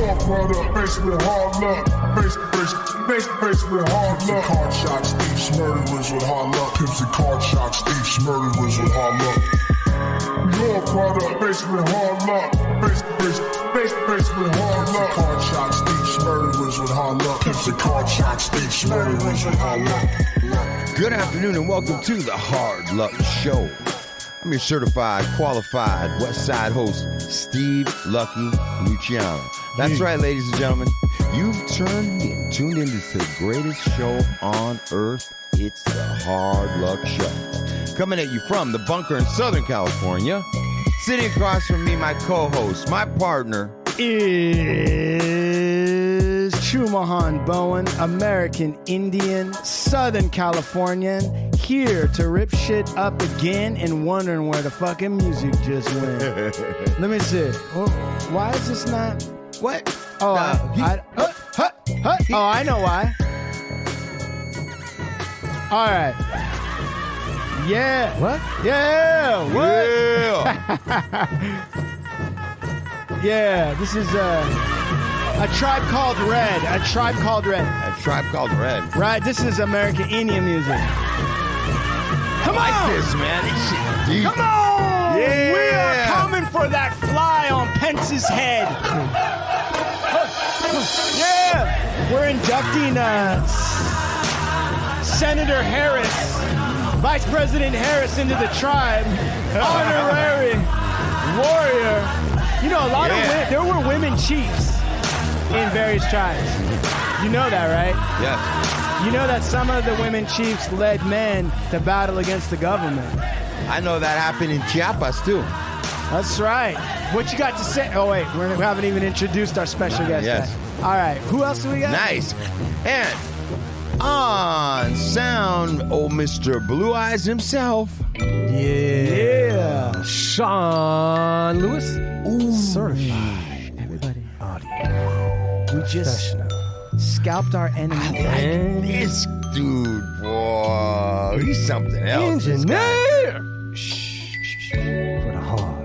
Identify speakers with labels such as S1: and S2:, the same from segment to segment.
S1: Your product, basement hard luck. Basement hard luck. Card shots, thieves, murderers with hard luck. Pimps and card shots, thieves, murderers with hard luck. Your product, basement hard luck. Basement hard luck. Card shots, thieves, murderers with hard luck. Pimps and card shots, thieves, murderers with hard luck.
S2: Good afternoon and welcome to the Hard Luck Show. I'm your certified, qualified West Side host, Steve Lucky Luciano. That's right, ladies and gentlemen. You've tuned into the greatest show on earth. It's the Hard Luck Show. Coming at you from the bunker in Southern California. Sitting across from me, my co-host, my partner,
S3: is Chumahan Bowen, American Indian, Southern Californian, here to rip shit up again and wondering where the fucking music just went. Let me see. Well, why is this not...
S2: What?
S3: Oh, I know why. All right. Yeah.
S2: What?
S3: Yeah. What?
S2: Yeah.
S3: Yeah. This is a Tribe Called Red. A Tribe Called Red.
S2: A Tribe Called Red.
S3: Right. This is American Indian music. Come on.
S2: I like this, man. This shit deep.
S3: Come on.
S2: Yeah.
S3: We are coming for that fly on Pence's head. Yeah. We're inducting Senator Harris, Vice President Harris, into the tribe. Honorary warrior. You know, a lot of there were women chiefs in various tribes. You know that, right?
S2: Yes.
S3: You know that some of the women chiefs led men to battle against the government.
S2: I know that happened in Chiapas, too.
S3: That's right. What you got to say? Oh, wait. We haven't even introduced our special guest
S2: Yes.
S3: yet. All right. Who else do we got?
S2: Nice. And on sound, old Mr. Blue Eyes himself.
S3: Yeah.
S4: Sean Lewis.
S3: Ooh. Certified. Everybody. Audio. We just scalped our enemy.
S2: And this dude, boy, he's something else.
S4: Engineer.
S3: For the hard.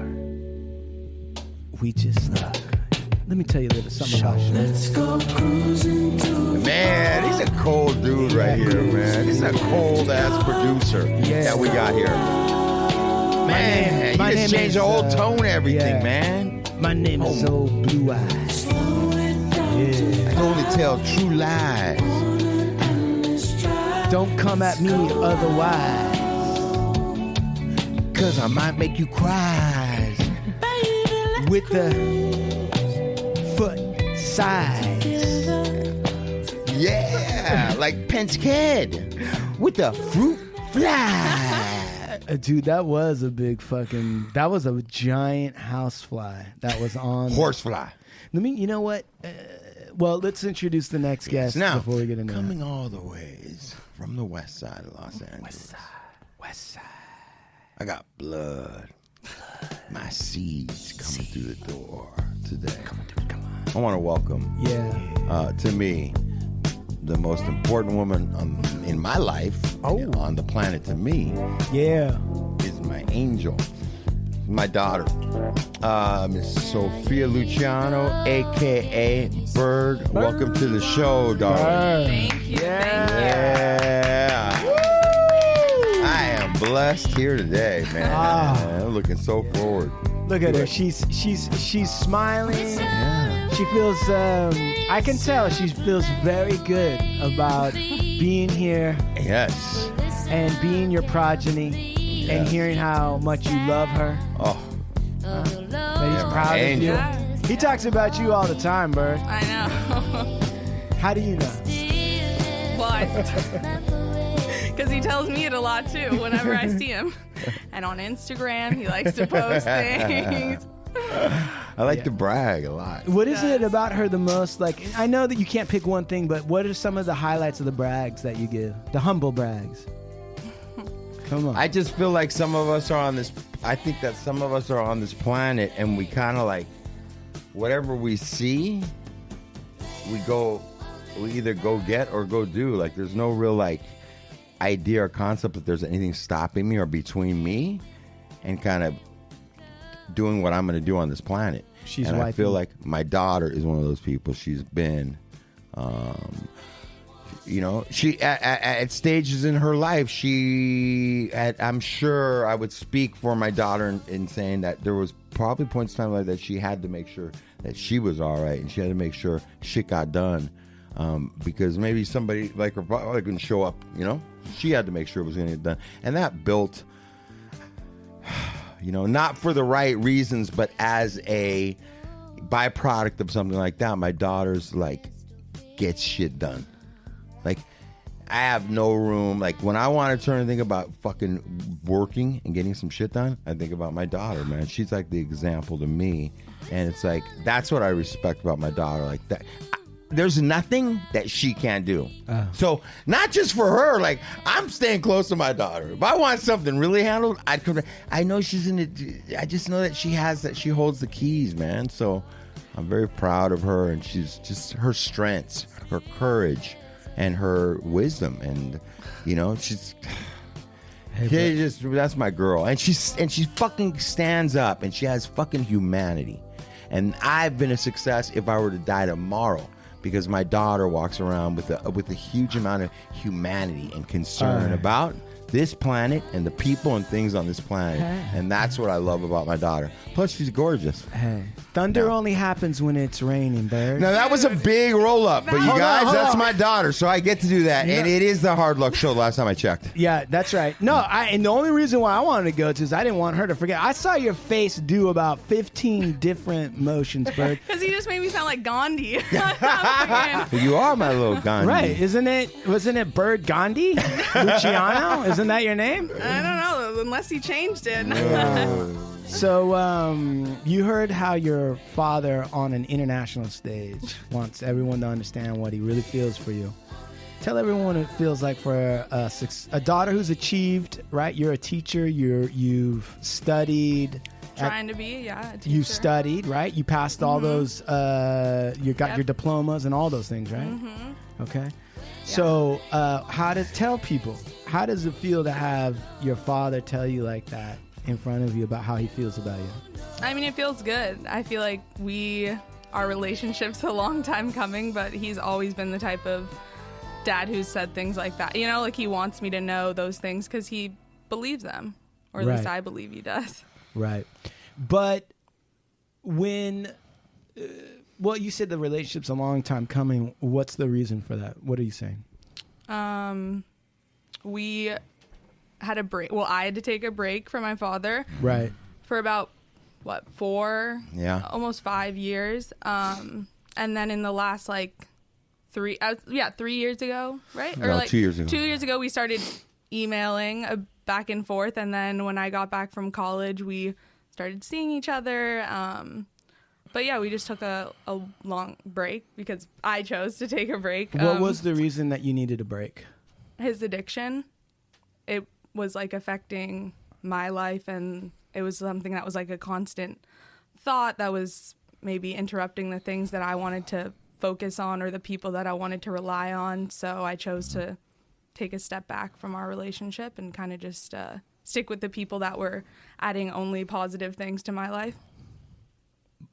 S3: We just let me tell you a little something about you.
S5: Let's go cruising through.
S2: Man, he's a cold dude right here, man. He's a cold-ass producer that we got here. Man, you just changed the whole tone of everything, man.
S3: My name is Old Blue Eyes.
S2: I can only tell true lies.
S3: Don't come at me otherwise.
S2: 'Cause I might make you cry.
S3: With the foot size.
S2: Yeah, like Pence Kid with the fruit fly.
S3: Dude, that was a big fucking... That was a giant housefly that was on...
S2: Horsefly.
S3: You know what? Well, let's introduce the next guest
S2: Now,
S3: before we get into
S2: coming all the ways from the west side of Los Angeles.
S3: West side.
S2: I got blood. My seeds coming through the door today.
S3: Come on.
S2: I want to welcome, to me, the most important woman in my life, on the planet to me, is my angel, my daughter, Miss Sophia Luciano, a.k.a. Bird. Welcome to the show, darling.
S5: Thank you.
S2: Yeah. I am blessed here today, man. I'm looking so forward.
S3: Look at her. She's smiling.
S2: Yeah.
S3: She feels, I can tell she feels very good about being here.
S2: Yes.
S3: And being your progeny and hearing how much you love her.
S2: Oh.
S3: That he's proud of you.
S5: Yeah.
S3: He talks about you all the time, Bird.
S5: I know.
S3: How do you know?
S5: Well, because he tells me it a lot too whenever I see him. And on Instagram, he likes to post things.
S2: I like to brag a lot.
S3: What is it about her the most? Like, I know that you can't pick one thing, but what are some of the highlights of the brags that you give? The humble brags. Come on.
S2: I just feel like some of us are on this. I think that some of us are on this planet, and we kind of like whatever we see, we either go get or go do. Like, there's no real like idea or concept that there's anything stopping me or between me and kind of doing what I'm going to do on this planet.
S3: She's
S2: and I feel
S3: wiping.
S2: like my daughter is one of those people. She's been, she at stages in her life, I'm sure I would speak for my daughter in saying that there was probably points in time like that she had to make sure that she was all right, and she had to make sure shit got done, because maybe somebody like her probably couldn't show up. She had to make sure it was going to get done, and that built. Not for the right reasons, but as a byproduct of something like that, my daughter's like gets shit done. Like, I have no room. Like, when I want to turn and think about fucking working and getting some shit done, I think about my daughter, man. She's like the example to me, and it's like that's what I respect about my daughter. Like that. There's nothing that she can't do. So not just for her, like I'm staying close to my daughter. If I want something really handled, I'd come. I know she's in it. I just know that she holds the keys, man. So I'm very proud of her, and she's just her strengths, her courage, and her wisdom, and that's my girl, and she fucking stands up, and she has fucking humanity, and I've been a success if I were to die tomorrow. Because my daughter walks around with a huge amount of humanity and concern about this planet and the people and things on this planet. And that's what I love about my daughter. Plus, she's gorgeous.
S3: Hey, thunder only happens when it's raining, Bird.
S2: Now, that was a big roll-up. But you guys, that's my daughter, so I get to do that.
S3: Yeah.
S2: And it is the Hard Luck Show last time I checked.
S3: Yeah, that's right. No, and the only reason why I wanted to go to is I didn't want her to forget. I saw your face do about 15 different motions, Bird.
S5: Because he just made me sound like Gandhi.
S2: You are my little Gandhi.
S3: Right, wasn't it Bird Gandhi? Luciano? Isn't that your name?
S5: I don't know, unless he changed it.
S3: So, you heard how your father on an international stage wants everyone to understand what he really feels for you. Tell everyone what it feels like for a daughter who's achieved, right? You're a teacher, you've studied.
S5: Trying to be, a teacher.
S3: You studied, right? You passed all those, you got your diplomas and all those things, right? Mm-hmm. Okay. So, how to tell people, how does it feel to have your father tell you like that in front of you about how he feels about you?
S5: I mean, it feels good. I feel like our relationship's a long time coming, but he's always been the type of dad who's said things like that. Like he wants me to know those things because he believes them, or at least I believe he does. Right.
S3: But when, you said the relationship's a long time coming. What's the reason for that? What are you saying?
S5: We had a break. Well, I had to take a break from my father.
S3: Right.
S5: For about, 4? Yeah. Almost 5 years. And then in the last 3 years ago, right?
S2: No, 2 years ago.
S5: 2 years ago, we started emailing back and forth. And then when I got back from college, we started seeing each other. But yeah, we just took a long break because I chose to take a break.
S3: What was the reason that you needed a break?
S5: His addiction. It was affecting my life, and it was something that was a constant thought that was maybe interrupting the things that I wanted to focus on or the people that I wanted to rely on. So I chose to take a step back from our relationship and kind of just stick with the people that were adding only positive things to my life.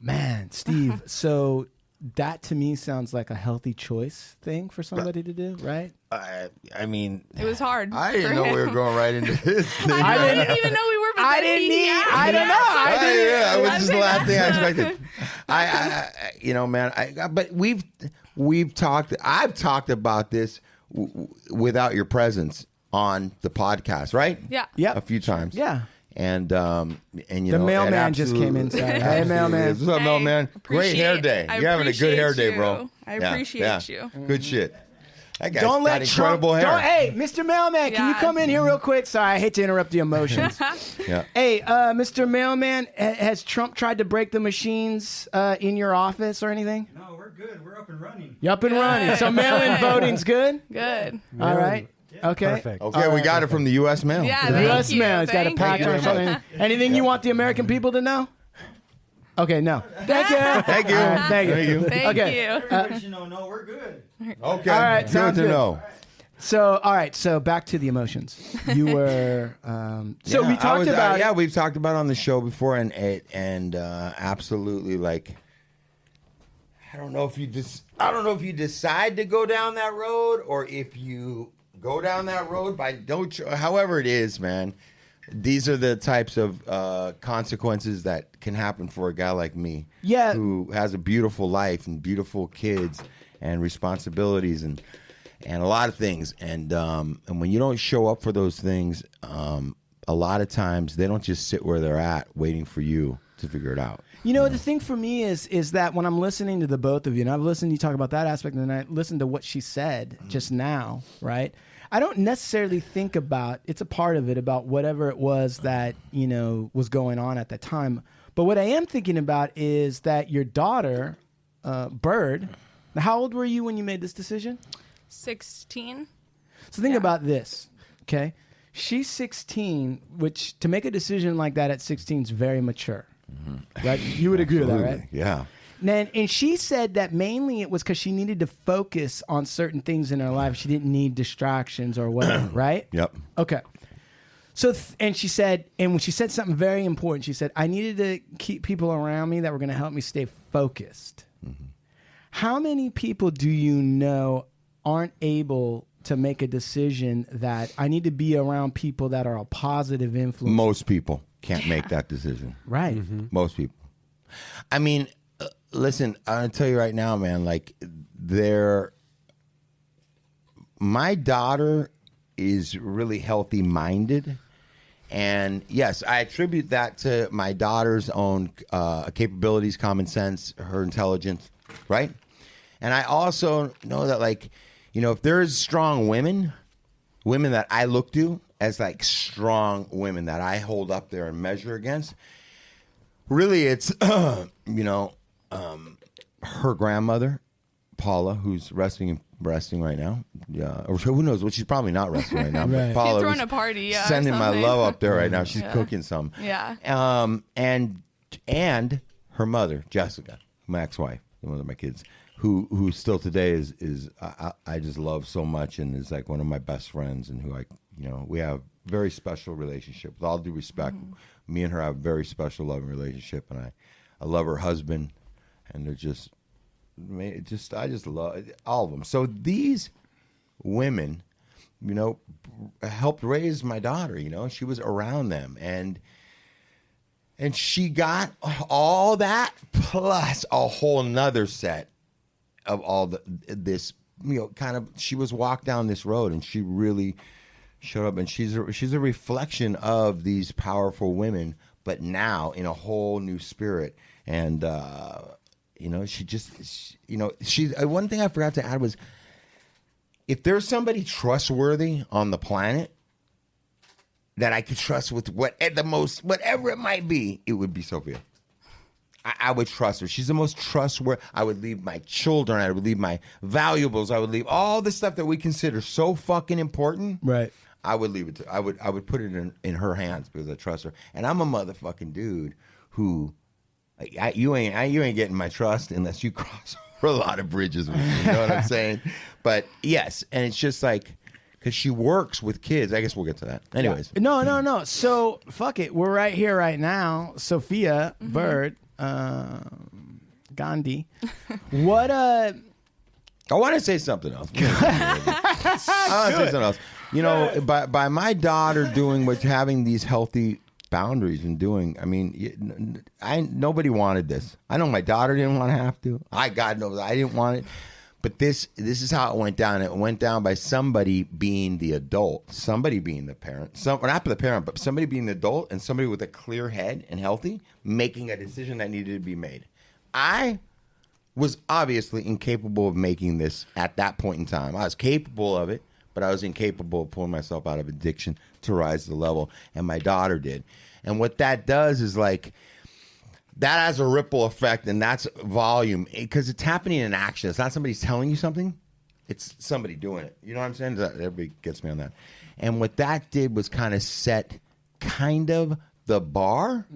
S3: Man, Steve, so that to me sounds like a healthy choice thing for somebody to do, right?
S2: I mean,
S5: it was hard.
S2: I didn't know we were going right into this thing.
S5: I didn't even know we were. But
S3: I don't know.
S2: I was just the last thing I expected. Man. But we've talked. I've talked about this without your presence on the podcast, right?
S5: Yeah.
S3: Yep.
S2: A few times.
S3: Yeah.
S2: And
S3: the mailman just came inside. Hey, mailman.
S2: What's up, mailman? Great hair day. You're having a good hair day, bro.
S5: I appreciate you.
S2: Good shit. That guy's
S3: Don't
S2: got
S3: let
S2: incredible hair.
S3: Hey, Mr. Mailman, can you come in here real quick? Sorry, I hate to interrupt the emotions.
S2: Yeah.
S3: Hey, Mr. Mailman, has Trump tried to break the machines in your office or anything?
S6: No, we're good. We're up and running.
S3: You're up and running. So mail-in voting's good?
S5: Good.
S3: All right. Okay.
S6: Perfect.
S2: Okay, we got it from the U.S. mail.
S5: Yeah,
S3: The
S5: thank
S3: U.S.
S5: you.
S3: mail. It's got a
S5: Thank
S3: patch
S5: you.
S3: or something. Anything you want the American people to know? Okay, no. Thank you.
S2: Thank you.
S3: Thank you.
S5: Thank
S3: Okay.
S5: you.
S6: Everybody should know. No, we're good.
S2: Okay.
S3: All right,
S2: Good
S3: sounds
S2: to
S3: good.
S2: know.
S3: So, all right. So back to the emotions. You were. So
S2: Yeah,
S3: we talked about.
S2: Yeah, we've talked about it on the show before, and absolutely, like, I don't know if you decide to go down that road, or if you go down that road by however it is, man. These are the types of consequences that can happen for a guy like me, who has a beautiful life and beautiful kids and responsibilities and a lot of things. And when you don't show up for those things, a lot of times they don't just sit where they're at waiting for you to figure it out.
S3: You know, the thing for me is that when I'm listening to the both of you, and I've listened to you talk about that aspect, and then I listened to what she said just now, right? I don't necessarily think about, it's a part of it, about whatever it was that, you know, was going on at the time. But what I am thinking about is that your daughter, Bird, how old were you when you made this decision?
S5: 16.
S3: So think about this, okay? She's 16, which to make a decision like that at 16 is very mature. Mm-hmm. Right? You would agree with that, right?
S2: Yeah.
S3: And she said that mainly it was because she needed to focus on certain things in her life. She didn't need distractions or whatever, right?
S2: Yep.
S3: Okay. So, and she said, and when she said something very important, she said, I needed to keep people around me that were going to help me stay focused. Mm-hmm. How many people do you know aren't able to make a decision that I need to be around people that are a positive influence?
S2: Most people can't make that decision.
S3: Right.
S2: Mm-hmm. Most people. I mean, listen, I'm going to tell you right now, man, like, my daughter is really healthy-minded. And yes, I attribute that to my daughter's own capabilities, common sense, her intelligence, right? And I also know that, like, you know, if there's strong women that I look to as like strong women that I hold up there and measure against, really it's, her grandmother, Paula, who's resting right now. Yeah, or who knows? Well, she's probably not resting right now. But
S3: Right.
S2: Paula
S5: She's throwing
S2: was
S5: a party, yeah, or
S2: sending my
S5: something.
S2: love up there right now. She's cooking some.
S5: Yeah.
S2: And her mother, Jessica, my ex-wife, one of my kids, who still today is I just love so much and is like one of my best friends, and who we have very special relationship. With all due respect, me and her have a very special loving relationship, and I love her husband, and they're just I just love all of them. So these women, helped raise my daughter. She was around them, and she got all that plus a whole nother set of all this. She was walked down this road, and she really showed up. And she's a reflection of these powerful women, but now in a whole new spirit. And one thing I forgot to add was, if there's somebody trustworthy on the planet that I could trust with whatever it might be, it would be Sophia. I would trust her. She's the most trustworthy. I would leave my children. I would leave my valuables. I would leave all the stuff that we consider so fucking important.
S3: Right.
S2: I would leave it to. I would put it in her hands because I trust her. And I'm a motherfucking dude who, you ain't getting my trust unless you cross over a lot of bridges with me. You know what I'm saying? But yes, and it's just like, because she works with kids. I guess we'll get to that. Anyways.
S3: No. So fuck it. We're right here, right now. Sophia Bird, Gandhi. What
S2: I want to say something else. I want to say something else. By my daughter having these healthy boundaries and doing, I mean, nobody wanted this. I know my daughter didn't want to have to. God knows I didn't want it. But this is how it went down. It went down by somebody being the adult, somebody being the parent, not the parent, but somebody being the adult, and somebody with a clear head and healthy, making a decision that needed to be made. I was obviously incapable of making this at that point in time. I was capable of it, but I was incapable of pulling myself out of addiction to rise to the level, and my daughter did. And what that does is, like, that has a ripple effect, and that's volume, because it's happening in action. It's not somebody telling you something. It's somebody doing it. You know what I'm saying? Everybody gets me on that. And what that did was kind of set the bar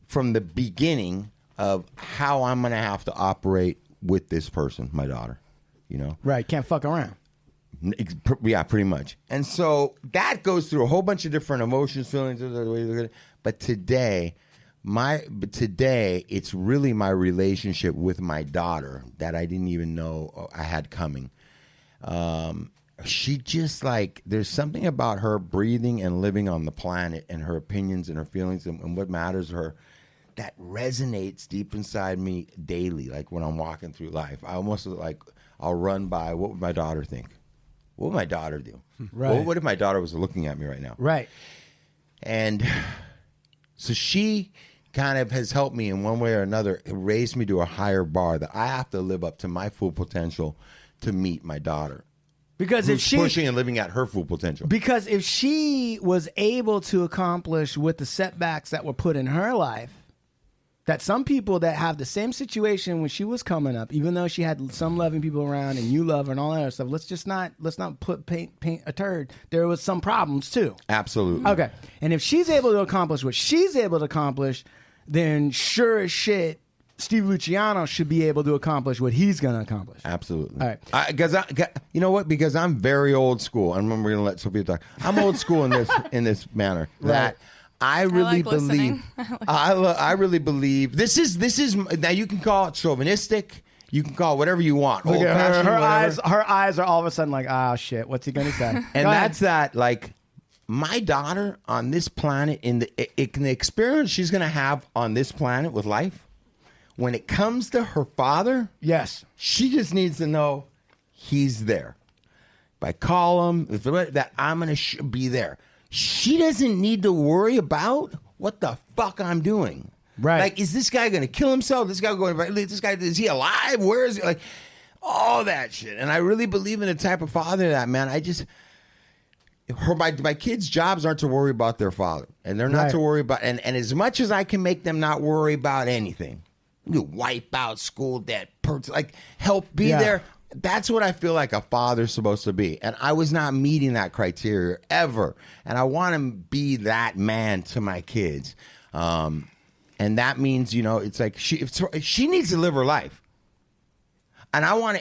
S2: from the beginning of how I'm going to have to operate with this person, my daughter.
S3: Right. Can't fuck around.
S2: Yeah, pretty much. And so that goes through a whole bunch of different emotions, feelings, the way you look at it. But today, it's really my relationship with my daughter that I didn't even know I had coming. She just like, there's something about her breathing and living on the planet and her opinions and her feelings and what matters to her that resonates deep inside me daily. Like when I'm walking through life, I almost like, I'll run by, what would my daughter think? What would my daughter do?
S3: Right.
S2: What if my daughter was looking at me right now?
S3: Right.
S2: And so she kind of has helped me in one way or another, raised me to a higher bar that I have to live up to my full potential to meet my daughter.
S3: Because if she
S2: pushing and living at her full potential.
S3: Because if she was able to accomplish with the setbacks that were put in her life, that some people that have the same situation when she was coming up, even though she had some loving people around and you love her and all that other stuff, let's not paint a turd. There was some problems too.
S2: Absolutely.
S3: Okay. And if she's able to accomplish what she's able to accomplish, then sure as shit, Steve Luciano should be able to accomplish what he's going to accomplish.
S2: Absolutely.
S3: All right.
S2: Because you know what? Because I'm very old school. And we're going to let Sophia talk. I'm old school in this manner. That I really believe. I really believe this is now. You can call it chauvinistic. You can call it whatever you want.
S3: Look at her
S2: whatever.
S3: Her eyes are all of a sudden like, ah, shit. What's he going to say?
S2: And that's that. Like my daughter on this planet in the experience she's going to have on this planet with life. When it comes to her father,
S3: yes,
S2: she just needs to know he's there. If I call him, that I'm going to be there. She doesn't need to worry about what the fuck I'm doing.
S3: Right.
S2: Like, is this guy going to kill himself? This guy is he alive? Where is he? Like, all that shit. And I really believe in the type of father that, man, my kids' jobs aren't to worry about their father. And they're not to worry about, and as much as I can make them not worry about anything, you wipe out school debt, like help be there. That's what I feel like a father's supposed to be. And I was not meeting that criteria ever. And I want to be that man to my kids. And that means, it's like she needs to live her life. And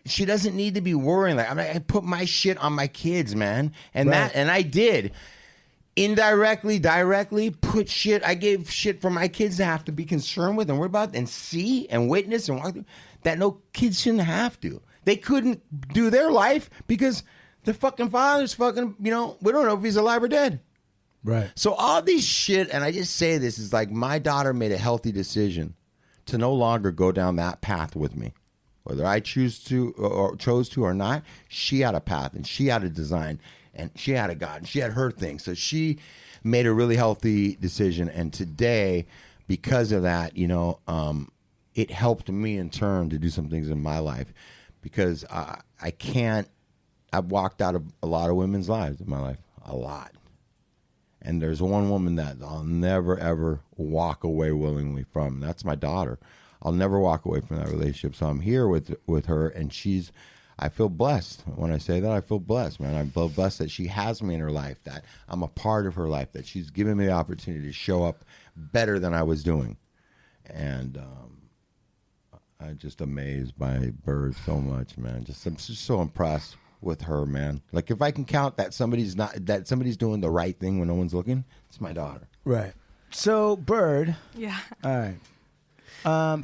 S2: she doesn't need to be worrying. Like, I put my shit on my kids, man. And and I did. Indirectly, directly, put shit. I gave shit for my kids to have to be concerned with and worry about and see and witness and walk through that no kids shouldn't have to. They couldn't do their life because the fucking father's fucking, we don't know if he's alive or dead.
S3: Right.
S2: So all these shit, and I just say this, is like my daughter made a healthy decision to no longer go down that path with me. Whether I chose to or not, she had a path and she had a design. And she had a God, and she had her thing. So she made a really healthy decision. And today, because of that, it helped me in turn to do some things in my life. Because I've walked out of a lot of women's lives in my life. A lot. And there's one woman that I'll never, ever walk away willingly from. That's my daughter. I'll never walk away from that relationship. So I'm here with her, and I feel blessed. When I say that, I feel blessed, man. I feel blessed that she has me in her life, that I'm a part of her life, that she's given me the opportunity to show up better than I was doing. And I'm just amazed by Bird so much, man. I'm just so impressed with her, man. Like if I can count that somebody's doing the right thing when no one's looking, it's my daughter.
S3: Right. So Bird.
S5: Yeah.
S3: All right.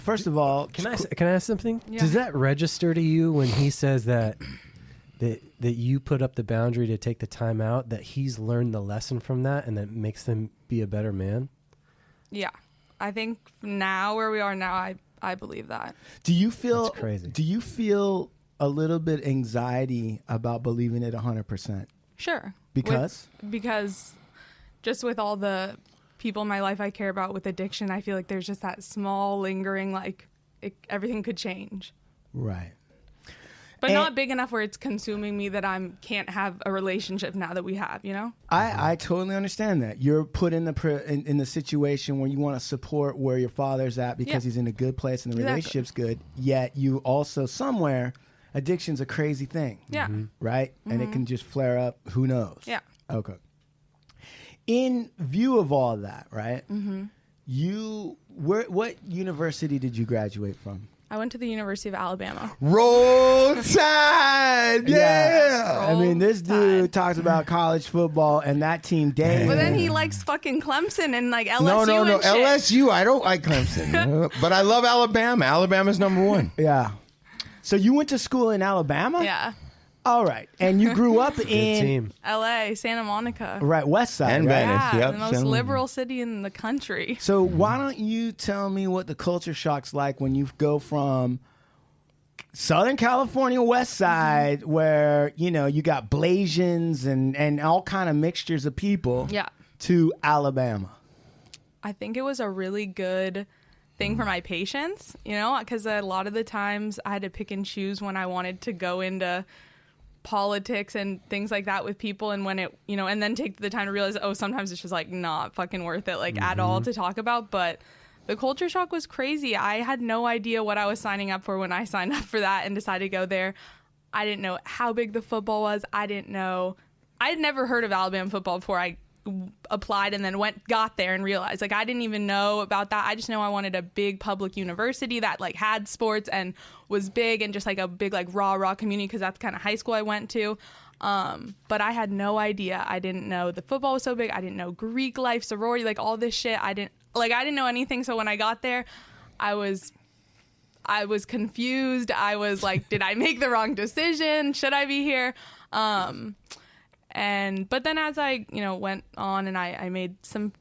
S3: First of all,
S4: can I ask something?
S5: Yeah.
S4: Does that register to you when he says that you put up the boundary to take the time out, that he's learned the lesson from that and that makes him be a better man?
S5: Yeah. I think now where we are now, I believe that.
S3: Do you feel
S4: That's crazy.
S3: Do you feel a little bit anxiety about believing it 100%?
S5: Sure.
S3: Because
S5: just with all the people in my life I care about with addiction, I feel like there's just that small lingering, everything could change.
S3: Right.
S5: But not big enough where it's consuming me that I can't have a relationship now that we have,
S3: I totally understand that. You're put in the situation where you want to support where your father's at because he's in a good place and the relationship's good, yet you also somewhere, addiction's a crazy thing.
S5: Yeah.
S3: Right? Mm-hmm. And it can just flare up. Who knows?
S5: Yeah.
S3: Okay. In view of all that, right? Mm-hmm. What university did you graduate from?
S5: I went to the University of Alabama.
S2: Roll Tide! Yeah!
S3: I mean, this dude talks about college football and that team. Damn.
S5: But then he likes fucking Clemson and like LSU
S2: No.
S5: and shit.
S2: LSU, I don't like Clemson. But I love Alabama. Alabama's number one.
S3: Yeah. So you went to school in Alabama?
S5: Yeah.
S3: All right. And you grew up
S4: Good
S3: in
S4: team.
S5: LA, Santa Monica.
S3: right West Side,
S2: And
S3: right?
S2: Venice.
S5: Yeah,
S2: Yep,
S5: the most
S2: Santa Monica.
S5: liberal city in the country.
S3: So why don't you tell me what the culture shock's like when you go from Southern California West Side, where you got Blasians and all kind of mixtures of people,
S5: Yeah.
S3: to Alabama.
S5: I think it was a really good thing for my patience, because a lot of the times I had to pick and choose when I wanted to go into politics and things like that with people, and when it, and then take the time to realize, sometimes it's just like not fucking worth it, like at all to talk about. But the culture shock was crazy. I had no idea what I was signing up for when I signed up for that and decided to go there. I didn't know how big the football was. I had never heard of Alabama football before I applied and then got there and realized, like, I didn't even know about that. I just know I wanted a big public university that like had sports and was big and just like a big like rah community, because that's kind of high school I went to. But I had no idea. I didn't know the football was so big. I didn't know Greek life, sorority, like all this shit. I didn't know anything. So when I got there, I was confused. I was like, did I make the wrong decision? Should I be here? But then as I, went on and I made some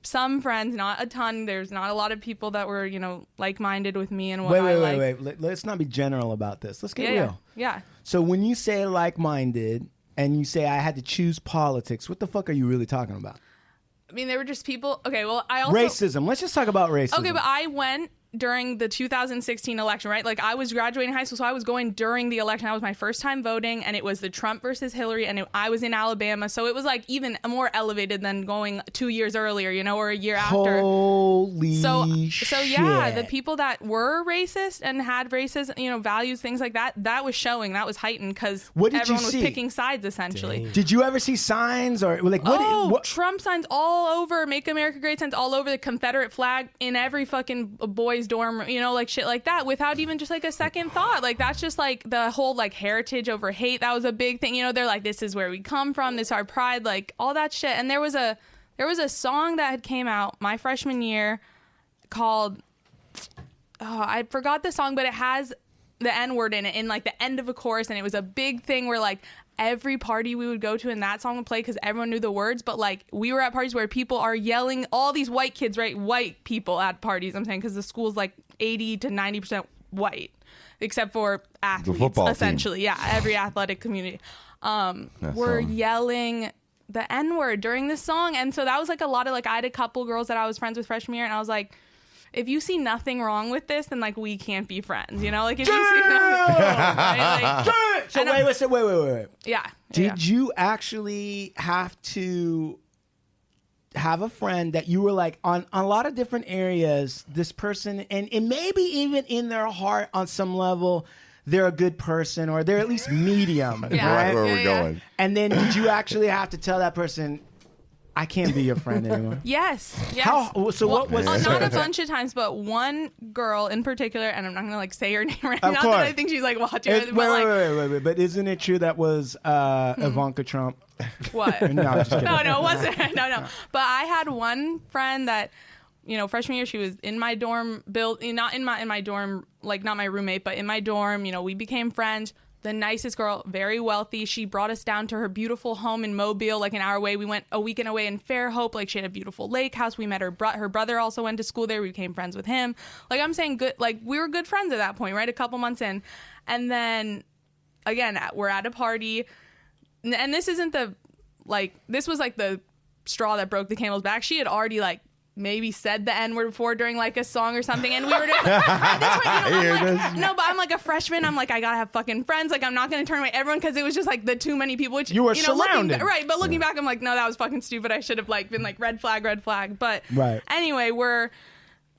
S5: friends, not a ton. There's not a lot of people that were, like-minded with me and what I like.
S3: Wait. Let's not be general about this. Let's get
S5: Yeah,
S3: real.
S5: yeah.
S3: So when you say like-minded and you say I had to choose politics, what the fuck are you really talking about?
S5: I mean, there were just people. Okay, well, I also
S3: Racism. Let's just talk about racism.
S5: Okay, but I went during the 2016 election, right? Like, I was graduating high school, so I was going during the election. That was my first time voting, and it was the Trump versus Hillary, and I was in Alabama, so it was like even more elevated than going 2 years earlier, or a year after.
S3: Holy
S5: So
S3: shit.
S5: yeah, the people that were racist and had racist, values, things like that, that was showing, that was heightened, because
S3: What did you
S5: everyone was
S3: see?
S5: picking sides, essentially.
S4: Dang.
S3: Did you ever see signs or like what?
S5: Trump signs all over, Make America Great signs all over, the Confederate flag in every fucking boy's dorm, like shit like that, without even just like a second thought. Like, that's just like the whole like heritage over hate. That was a big thing. They're like, this is where we come from, this is our pride, like all that shit. And there was a song that had came out my freshman year called, I forgot the song, but it has the N-word in it in like the end of a chorus, and it was a big thing where like every party we would go to and that song would play because everyone knew the words. But like, we were at parties where people are yelling, all these white kids, right? White people at parties, I'm saying, because the school's like 80 to 90% white, except for athletes,
S2: football
S5: essentially. Yeah, every athletic community were yelling the N-word during this song. And so that was like a lot of like, I had a couple girls that I was friends with freshman year, and I was like, if you see nothing wrong with this, then like we can't be friends, like if you see nothing, right? Like,
S3: So wait.
S5: yeah.
S3: Did you actually have to have a friend that you were like on a lot of different areas, this person, and maybe even in their heart on some level, they're a good person, or they're at least medium,
S5: Yeah.
S3: right?
S2: Where we're going.
S3: And then did you actually have to tell that person, I can't be your friend anymore?
S5: Yes.
S3: What was
S5: not a bunch of times, but one girl in particular, and I'm not gonna like say her name right now.
S3: Of
S5: Not
S3: course.
S5: that I think she's like watching
S3: Wait,
S5: it, but like
S3: wait. But isn't it true that was Ivanka Trump?
S5: what?
S3: No, I'm just kidding.
S5: No, it wasn't. No. But I had one friend that, freshman year, she was in my dorm not in my dorm, like not my roommate, but in my dorm. We became friends. The nicest girl, very wealthy. She brought us down to her beautiful home in Mobile, like an hour away. We went a weekend away in Fairhope. Like, she had a beautiful lake house. We met her brother also went to school there. We became friends with him. Like, I'm saying, good. Like, we were good friends at that point, right? A couple months in, and then again, we're at a party, and this isn't this was like the straw that broke the camel's back. She had already like maybe said the N-word before during like a song or something, and we were just, at this point, no, but I'm like a freshman. I'm like, I gotta have fucking friends. Like, I'm not gonna turn away everyone because it was just like the too many people. Which
S3: You were surrounded.
S5: right? But looking back, I'm like, no, that was fucking stupid. I should have like been like red flag. But
S3: Right.
S5: Anyway, we're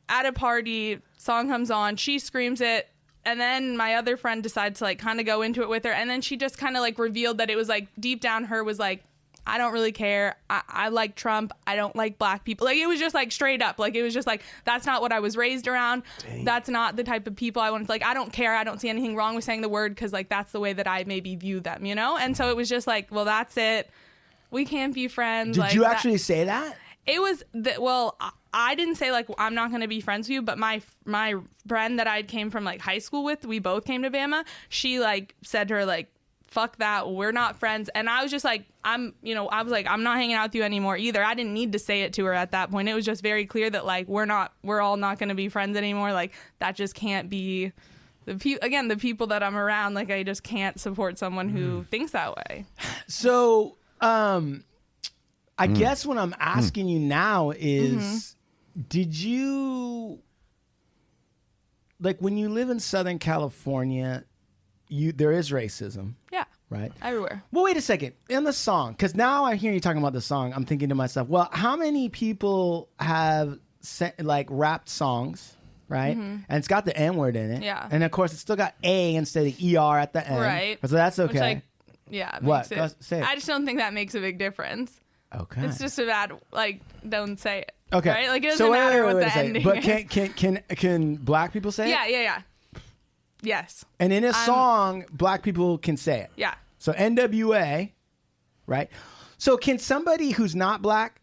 S5: at a party. Song comes on. She screams it. And then my other friend decides to like kind of go into it with her. And then she just kind of like revealed that it was like deep down her was like, I don't really care. I like Trump. I don't like black people. Like, it was just like straight up. Like, it was just like, that's not what I was raised around. Dang. That's not the type of people I want to, like, I don't care. I don't see anything wrong with saying the word because, like, that's the way that I maybe view them, you know? And so it was just like, well, that's it. We can't be friends.
S3: Did you actually say that?
S5: It was, well, I didn't say, like, I'm not going to be friends with you, but my friend that I came from, like, high school with, we both came to Bama, she, like, said to her, like, fuck that, we're not friends. And I was just like, I'm not hanging out with you anymore either. I didn't need to say it to her at that point. It was just very clear that, like, we're all not going to be friends anymore. Like, that just can't be the people that I'm around. Like, I just can't support someone who thinks that way.
S3: So, I guess what I'm asking you now is, did you, like, when you live in Southern California, there is racism.
S5: Yeah.
S3: Right?
S5: Everywhere.
S3: Well, wait a second. In the song, because now I hear you talking about the song, I'm thinking to myself, well, how many people have rapped songs, right? And it's got the N-word in it.
S5: Yeah.
S3: And of course, it's still got A instead of ER at the end.
S5: Right.
S3: So that's okay.
S5: Which, like, yeah. It
S3: What?
S5: makes it,
S3: Say it.
S5: I just don't think that makes a big difference.
S3: Okay.
S5: It's just a bad, like, don't say it.
S3: Okay.
S5: Right? Like, it doesn't matter what the ending
S3: But
S5: is.
S3: can black people say it?
S5: Yeah. Yes.
S3: And in a song, black people can say it.
S5: Yeah.
S3: So NWA, right? So can somebody who's not black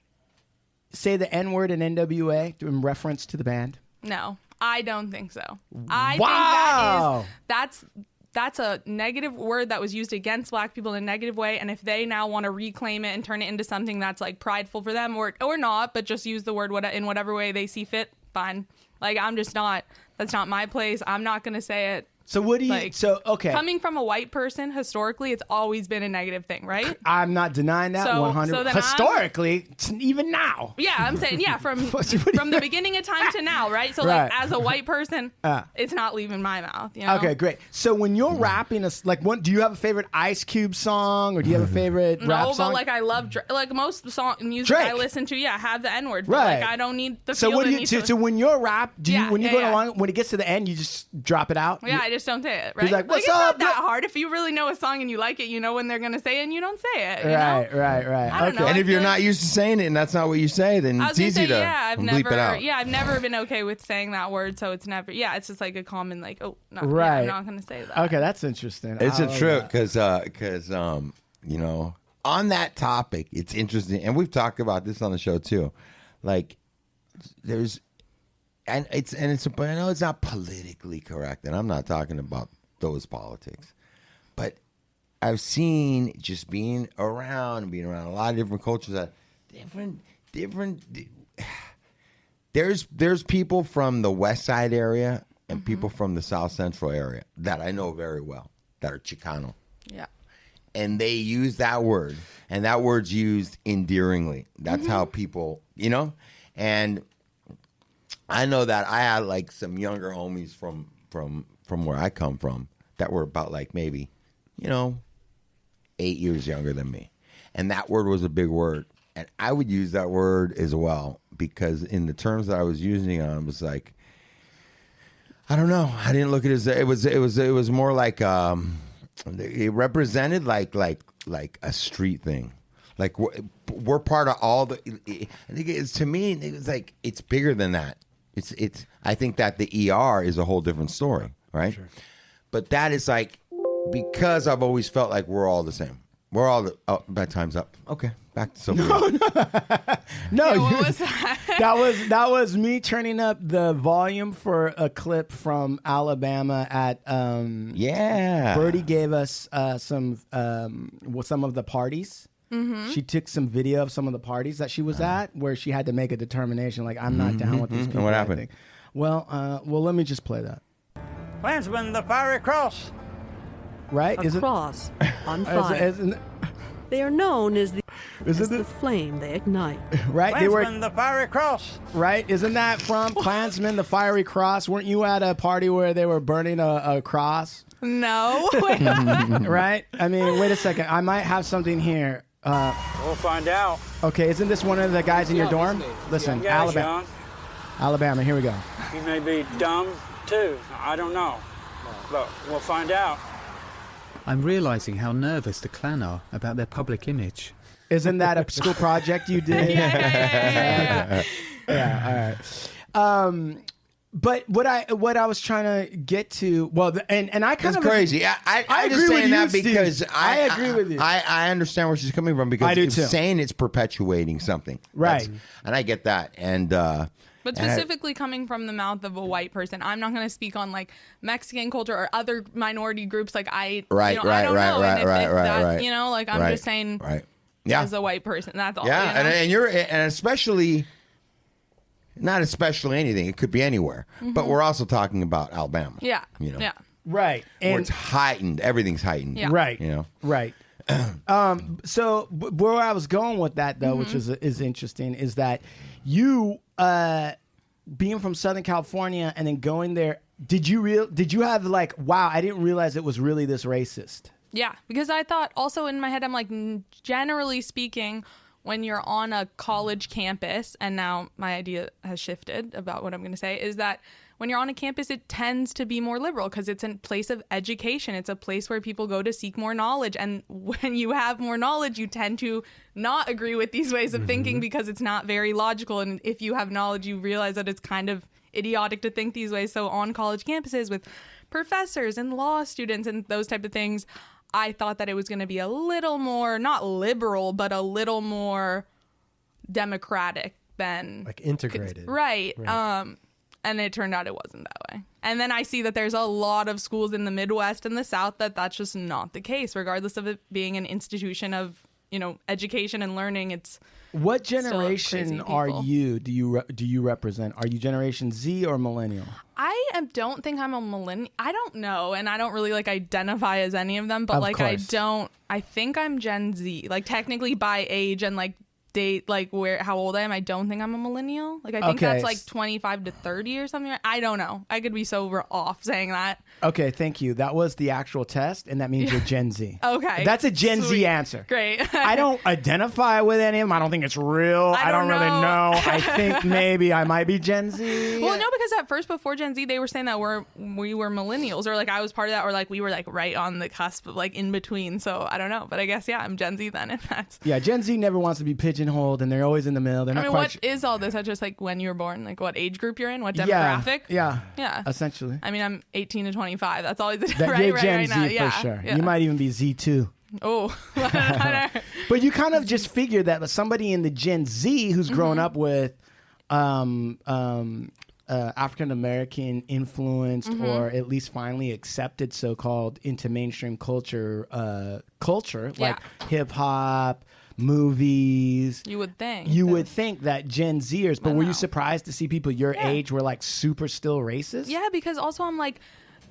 S3: say the N-word in NWA in reference to the band?
S5: No, I don't think so. I
S3: Wow.
S5: think that's a negative word that was used against black people in a negative way. And if they now want to reclaim it and turn it into something that's, like, prideful for them or not, but just use the word in whatever way they see fit, fine. Like, I'm just not, that's not my place. I'm not going to say it.
S3: So what do you,
S5: Like,
S3: okay.
S5: Coming from a white person, historically, it's always been a negative thing, right?
S3: I'm not denying that
S5: So
S3: 100.
S5: then
S3: Historically, even now.
S5: Yeah, I'm saying, yeah, from the beginning of time to now, right? So,
S3: Right.
S5: like, as a white person, it's not leaving my mouth, you know?
S3: Okay, great. So when you're rapping, do you have a favorite Ice Cube song or do you have a favorite rap
S5: No,
S3: song?
S5: but, like, I love, like, most music
S3: Drake.
S5: I listen to, have the N-word.
S3: Right.
S5: But, like, I don't need the
S3: So
S5: feel
S3: what do
S5: that
S3: you?
S5: needs
S3: So,
S5: to-
S3: so when you're rap, when you go
S5: yeah.
S3: along, when it gets to the end, you just drop it out.
S5: Yeah, I just don't say it, right?
S3: like, "What's
S5: it's
S3: up,
S5: not that
S3: bro?"
S5: hard. If you really know a song and you like it, you know when they're going to say it and you don't say it, you know?
S3: Right.
S5: I don't
S3: Okay.
S5: know.
S2: And
S5: I
S2: if you're
S5: feel
S2: not
S5: like-
S2: used to saying it and that's not what you say, then
S5: I was
S2: it's
S5: gonna
S2: easy
S5: say,
S2: to bleep it out.
S5: I've never been okay with saying that word, so it's never, it's just like a common, like, oh, no,
S3: Right.
S5: I'm not going to say that.
S3: Okay, that's interesting.
S2: It's
S3: I
S2: a
S3: love
S2: trip
S3: that.
S2: because you know, on that topic, it's interesting, and we've talked about this on the show too. Like, but I know it's not politically correct, and I'm not talking about those politics, but I've seen just being around a lot of different cultures that different. There's people from the West Side area and people from the South Central area that I know very well that are Chicano.
S5: Yeah.
S2: And they use that word, and that word's used endearingly. That's how people, you know? And I know that I had, like, some younger homies from where I come from that were about, like, maybe, 8 years younger than me. And that word was a big word. And I would use that word as well because in the terms that I was using on it was like, I don't know. I didn't look at it as it was more like it represented like a street thing. Like we're part of all the. I think it's, to me, it was like it's bigger than that. It's. I think that the ER is a whole different story, right? Sure. But that is like because I've always felt like we're all the same. We're all the. Oh, bad time's up. Okay, back to Sophia.
S3: No,
S5: What was that?
S3: that was me turning up the volume for a clip from Alabama at Birdie gave us some of the parties. Mm-hmm. She took some video of some of the parties that she was at where she had to make a determination like I'm not down with these people.
S2: And what happened?
S3: I think. Well, let me just play that.
S6: Klansman, the fiery cross.
S3: Right?
S7: A cross on fire. They are known as the flame they ignite.
S3: Right?
S6: Klansman, the fiery cross.
S3: Right? Isn't that from Klansman, the Fiery Cross? Weren't you at a party where they were burning a cross?
S5: No.
S3: Right? I mean, wait a second. I might have something here.
S6: We'll find out.
S3: Okay, isn't this one of the guys in your dorm? Listen,
S6: Yeah,
S3: Alabama.
S6: Sean.
S3: Alabama, here we go.
S6: He may be dumb, too. I don't know. But we'll find out.
S8: I'm realising how nervous the clan are about their public image.
S3: Isn't that a school project you did?
S5: Yeah.
S3: Yeah, all right. But what I was trying to get to, well, and I kind
S2: It's
S3: of
S2: crazy. I
S3: agree
S2: just saying
S3: with
S2: that
S3: you,
S2: because
S3: Steve. I agree with you.
S2: I understand where she's coming from because
S3: I do
S2: it's
S3: too.
S2: saying it's perpetuating something,
S3: Right?
S2: And I get that. And
S5: But specifically coming from the mouth of a white person, I'm not going to speak on like Mexican culture or other minority groups. Like I don't know. And if that, you know, like I'm just saying, as a white person, that's all.
S2: Yeah,
S5: you know?
S2: and you're especially. Not especially anything. It could be anywhere. But we're also talking about Alabama.
S5: Yeah.
S2: You know.
S5: Yeah.
S3: Right.
S2: Where it's heightened. Everything's heightened.
S5: Yeah.
S3: Right.
S2: You know.
S3: Right. So where I was going with that though, which is interesting, is that you being from Southern California and then going there, did you have like, wow, I didn't realize it was really this racist?
S5: Yeah, because I thought also in my head, I'm like, generally speaking, when you're on a college campus, and now my idea has shifted about what I'm going to say, is that when you're on a campus, it tends to be more liberal because it's a place of education. It's a place where people go to seek more knowledge. And when you have more knowledge, you tend to not agree with these ways of thinking because it's not very logical. And if you have knowledge, you realize that it's kind of idiotic to think these ways. So on college campuses with professors and law students and those type of things, I thought that it was going to be a little more, not liberal, but a little more democratic than...
S4: Like integrated.
S5: Right. And it turned out it wasn't that way. And then I see that there's a lot of schools in the Midwest and the South that's just not the case, regardless of it being an institution of, you know, education and learning. It's
S3: what generation are you? Do you represent? Are you Generation Z or Millennial?
S5: Don't think I'm a millennial. I don't know, and I don't really like identify as any of them. But like, course. I think I'm Gen Z. Like technically by age and like date, like how old I am. I don't think I'm a millennial. Like I think that's like 25 to 30 or something. I don't know. I could be so off saying that.
S3: Okay, thank you. That was the actual test, and that means you're Gen Z.
S5: Okay,
S3: that's a Gen Z answer.
S5: Great.
S3: I don't identify with any of them. I don't think it's real. I don't really know. I think maybe I might be Gen Z.
S5: Well, no, because at first before Gen Z, they were saying that we were millennials, or like I was part of that, or like we were like right on the cusp of like in between. So I don't know, but I guess I'm Gen Z then. If that's
S3: Gen Z never wants to be pigeonholed, and they're always in the middle. They're not quite.
S5: What is all this? That's just like when you were born, like what age group you're in, what demographic?
S3: Yeah.
S5: Essentially. I mean, I'm 18 to 25. That's always
S3: right Gen Z
S5: now.
S3: For sure. You might even be Z2.
S5: Oh.
S3: But you kind of just figure that somebody in the Gen Z who's grown up with African American influenced or at least finally accepted so-called into mainstream culture like hip hop, movies.
S5: You would think.
S3: Would think that Gen Zers, but were you surprised to see people your age were like super still racist?
S5: Yeah, because also I'm like,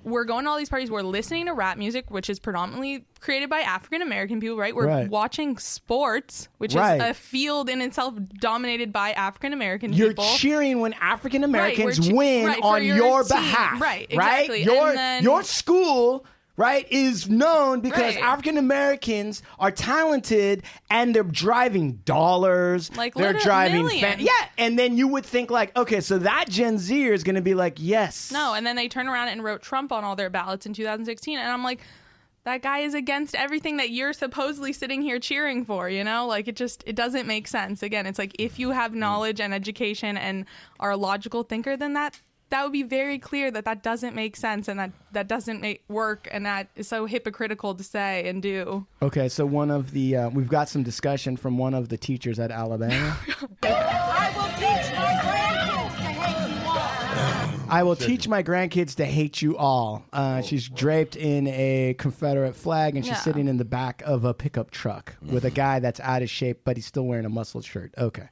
S5: we're going to all these parties. We're listening to rap music, which is predominantly created by African American people, right? We're watching sports, which is a field in itself dominated by African American people.
S3: You're cheering when African Americans win on your behalf.
S5: Right, exactly.
S3: Your school... right, is known because African Americans are talented and they're driving dollars.
S5: Like
S3: they're driving and then you would think like, okay, so that Gen Zer is going to be like, yes.
S5: No, and then they turn around and wrote Trump on all their ballots in 2016, and I'm like, that guy is against everything that you're supposedly sitting here cheering for, you know? Like it doesn't make sense. Again, it's like if you have knowledge and education and are a logical thinker, then that would be very clear that doesn't make sense and that doesn't work, and that is so hypocritical to say and do.
S3: Okay, so one of the we've got some discussion from one of the teachers at Alabama. I will teach my grandkids to hate you all. She's draped in a Confederate flag, and she's sitting in the back of a pickup truck with a guy that's out of shape, but he's still wearing a muscled shirt. Okay,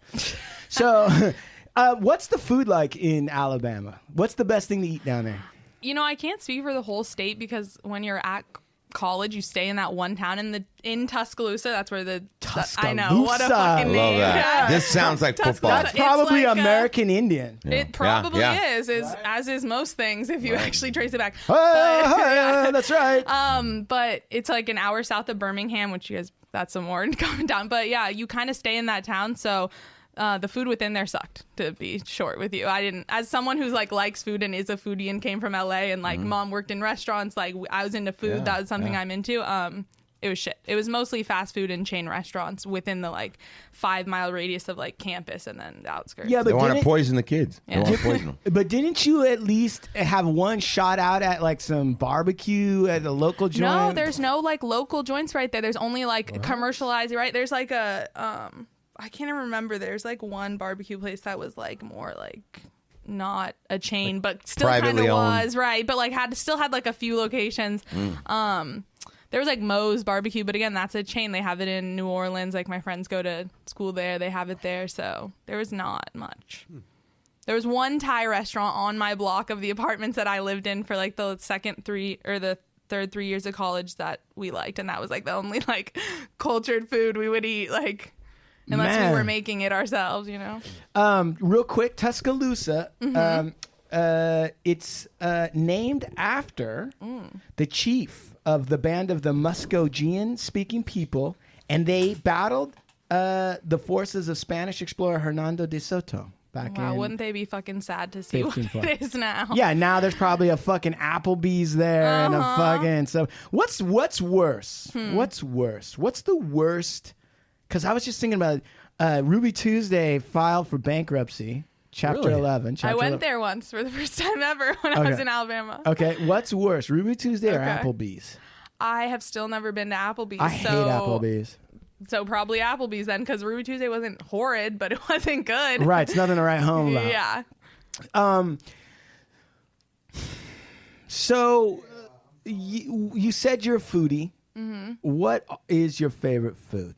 S3: so. What's the food like in Alabama? What's the best thing to eat down there?
S5: You know, I can't speak for the whole state because when you're at college, you stay in that one town in Tuscaloosa. That's where
S3: Tuscaloosa.
S5: I know, what a fucking name.
S2: Love that. This sounds like football.
S3: That's probably like American Indian.
S5: It probably is as is most things if you actually trace it back.
S3: That's right.
S5: But it's like an hour south of Birmingham, which you guys, that's some more coming down. But yeah, you kind of stay in that town, so. The food within there sucked, to be short with you. I didn't, as someone who's like likes food and is a foodie and came from LA and like mom worked in restaurants, like I was into food. That was something I'm into. it was shit. It was mostly fast food and chain restaurants within the like 5-mile radius of like campus and then the outskirts.
S3: Yeah, but
S2: they want to poison the kids.
S5: Yeah.
S2: They want to poison them.
S3: But didn't you at least have one shot out at like some barbecue at a local joint?
S5: No, there's no like local joints right there. There's only like commercialized, right? There's like a I can't even remember. There's like one barbecue place that was like more like not a chain, but still kind of was, right? But like still had like a few locations. There was like Moe's Barbecue, but again, that's a chain. They have it in New Orleans. Like my friends go to school there. They have it there. So there was not much. There was one Thai restaurant on my block of the apartments that I lived in for like the third 3 years of college that we liked. And that was like the only like cultured food we would eat, like unless we were making it ourselves, you know?
S3: Real quick, Tuscaloosa. It's named after the chief of the band of the Muskogean-speaking people, and they battled the forces of Spanish explorer Hernando de Soto back in...
S5: wouldn't they be fucking sad to see what it is now?
S3: Yeah, now there's probably a fucking Applebee's there and a fucking... So what's worse? What's worse? What's the worst... Because I was just thinking about Ruby Tuesday filed for bankruptcy. Chapter 11.
S5: I went there once for the first time ever when I was in Alabama.
S3: Okay, what's worse, Ruby Tuesday or Applebee's?
S5: I have still never been to Applebee's.
S3: I hate Applebee's.
S5: So probably Applebee's then, because Ruby Tuesday wasn't horrid, but it wasn't good.
S3: Right, it's nothing to write home about.
S5: Yeah.
S3: So you said you're a foodie. What is your favorite food?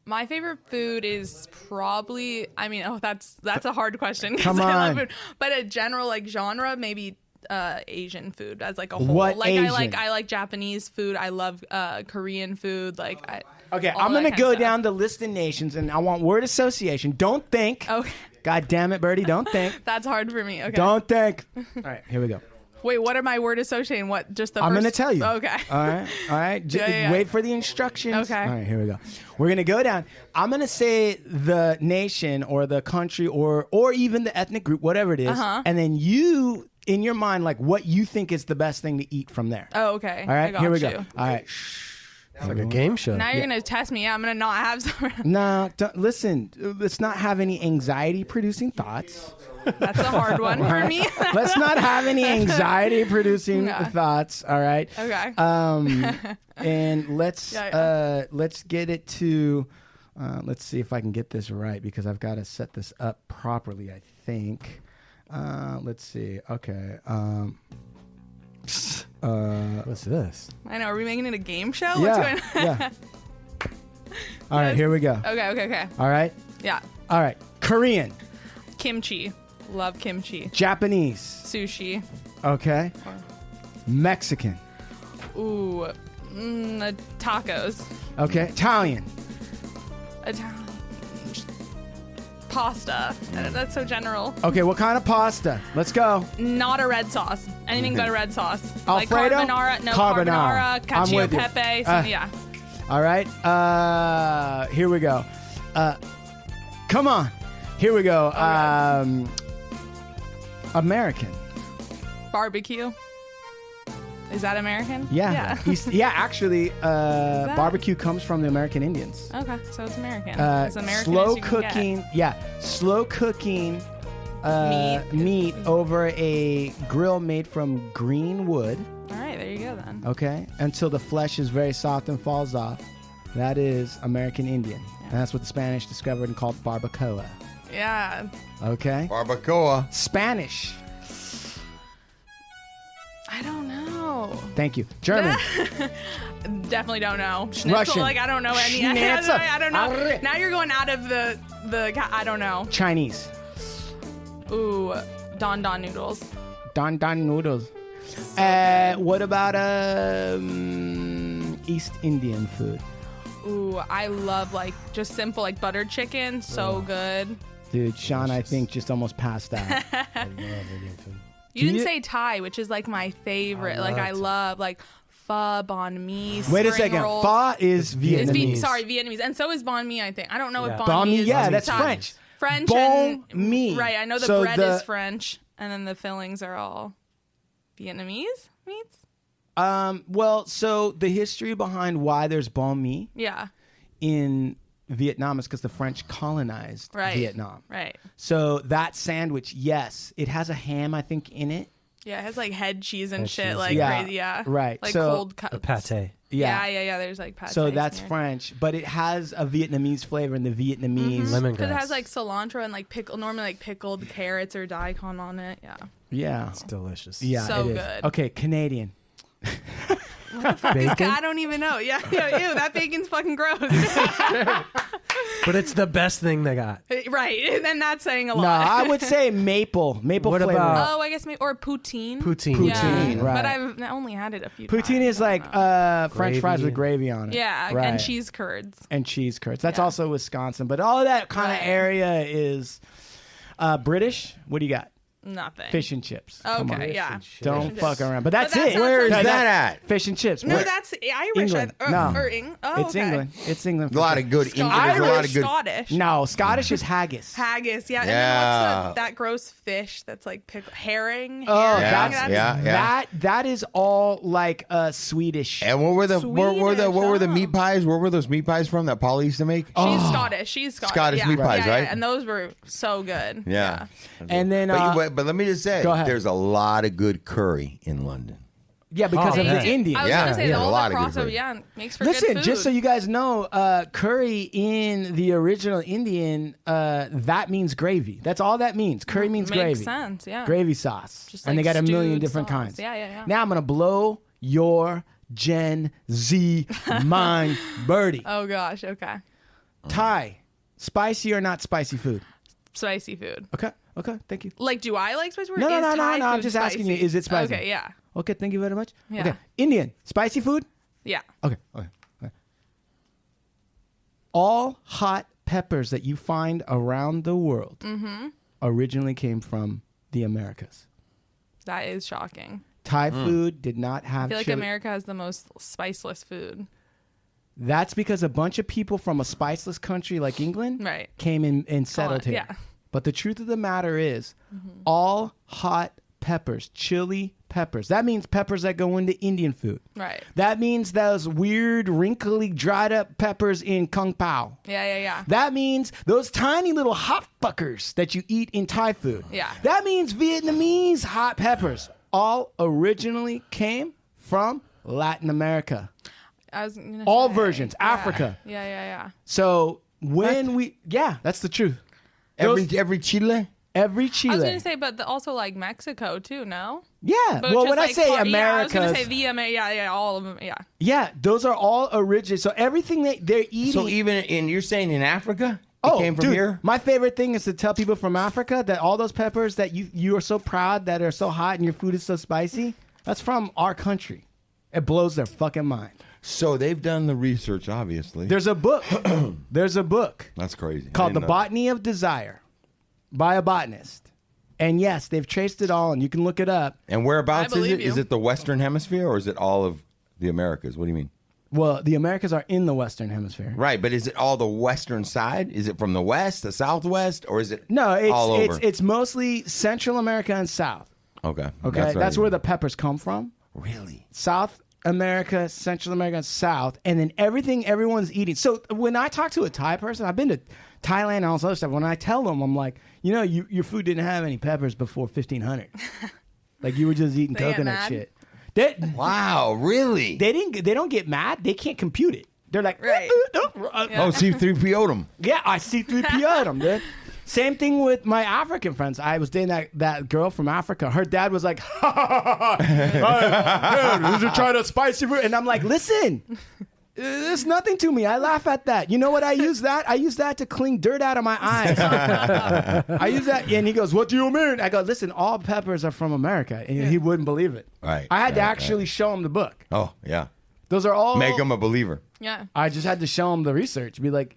S5: My favorite food is probably, that's a hard question.
S3: Come on.
S5: I love food. But a general like genre, maybe Asian food as like a whole.
S3: What
S5: like
S3: Asian?
S5: I like Japanese food. I love Korean food.
S3: Okay, I'm gonna go down the list of nations, and I want word association. Don't think.
S5: Okay.
S3: God damn it, Birdie, don't think.
S5: That's hard for me. Okay.
S3: Don't think. All right, here we go.
S5: Wait, what are my word associating? What, just the
S3: I'm
S5: first?
S3: going to tell you.
S5: Okay.
S3: All right.
S5: Yeah.
S3: Wait for the instructions.
S5: Okay.
S3: All right, here we go. We're going to go down. I'm going to say the nation or the country or even the ethnic group, whatever it is. And then you, in your mind, like what you think is the best thing to eat from there.
S5: Oh, okay.
S3: All right, here we go. All right.
S4: It's like a game show.
S5: Now you're going to test me. Yeah, I'm going to not have some.
S3: No, listen, let's not have any anxiety-producing thoughts.
S5: That's a hard one for me.
S3: Let's not have any anxiety-producing thoughts. All right.
S5: Okay.
S3: And let's get it to. Let's see if I can get this right because I've got to set this up properly. I think. Let's see. Okay.
S4: What's this?
S5: I know. Are we making it a game show?
S3: Yeah.
S5: What's going on?
S3: Yeah. All right. Here we go.
S5: Okay.
S3: All right.
S5: Yeah.
S3: All right. Korean.
S5: Kimchi. Love kimchi.
S3: Japanese.
S5: Sushi.
S3: Okay. Mexican.
S5: Ooh. Tacos.
S3: Okay. Italian.
S5: Pasta. That's so general.
S3: Okay, what kind of pasta? Let's go.
S5: Not a red sauce. Anything but a red sauce.
S3: Alfredo?
S5: Like carbonara. No,
S3: Carbonara.
S5: cacio
S3: I'm with you.
S5: pepe. Yeah.
S3: All right. Here we go. Come on. Here we go. American.
S5: Barbecue. Is that American?
S3: Yeah. Actually, barbecue comes from the American Indians.
S5: Okay, so it's American. It's American
S3: slow cooking. Yeah, slow cooking meat over a grill made from green wood.
S5: All right, there you go then.
S3: Okay, until the flesh is very soft and falls off. That is American Indian. And that's what the Spanish discovered and called barbacoa.
S5: Yeah.
S3: Okay.
S2: Barbacoa.
S3: Spanish.
S5: I don't know.
S3: Thank you. German.
S5: Definitely don't know. Schnitzel,
S3: Russian.
S5: Like I don't know any.
S3: Schnitzel.
S5: I don't know. Now you're going out of the. I don't know.
S3: Chinese.
S5: Ooh, don noodles.
S3: Don noodles. What about East Indian food?
S5: Ooh, I love like just simple like buttered chicken. So good.
S3: Dude, Sean, I think just almost passed out.
S4: I love Indian food.
S5: You didn't say Thai, which is like my favorite. I love like pho, banh mi.
S3: Wait a second.
S5: Rolls.
S3: Pho is Vietnamese.
S5: Vietnamese, and so is banh mi. I think I don't know if
S3: banh mi.
S5: is.
S3: Yeah, that's
S5: Thai.
S3: French.
S5: French
S3: Banh
S5: and
S3: mi.
S5: Right, I know bread is French, and then the fillings are all Vietnamese meats.
S3: Well, so the history behind why there's banh mi in Vietnam is because the French colonized Vietnam.
S5: Right.
S3: So that sandwich, yes, it has a ham, I think, in it.
S5: Yeah, it has like head cheese and shit,
S4: cheese.
S5: like crazy. Yeah.
S3: Right.
S5: Like
S3: so,
S5: cold cuts.
S4: Pate.
S5: Yeah. There's like pate.
S3: So that's French, but it has a Vietnamese flavor in the Vietnamese
S4: lemongrass.
S5: Because it has like cilantro and like normally like pickled carrots or daikon on it. Yeah.
S3: Yeah.
S4: It's delicious.
S3: Yeah.
S5: So
S3: it is.
S5: good.
S3: Okay, Canadian.
S4: Bacon?
S5: I don't even know. Yeah. Ew, that bacon's fucking gross.
S4: But it's the best thing they got.
S5: Right. And then that's saying a
S3: No,
S5: lot.
S3: I would say maple
S4: What
S3: flavor.
S4: about-
S5: Oh, I guess maybe, or poutine.
S4: Poutine.
S5: Yeah.
S3: Poutine, right.
S5: But I've only had it a few
S3: Poutine
S5: times.
S3: is like French fries with gravy on it.
S5: Yeah,
S3: right.
S5: and cheese curds.
S3: And cheese curds. That's
S5: Yeah.
S3: also Wisconsin. But all of that kind of
S5: Right.
S3: area is British. What do you got?
S5: Nothing.
S3: Fish and chips. Come on.
S5: Okay, yeah.
S3: Don't
S5: Fish and
S3: fuck
S5: chips.
S3: around. But that's
S5: that's
S3: it.
S5: not
S2: Where is
S5: something-
S2: that at?
S3: Fish and chips.
S5: No,
S3: Where-
S5: that's Irish.
S3: England. No.
S5: Oh,
S3: it's
S5: okay.
S3: England. It's England.
S2: A lot of good.
S5: Scottish,
S2: There's a lot of good.
S5: Scottish.
S3: No, Scottish is haggis.
S5: Haggis, yeah. And
S2: Yeah.
S5: then what's that gross fish that's like herring?
S3: Oh,
S5: herring?
S3: that's
S2: Yeah.
S3: that is all like Swedish.
S2: And what were the meat pies? Where were those meat pies from that Paula used to make?
S5: She's Scottish. She's Scottish.
S2: Scottish
S5: yeah.
S2: meat pies,
S5: Yeah,
S2: right?
S5: yeah. And those were so good.
S2: Yeah.
S3: And then
S2: But let me just say,
S3: go ahead.
S2: there's a lot of good curry in London.
S3: yeah, because
S4: Oh,
S3: of
S4: yeah.
S3: the Indian.
S5: I was
S2: Yeah,
S5: gonna say
S2: yeah, a
S5: all
S2: lot
S5: the
S2: of good
S5: crossover,
S2: food.
S5: yeah, makes for
S3: Listen,
S5: good food.
S3: just so you guys know, curry in the original Indian, that means gravy. That's all that means. Curry means
S5: Makes
S3: gravy.
S5: sense, yeah.
S3: Gravy sauce.
S5: Just
S3: and they
S5: like
S3: got a million
S5: stewed
S3: different
S5: sauce.
S3: kinds.
S5: Yeah.
S3: Now I'm going to blow your Gen Z mind, Birdie.
S5: Oh gosh, okay.
S3: Thai, spicy or not spicy food?
S5: Spicy food.
S3: Okay, thank you.
S5: Like, do I like spicy food?
S3: No,
S5: Is
S3: no,
S5: Thai
S3: I'm
S5: food
S3: just asking you,
S5: spicy?
S3: is it spicy?
S5: Okay, yeah.
S3: Okay, thank you very much.
S5: Yeah.
S3: Okay, Indian, spicy food?
S5: Yeah.
S3: Okay. All hot peppers that you find around the world originally came from the Americas.
S5: That is shocking.
S3: Thai food did not have
S5: I feel like
S3: chili.
S5: America has the most spiceless food.
S3: That's because a bunch of people from a spiceless country like England
S5: Right.
S3: came in and settled here.
S5: Yeah.
S3: But the truth of the matter is, all hot peppers, chili peppers, that means peppers that go into Indian food.
S5: Right.
S3: That means those weird, wrinkly, dried up peppers in Kung Pao.
S5: Yeah.
S3: That means those tiny little hot fuckers that you eat in Thai food.
S5: Yeah.
S3: That means Vietnamese hot peppers all originally came from Latin America.
S5: I was gonna
S3: All
S5: say,
S3: versions,
S5: yeah.
S3: Africa.
S5: Yeah.
S3: So when that's the truth.
S2: Every Chile?
S3: Every Chile.
S5: I was gonna say, but also like Mexico too. No.
S3: Yeah.
S5: But
S3: Well,
S5: just
S3: when I
S5: like
S3: say
S5: I was
S3: America,
S5: gonna say yeah, all of them. Yeah.
S3: yeah, those are all original. So everything they're eating.
S2: So you're saying in Africa? It came from
S3: dude,
S2: here?
S3: my favorite thing is to tell people from Africa that all those peppers that you are so proud that are so hot and your food is so spicy, that's from our country. It blows their fucking mind.
S2: So they've done the research, obviously.
S3: There's a book. There's a book
S2: That's crazy.
S3: called The Botany of Desire by a botanist. And yes, they've traced it all, and you can look it up.
S2: And whereabouts
S5: I
S2: is
S5: believe
S2: it?
S5: you.
S2: Is it the Western Hemisphere or is it all of the Americas? What do you mean?
S3: Well, the Americas are in the Western Hemisphere.
S2: Right, but is it all the western side? Is it from the west, the southwest, or is it
S3: No,
S2: all over?
S3: it's mostly Central America and South.
S2: Okay.
S3: Okay, that's where the peppers come from.
S2: Really?
S3: South America, Central America, and South, and then everything everyone's eating. So when I talk to a Thai person, I've been to Thailand and all this other stuff. When I tell them, I'm like, your food didn't have any peppers before 1500. Like you were just eating
S5: They get
S3: coconut
S5: mad?
S3: shit.
S2: Wow, really?
S3: They don't get mad. They can't compute it. They're like,
S5: Right.
S2: Oh, C-3PO'd them.
S3: yeah, I C-3PO'd them, dude. Same thing with my African friends. I was dating that girl from Africa. Her dad was like, ha, ha, ha, ha. Dude, did you try the spicy food? And I'm like, listen, it's nothing to me. I laugh at that. You know what I use that? I use that to clean dirt out of my eyes. I use that. And he goes, what do you mean? I go, listen, all peppers are from America. And he wouldn't believe it.
S2: Right,
S3: I had to
S2: right,
S3: actually show him the book.
S2: Oh, yeah.
S3: Those are all.
S2: Make them a believer.
S5: Yeah.
S3: I just had to show them the research. Be like,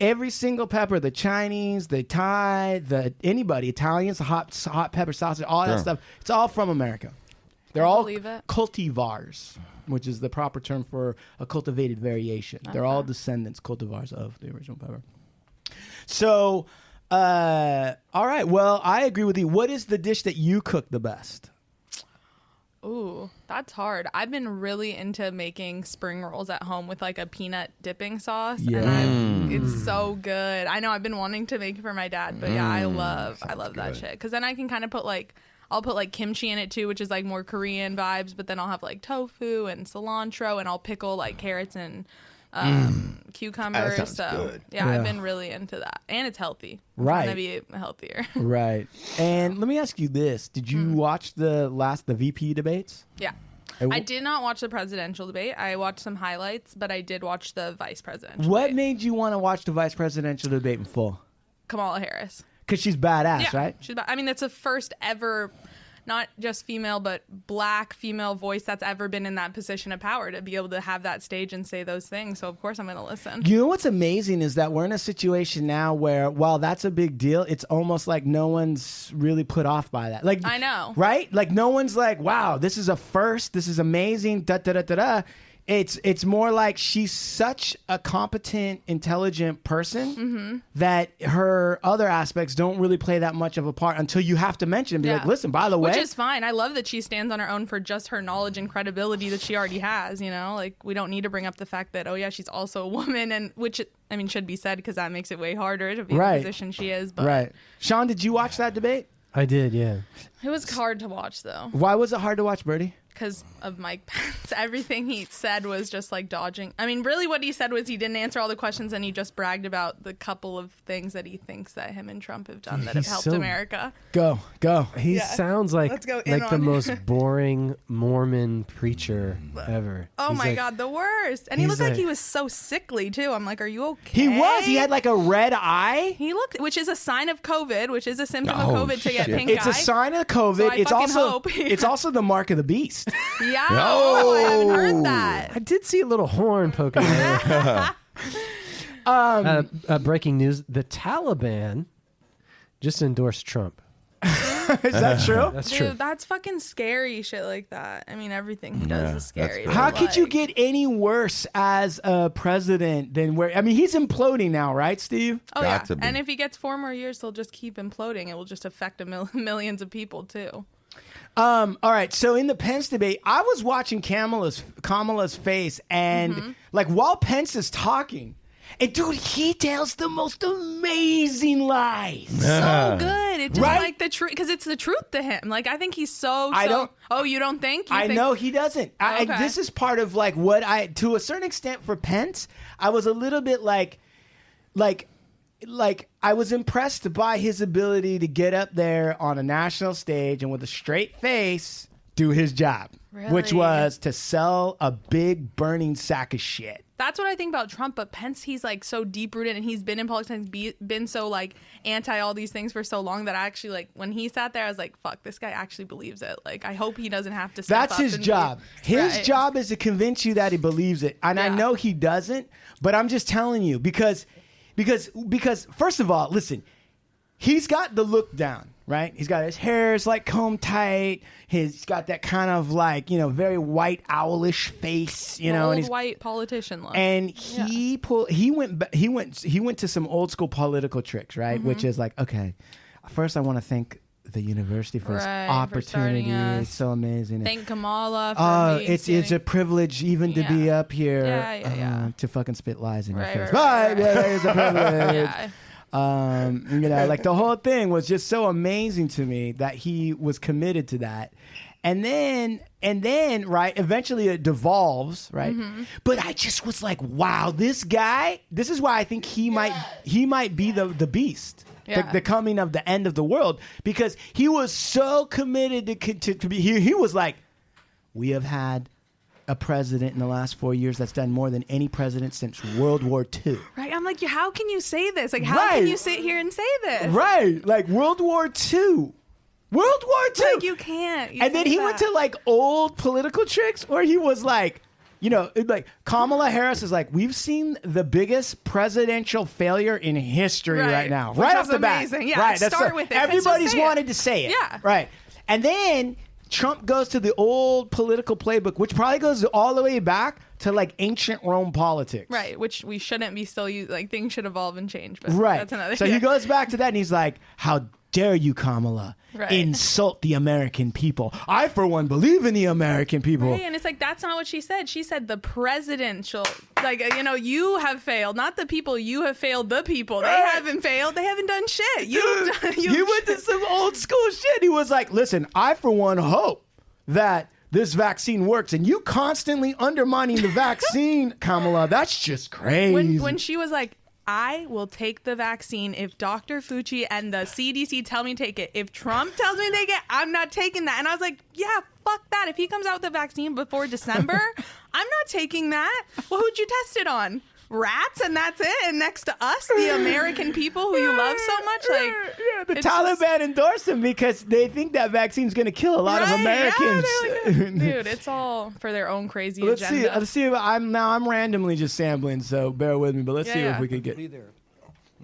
S3: every single pepper, the Chinese, the Thai, anybody, Italians, the hot pepper sausage, all that
S2: Sure.
S3: stuff, it's all from America. They're
S5: I
S3: all
S5: believe it.
S3: cultivars, which is the proper term for a cultivated variation. They're all descendants, cultivars of the original pepper. So, all right. Well, I agree with you. What is the dish that you cook the best?
S5: Ooh, that's hard. I've been really into making spring rolls at home with like a peanut dipping sauce.
S3: Yeah.
S5: And it's so good. I know I've been wanting to make it for my dad, but yeah, I love that shit. Because then I can kind of put like, I'll put like kimchi in it too, which is like more Korean vibes, but then I'll have like tofu and cilantro, and I'll pickle like carrots and cucumbers.
S2: That sounds
S5: So
S2: good.
S5: yeah, I've been really into that. And it's healthy.
S3: Right.
S5: It's gonna be healthier.
S3: Right. And let me ask you this. Did you watch the VP debates?
S5: Yeah. I did not watch the presidential debate. I watched some highlights, but I did watch the vice presidential
S3: What
S5: debate.
S3: made you want to watch the vice presidential debate in full?
S5: Kamala Harris.
S3: Because she's badass, right?
S5: I mean, it's the first ever, not just female, but black female voice that's ever been in that position of power to be able to have that stage and say those things. So, of course, I'm going to listen.
S3: You know what's amazing is that we're in a situation now where, while that's a big deal, it's almost like no one's really put off by that. Like,
S5: I know.
S3: Right? Like, no one's like, wow, this is a first. This is amazing. Da, da, da, da, da. It's more like she's such a competent, intelligent person that her other aspects don't really play that much of a part until you have to mention and be like, listen, by the way.
S5: Which is fine. I love that she stands on her own for just her knowledge and credibility that she already has, you know? Like, we don't need to bring up the fact that, oh, yeah, she's also a woman, and which, I mean, should be said because that makes it way harder to be in the position she is. But
S3: right. Sean, did you watch that debate?
S4: I did, yeah.
S5: It was hard to watch, though.
S3: Why was it hard to watch, Birdie?
S5: Because of Mike Pence. Everything he said was just like dodging. I mean, really what he said was he didn't answer all the questions, and he just bragged about the couple of things that he thinks that him and Trump have done that have helped America.
S3: Go.
S4: He sounds like
S5: Let's go in
S4: the
S5: on
S4: most boring Mormon preacher ever.
S5: Oh
S4: He's
S5: my
S4: like,
S5: God, the worst. And he
S4: he's
S5: looked like
S4: like-
S5: he was so sickly too. I'm like, are you okay?
S3: He was. He had like a red eye.
S5: He looked, which is a sign of COVID, which is a symptom of
S2: Oh,
S5: COVID to get
S2: shit.
S5: pink
S3: It's
S5: eye.
S3: a sign of COVID.
S5: So I
S3: it's
S5: fucking
S3: also
S5: hope.
S3: it's also the mark of the beast.
S5: Yeah. Oh, I haven't heard that.
S4: I did see a little horn poking there. Breaking news: the Taliban just endorsed Trump.
S3: Is that true?
S4: That's
S5: Dude,
S4: true.
S5: that's fucking scary shit like that. I mean, everything he does is scary. but,
S3: How could you
S5: like,
S3: get any worse as a president than where? I mean, he's imploding now, right, Steve?
S5: Oh,
S2: Got
S5: yeah.
S2: to be.
S5: And if he gets 4 more years, he'll just keep imploding. It will just affect millions of people, too.
S3: All right. So in the Pence debate, I was watching Kamala's face, and like while Pence is talking, and dude, he tells the most amazing lies.
S5: So good. It's just
S3: Right?
S5: like the truth, because it's the truth to him. Like, I think he's so.
S3: I don't-
S5: Oh, you don't think?
S3: I know he doesn't.
S5: Okay.
S3: This is part of like what to a certain extent for Pence, I was a little bit like I was impressed by his ability to get up there on a national stage and with a straight face do his job, which
S5: Really?
S3: was to sell a big burning sack of shit.
S5: That's what I think about Trump, but Pence, he's like so deep rooted, and he's been in politics and been so like anti all these things for so long that I actually like when he sat there, I was like, fuck, this guy actually believes it. Like, I hope he doesn't have to step
S3: That's
S5: up
S3: his
S5: and
S3: job.
S5: be-
S3: His
S5: Right.
S3: job is to convince you that he believes it. And I
S5: Yeah.
S3: know he doesn't, but I'm just telling you because first of all, listen, he's got the look down, right? He's got his hair is like combed tight. He's got that kind of like, very white owlish face, and
S5: Old
S3: he's
S5: white politician look.
S3: and he went to some old school political tricks, right? Which is like, okay, first I want to thank the university for this
S5: Right, for
S3: opportunity.
S5: starting us.
S3: It's so amazing.
S5: Thank Kamala for
S3: It's a privilege even to be
S5: Yeah.
S3: up here
S5: Yeah.
S3: to fucking spit lies in your
S5: Right,
S3: face.
S5: right,
S3: But yeah, it's a privilege.
S5: Yeah.
S3: Like the whole thing was just so amazing to me that he was committed to that. And then, right, eventually it devolves, right? But I just was like, wow, this guy, this is why I think he might be the beast.
S5: Yeah.
S3: The coming of the end of the world, because he was so committed to be here. He was like, we have had a president in the last 4 years that's done more than any president since World War II.
S5: Right. I'm like, how can you say this? Like, how
S3: Right.
S5: can you sit here and say this?
S3: Right. Like World War II. World War II.
S5: Like, you can't. You
S3: And then
S5: say
S3: he went
S5: that.
S3: to like old political tricks where he was like, like Kamala Harris is like, we've seen the biggest presidential failure in history right now.
S5: Which
S3: Right
S5: was
S3: off the bat.
S5: amazing. Yeah,
S3: right.
S5: start with it.
S3: Everybody's
S5: Just say it.
S3: wanted to say it.
S5: Yeah.
S3: Right. And then Trump goes to the old political playbook, which probably goes all the way back to like ancient Rome politics.
S5: Right, which we shouldn't be still using. Like, things should evolve and change. But
S3: Right.
S5: that's another.
S3: So he goes back to that and he's like, how dare you, Kamala,
S5: Right.
S3: insult the American people? I, for one, believe in the American people.
S5: Right, and it's like, that's not what she said. She said the presidential, like, you know, you have failed, not the people. You have failed the people. They haven't failed. They haven't done shit.
S3: He went to some old school shit. He was like, listen, I, for one, hope that this vaccine works, and you constantly undermining the vaccine, Kamala. That's just crazy.
S5: When she was like, I will take the vaccine if Dr. Fauci and the CDC tell me to take it. If Trump tells me to take it, I'm not taking that. And I was like, yeah, fuck that. If he comes out with the vaccine before December, I'm not taking that. Well, who'd you test it on? Rats, and that's it? And next to us, the American people who you love so much? Like,
S3: the Taliban endorsed him because they think that vaccine's going to kill a lot of Americans.
S5: Yeah, dude, it's all for their own crazy agenda.
S3: Let's see if I'm randomly just sampling, so bear with me, but let's see if we could get...
S8: Be there.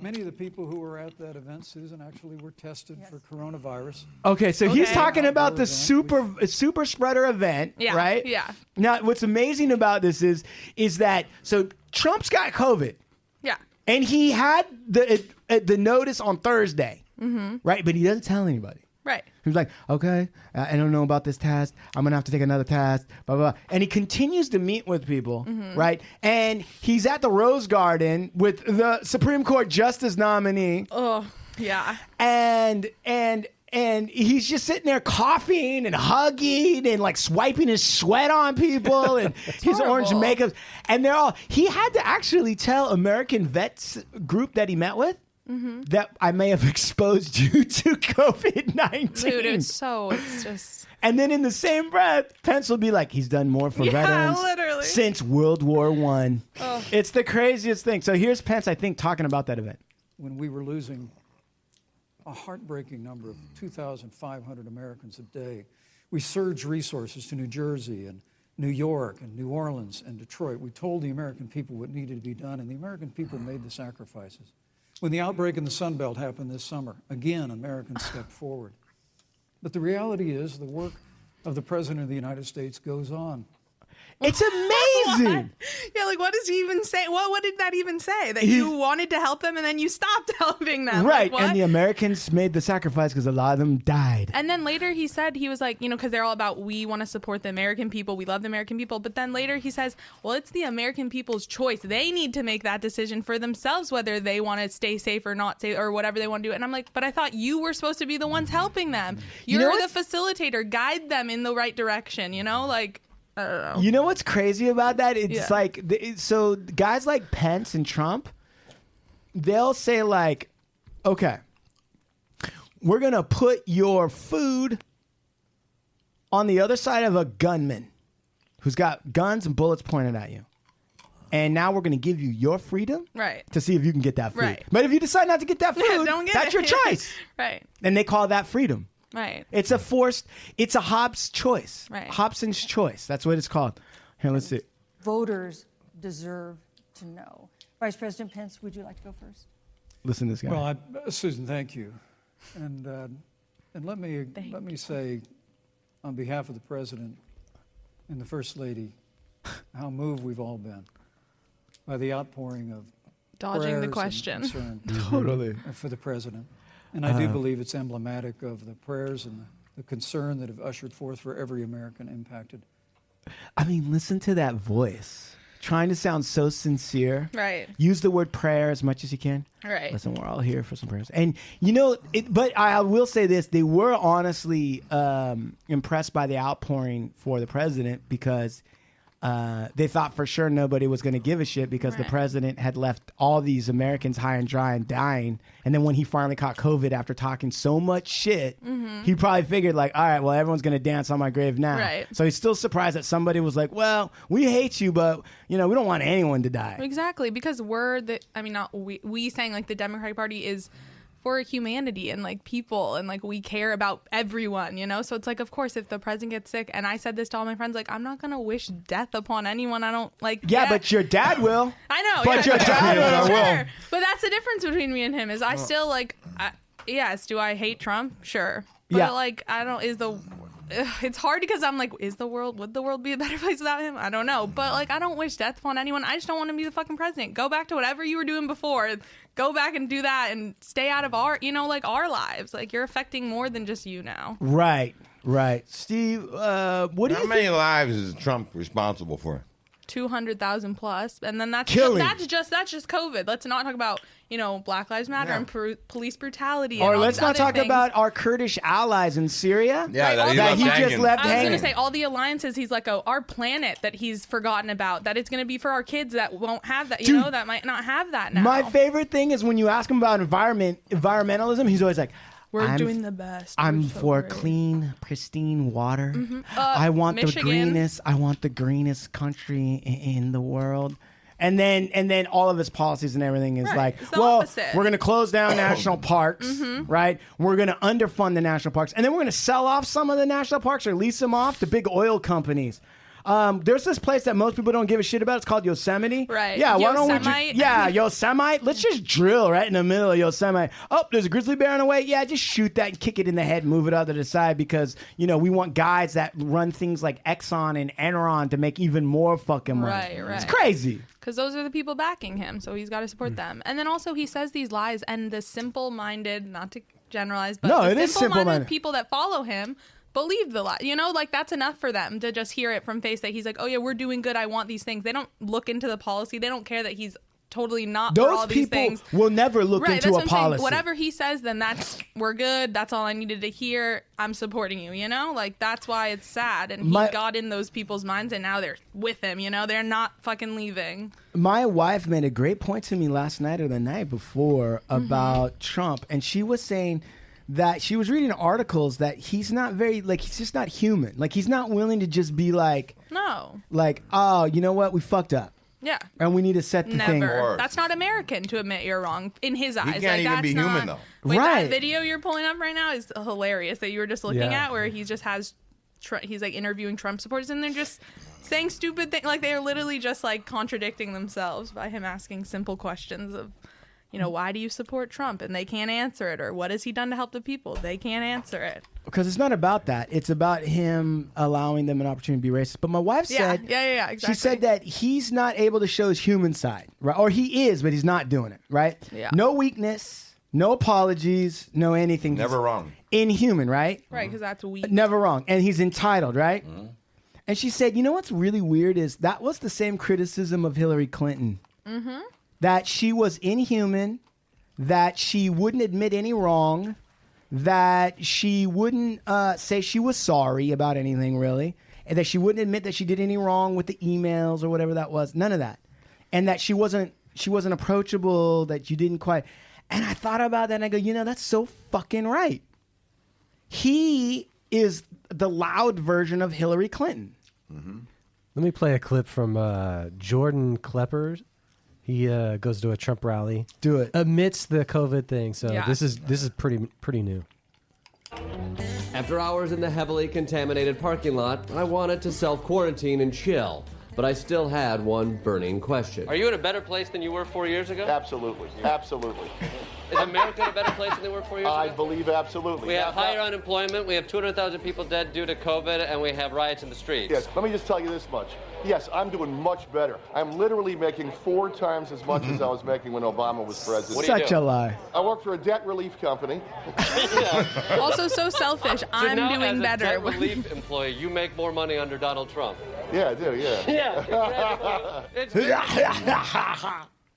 S8: Many of the people who were at that event, Susan, actually were tested for coronavirus.
S3: Okay, so he's talking about the super spreader event, right?
S5: Yeah.
S3: Now, what's amazing about this is that, so Trump's got COVID.
S5: Yeah.
S3: And he had the notice on Thursday, right? But he doesn't tell anybody.
S5: Right.
S3: He was like, okay, I don't know about this test. I'm going to have to take another test, blah, blah, blah. And he continues to meet with people, right? And he's at the Rose Garden with the Supreme Court Justice nominee.
S5: Oh, yeah.
S3: And he's just sitting there coughing and hugging and like swiping his sweat on people and his orange makeup. And he had to actually tell American vets group that he met with, that I may have exposed you to COVID-19.
S5: Dude, it's just...
S3: And then in the same breath, Pence will be like, he's done more for veterans
S5: literally.
S3: since World War I. Oh. It's the craziest thing. So here's Pence, I think, talking about that event.
S8: When we were losing a heartbreaking number of 2,500 Americans a day, we surged resources to New Jersey and New York and New Orleans and Detroit. We told the American people what needed to be done, and the American people made the sacrifices. When the outbreak in the Sun Belt happened this summer, again, Americans stepped forward. But the reality is the work of the President of the United States goes on.
S3: It's amazing.
S5: Yeah, like, what does he even say? What did that even say? That you wanted to help them and then you stopped helping them.
S3: Right,
S5: like,
S3: and the Americans made the sacrifice because a lot of them died.
S5: And then later he said, he was like, you know, because they're all about, we want to support the American people. We love the American people. But then later he says, well, it's the American people's choice. They need to make that decision for themselves, whether they want to stay safe or not safe or whatever they want to do. And I'm like, but I thought you were supposed to be the ones helping them. You're the facilitator. Guide them in the right direction, you know? Like, I don't know.
S3: You know what's crazy about that? It's like, so guys like Pence and Trump, they'll say like, okay, we're going to put your food on the other side of a gunman who's got guns and bullets pointed at you. And now we're going to give you your freedom to see if you can get that food. Right. But if you decide not to get that food, that's your choice.
S5: Right.
S3: And they call that freedom.
S5: Right.
S3: It's a Hobbes choice. Right. Hobson's choice. That's what it's called. Here, let's see.
S9: Voters deserve to know. Vice President Pence, would you like to go first?
S3: Listen to this guy.
S8: Well, Susan, thank you. And let me say, on behalf of the President and the First Lady, how moved we've all been by the outpouring of
S5: dodging the question.
S3: Totally.
S8: For the President. And I do believe it's emblematic of the prayers and the concern that have ushered forth for every American impacted.
S3: I mean, listen to that voice. Trying to sound so sincere.
S5: Right.
S3: Use the word prayer as much as you can.
S5: Right.
S3: Listen, we're all here for some prayers. And, you know, but I will say this. They were honestly impressed by the outpouring for the president because they thought for sure nobody was going to give a shit because the president had left all these Americans high and dry and dying. And then when he finally caught COVID after talking so much shit, he probably figured like, all right, well, everyone's going to dance on my grave now. Right. So he's still surprised that somebody was like, well, we hate you, but, you know, we don't want anyone to die.
S5: Exactly. Because not we saying like the Democratic Party is for humanity and like people and like we care about everyone, you know? So it's like, of course, if the president gets sick, and I said this to all my friends, like, I'm not going to wish death upon anyone. I don't like.
S3: Yeah, but your dad will.
S5: I know.
S3: But your dad will.
S5: But that's the difference between me and him is I still like, yes, do I hate Trump? Sure. But like, I don't, it's hard because I'm like, would the world be a better place without him? I don't know. But like, I don't wish death upon anyone. I just don't want to be the fucking president. Go back to whatever you were doing before. go back and do that and stay out of our, like our lives. Like you're affecting more than just you now.
S3: Right. Steve, what do you think?
S2: How many lives is Trump responsible for?
S5: 200,000 plus, and then that's just COVID. Let's not talk about Black Lives Matter and police brutality.
S3: Or
S5: and
S3: let's not talk about our Kurdish allies in Syria.
S2: Yeah,
S3: that he just left hanging.
S5: I was going to say all the alliances. He's like, our planet that he's forgotten about. That it's going to be for our kids that won't have that.
S3: Dude,
S5: that might not have that now.
S3: My favorite thing is when you ask him about environmentalism, he's always like,
S5: We're doing the best.
S3: I'm
S5: so
S3: for
S5: great.
S3: clean, pristine water. I want
S5: Michigan.
S3: the greenest. I want the greenest country in the world. And then all of his policies and everything is like, well,
S5: opposite.
S3: we're going to close down national parks, right? We're going to underfund the national parks, and then we're going to sell off some of the national parks or lease them off to big oil companies. There's this place that most people don't give a shit about. It's called Yosemite.
S5: Right.
S3: Yeah. Why don't we?
S5: Yosemite?
S3: Yosemite. Let's just drill right in the middle of Yosemite. Oh, there's a grizzly bear on the way. Yeah, just shoot that and kick it in the head and move it out to the side because we want guys that run things like Exxon and Enron to make even more fucking money.
S5: Right.
S3: It's crazy.
S5: Because those are the people backing him, so he's got to support them. And then also he says these lies, and the simple-minded, not to generalize, but
S3: no,
S5: the
S3: it is simple-minded
S5: people that follow him believe the lie. Like that's enough for them to just hear it from face that he's like, oh yeah, we're doing good. I want these things. They don't look into the policy. They don't care that he's totally not for all these things.
S3: Those people will never look into a policy.
S5: Whatever he says, then we're good. That's all I needed to hear. I'm supporting you, Like, that's why it's sad. And he got in those people's minds, and now they're with him, They're not fucking leaving.
S3: My wife made a great point to me last night or the night before about Trump, and she was saying that she was reading articles that he's not very, he's just not human. Like, he's not willing to just be like,
S5: no.
S3: Like, oh, you know what? We fucked up.
S5: Yeah.
S3: And we need to set the thing.
S5: That's not American to admit you're wrong in his eyes.
S2: He can't even be human, though.
S5: That video you're pulling up right now is hilarious that you were just looking at where he just has, he's like interviewing Trump supporters and they're just saying stupid things. Like they're literally just like contradicting themselves by him asking simple questions of, why do you support Trump? And they can't answer it. Or what has he done to help the people? They can't answer it. Because
S3: it's not about that. It's about him allowing them an opportunity to be racist. But my wife said,
S5: yeah, exactly.
S3: She said that he's not able to show his human side, right? Or he is, but he's not doing it, right?
S5: Yeah.
S3: No weakness, no apologies, no anything.
S2: Never wrong.
S3: Inhuman, right?
S5: Right, because that's weak.
S3: Never wrong. And he's entitled, right? Mm-hmm. And she said, what's really weird is that was the same criticism of Hillary Clinton. Mm-hmm. That she was inhuman, that she wouldn't admit any wrong, that she wouldn't say she was sorry about anything really, and that she wouldn't admit that she did any wrong with the emails or whatever that was. None of that. And that she wasn't approachable, that you didn't quite. And I thought about that and I go, that's so fucking right. He is the loud version of Hillary Clinton.
S4: Mm-hmm. Let me play a clip from Jordan Klepper. He goes to a Trump rally.
S3: Do it
S4: amidst the COVID thing. So this is pretty new.
S10: After hours in the heavily contaminated parking lot, I wanted to self-quarantine and chill, but I still had one burning question.
S11: Are you in a better place than you were 4 years ago?
S12: Absolutely. Absolutely.
S11: Is America in a better place than they were 4 years ago?
S12: I believe absolutely.
S11: We have higher unemployment, we have 200,000 people dead due to COVID, and we have riots in the streets.
S12: Yes, let me just tell you this much. Yes, I'm doing much better. I'm literally making 4 times as much as I was making when Obama was president.
S3: What do you do? Such a lie.
S12: I work for a debt relief company.
S5: Also so selfish.
S11: So
S5: I'm
S11: now,
S5: doing
S11: as
S5: better.
S11: A debt relief employee, you make more money under Donald Trump.
S12: Yeah, I do, yeah.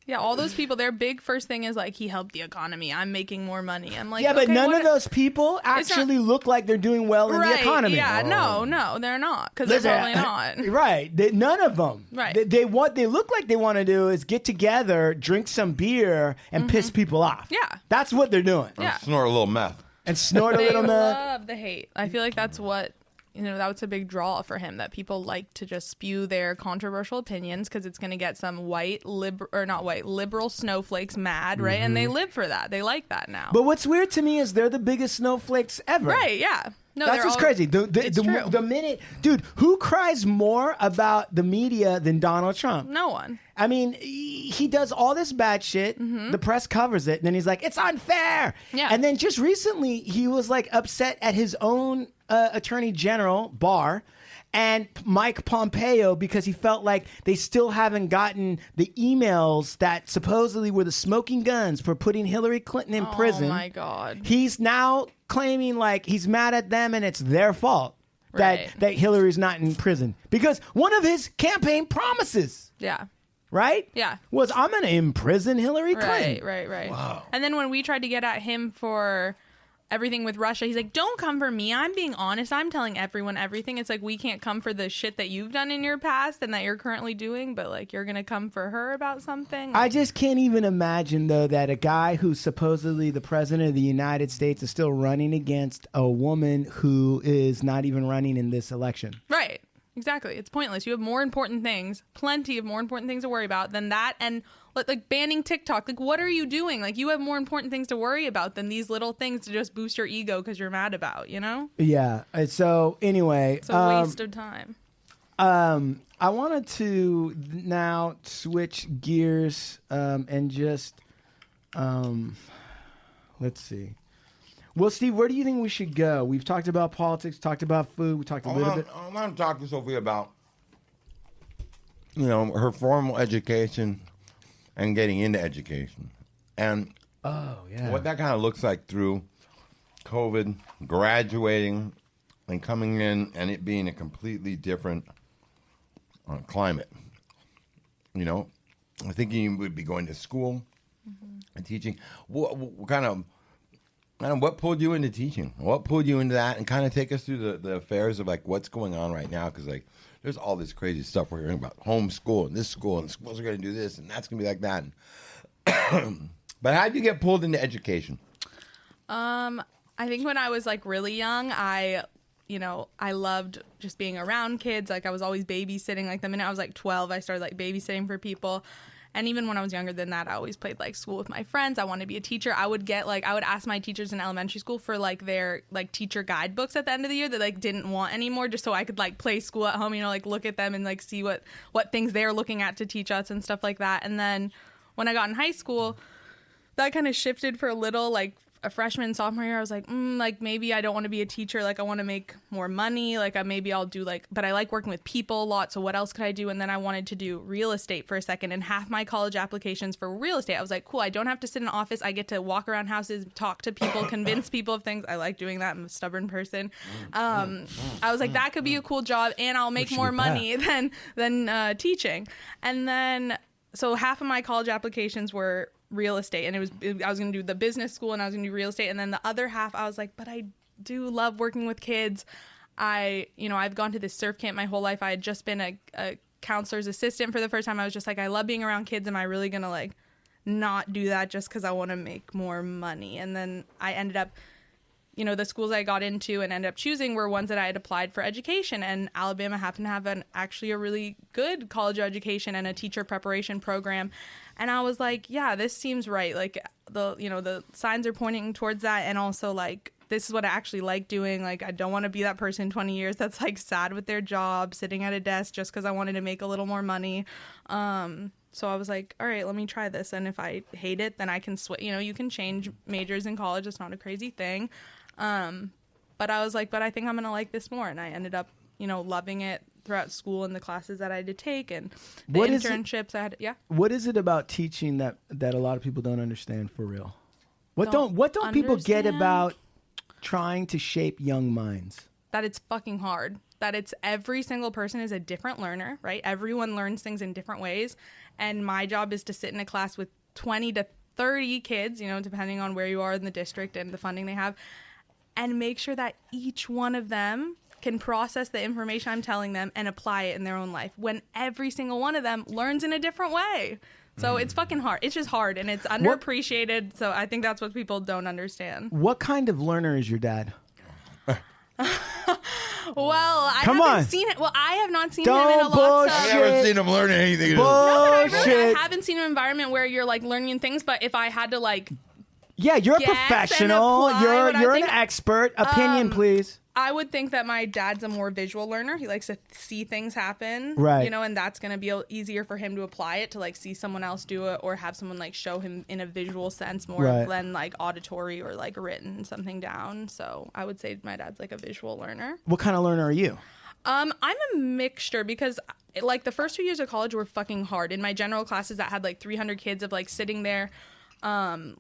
S5: Yeah, all those people, their big first thing is like, he helped the economy. I'm making more money. I'm like,
S3: yeah, but none of those people actually look like they're doing well in the economy.
S5: Yeah, no, they're not, because they're probably not.
S3: Right, none of them.
S5: Right,
S3: what they look like they want to do is get together, drink some beer, and piss people off.
S5: Yeah,
S3: that's what they're doing.
S2: Yeah, snort a little meth.
S3: And snort a little meth.
S5: They love the hate. I feel like that's what. That's a big draw for him, that people like to just spew their controversial opinions because it's going to get some liberal snowflakes mad, right? Mm-hmm. And they live for that. They like that now.
S3: But what's weird to me is they're the biggest snowflakes ever.
S5: Right, yeah. No,
S3: that's what's crazy. The minute, dude, who cries more about the media than Donald Trump?
S5: No one.
S3: I mean, he does all this bad shit. Mm-hmm. The press covers it, and then he's like, "It's unfair."
S5: Yeah.
S3: And then just recently, he was like upset at his own Attorney General Barr and Mike Pompeo because he felt like they still haven't gotten the emails that supposedly were the smoking guns for putting Hillary Clinton in prison.
S13: Oh, my God.
S3: He's now claiming like he's mad at them and it's their fault that Hillary's not in prison. Because one of his campaign promises.
S13: Yeah.
S3: Right?
S13: Yeah.
S3: Was I'm going to imprison Hillary Clinton.
S13: Right.
S3: Wow.
S13: And then when we tried to get at him for everything with Russia, he's like, don't come for me. I'm being honest. I'm telling everyone everything. It's like, we can't come for the shit that you've done in your past and that you're currently doing, but like, you're going to come for her about something.
S3: I just can't even imagine, though, that a guy who's supposedly the president of the United States is still running against a woman who is not even running in this election.
S13: Right. Exactly. It's pointless. You have more important things, plenty of more important things to worry about than that. And like banning TikTok. Like, what are you doing? Like, you have more important things to worry about than these little things to just boost your ego because you're mad about, you know?
S3: Yeah. So anyway.
S13: It's a waste of time.
S3: I wanted to now switch gears and just, let's see. Well, Steve, where do you think we should go? We've talked about politics, talked about food, we talked a little bit.
S2: I want to talk to Sophia about, her formal education and getting into education. And what that kind of looks like through COVID, graduating, and coming in and it being a completely different climate. I think you would be going to school and teaching. What kind of what pulled you into teaching? What pulled you into that? And kind of take us through the affairs of like what's going on right now, because like there's all this crazy stuff we're hearing about homeschool and this school and schools are going to do this and that's going to be like that. But how did you get pulled into education?
S13: I think when I was like really young, I loved just being around kids. Like I was always babysitting. Like the minute I was like 12, I started like babysitting for people. And even when I was younger than that, I always played like school with my friends. I wanted to be a teacher. I would ask my teachers in elementary school for like their like teacher guidebooks at the end of the year that like didn't want anymore, just so I could like play school at home, like look at them and like see what things they're looking at to teach us and stuff like that. And then when I got in high school, that kind of shifted for a little, like a freshman, sophomore year. I was like, like maybe I don't want to be a teacher. Like I want to make more money. Like maybe I'll do but I like working with people a lot. So what else could I do? And then I wanted to do real estate for a second. And half my college applications for real estate, I was like, cool, I don't have to sit in an office. I get to walk around houses, talk to people, convince people of things. I like doing that. I'm a stubborn person. I was like, that could be a cool job and I'll make more money than teaching. And then, so half of my college applications were real estate, and I was going to do the business school and I was going to do real estate, and then the other half I was like, but I do love working with kids. I've gone to this surf camp my whole life. I had just been a counselor's assistant for the first time. I was just like, I love being around kids. Am I really going to like not do that just because I want to make more money? And then I ended up, the schools I got into and ended up choosing were ones that I had applied for education, and Alabama happened to have actually a really good college education and a teacher preparation program. And I was like, yeah, this seems right. Like the signs are pointing towards that. And also like, this is what I actually like doing. Like, I don't want to be that person in 20 years that's like sad with their job, sitting at a desk just because I wanted to make a little more money. So I was like, all right, let me try this. And if I hate it, then I can switch. You can change majors in college. It's not a crazy thing. But I was like, but I think I'm going to like this more. And I ended up, loving it throughout school and the classes that I had to take and the internships I had. Yeah.
S3: What is it about teaching that a lot of people don't understand for real? What don't people get about trying to shape young minds?
S13: That it's fucking hard. That it's every single person is a different learner, right? Everyone learns things in different ways. And my job is to sit in a class with 20 to 30 kids, depending on where you are in the district and the funding they have, and make sure that each one of them can process the information I'm telling them and apply it in their own life, when every single one of them learns in a different way. So it's fucking hard. It's just hard, and it's underappreciated. So I think that's what people don't understand.
S3: What kind of learner is your dad?
S13: Well, I haven't seen it. Well, I have not seen him in a lot.
S2: I haven't seen him learn anything.
S13: I haven't seen an environment where you're like learning things. But if I had to like,
S3: you're a professional. You're an expert. Opinion, please.
S5: I would think that my dad's a more visual learner. He likes to see things happen,
S3: right?
S5: You know, and that's going to be easier for him to apply it, to like see someone else do it or have someone like show him in a visual sense more than like auditory or like written something down. So I would say my dad's like a visual learner.
S3: What kind of learner are you?
S5: I'm a mixture because like the first 2 years of college were fucking hard. In my general classes that had like 300 kids of like sitting there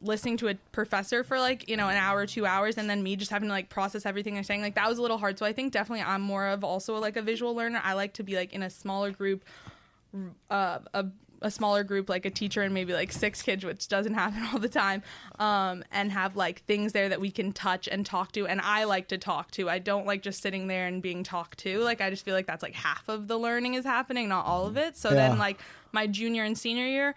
S5: listening to a professor for like, you know, an hour, 2 hours, and then me just having to like process everything they're saying, like that was a little hard. So I think definitely I'm more of also like a visual learner. I like to be like in a smaller group, a smaller group, like a teacher and maybe like 6 kids, which doesn't happen all the time, and have like things there that we can touch and talk to. And I like to talk to. I don't like just sitting there and being talked to. Like I just feel like that's like half of the learning is happening, not all of it. So then like my junior and senior year,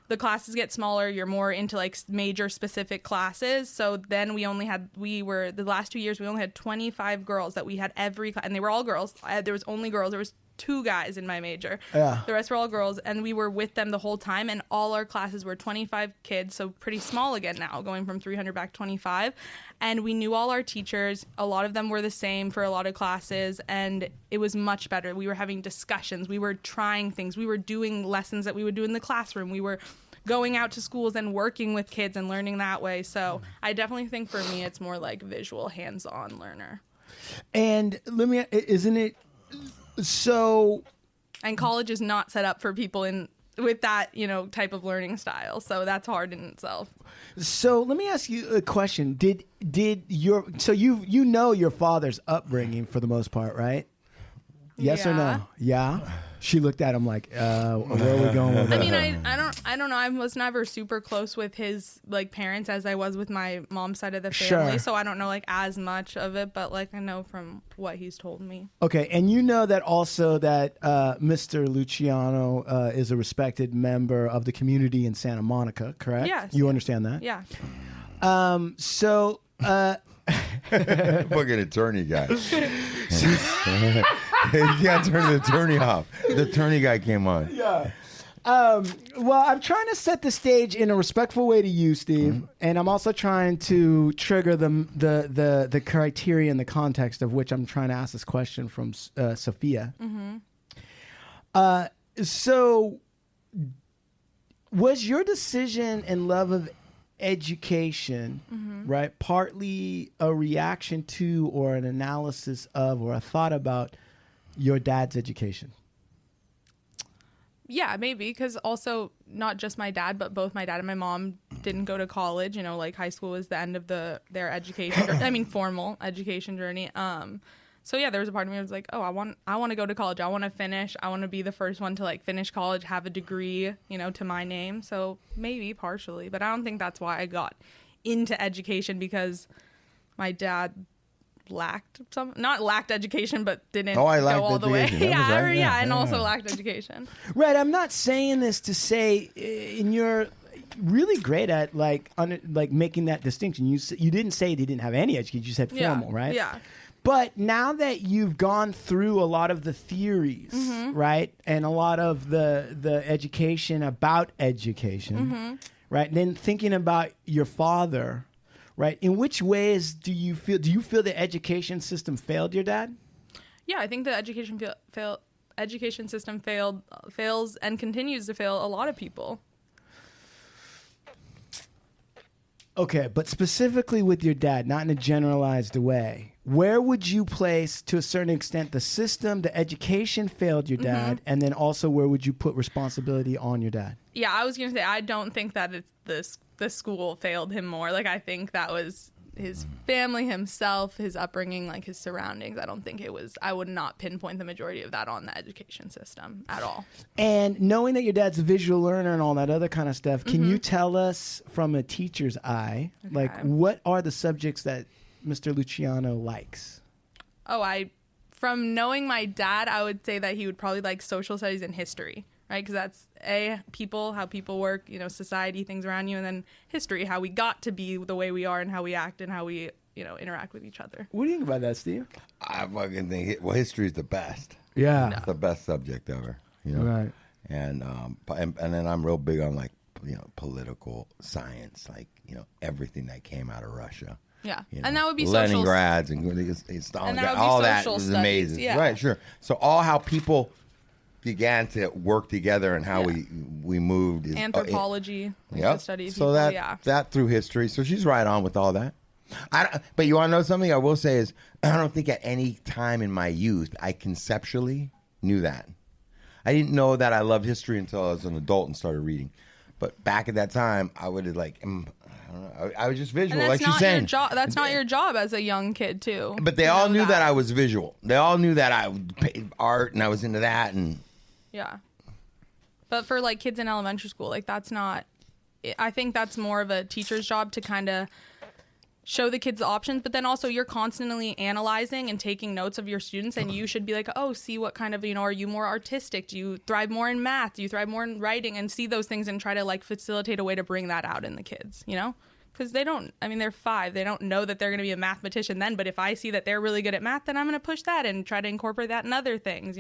S5: the classes get smaller. You're more into like major specific classes. So then the last 2 years, we only had 25 girls that we had every class, and they were all girls. There was only girls. There was 2 guys in my major. Yeah. The rest were all girls, and we were with them the whole time, and all our classes were 25 kids, so pretty small again now, going from 300 back to 25. And we knew all our teachers. A lot of them were the same for a lot of classes, and it was much better. We were having discussions. We were trying things. We were doing lessons that we would do in the classroom. We were going out to schools and working with kids and learning that way. So I definitely think for me, it's more like visual, hands-on learner.
S3: And isn't it so?
S5: And college is not set up for people with that, you know, type of learning style. So that's hard in itself.
S3: So let me ask you a question. Did you know your father's upbringing for the most part, right? Yes or no? Yeah. She looked at him like, where are we going with that?
S5: I mean, I don't know. I was never super close with his like parents as I was with my mom's side of the family. Sure. So I don't know like as much of it, but like I know from what he's told me.
S3: Okay, and you know that also that Mr. Luciano is a respected member of the community in Santa Monica, correct?
S5: Yes.
S3: You understand that?
S5: Yeah.
S2: Fucking attorney guy. You can't turn the attorney off. The attorney guy came on.
S3: Yeah. Well, I'm trying to set the stage in a respectful way to you, Steve, and I'm also trying to trigger the criteria and the context of which I'm trying to ask this question from Sophia. So, was your decision and love of education, right, partly a reaction to or an analysis of or a thought about your dad's education?
S5: Yeah, maybe, because also not just my dad, but both my dad and my mom didn't go to college. You know, like high school was the end of their education, formal education journey. So yeah, there was a part of me that was like, oh, I want to go to college. I want to finish. I want to be the first one to like finish college, have a degree, you know, to my name. So maybe partially, but I don't think that's why I got into education, because my dad not lacked education, but didn't go all the way. And also lacked education.
S3: Right. I'm not saying this to say, and you're really great at like making that distinction. You didn't say he didn't have any education. You said formal, right?
S5: Yeah.
S3: But now that you've gone through a lot of the theories, right, and a lot of the education about education, right, and then thinking about your father, right, in which ways do you feel the education system failed your dad?
S5: Yeah, I think the education system fails and continues to fail a lot of people.
S3: Okay, but specifically with your dad, not in a generalized way, where would you place, to a certain extent, the system, the education failed your dad, and then also where would you put responsibility on your dad?
S5: Yeah, I was going to say, I don't think that it's the school failed him more. Like, I think that was his family, himself, his upbringing, like his surroundings. I don't think it was, I would not pinpoint the majority of that on the education system at all.
S3: And knowing that your dad's a visual learner and all that other kind of stuff, can you tell us from a teacher's eye, like what are the subjects that Mr. Luciano likes?
S5: From knowing my dad, I would say that he would probably like social studies and history. Right, because that's how people work, you know, society, things around you, and then history, how we got to be the way we are and how we act and how we, you know, interact with each other.
S3: What do you think about that, Steve?
S2: I fucking think history is the best.
S3: Yeah,
S2: it's the best subject ever. You know,
S3: right?
S2: And then I'm real big on like, you know, political science, like, you know, everything that came out of Russia.
S5: Yeah,
S2: you
S5: and that would be
S2: Leningrads and all that was amazing.
S5: Yeah.
S2: Right, sure. So all how people began to work together and how we moved.
S5: Anthropology.
S2: Yep.
S5: Study of
S2: So
S5: people,
S2: that through history. So she's right on with all that. But you want to know something? I will say is I don't think at any time in my youth I conceptually knew that. I didn't know that I loved history until I was an adult and started reading. But back at that time, I would have I don't know. I was just visual,
S5: and
S2: like she's saying.
S5: That's not your job as a young kid, too.
S2: But they all knew that I was visual. They all knew that I painted art and I was into that. And
S5: yeah. But for like kids in elementary school, like that's not. I think that's more of a teacher's job to kind of show the kids the options, but then also you're constantly analyzing and taking notes of your students, and you should be like, oh, see what kind of, are you more artistic? Do you thrive more in math? Do you thrive more in writing? And see those things and try to like facilitate a way to bring that out in the kids, Because they're 5. They don't know that they're going to be a mathematician then, but if I see that they're really good at math, then I'm going to push that and try to incorporate that in other things,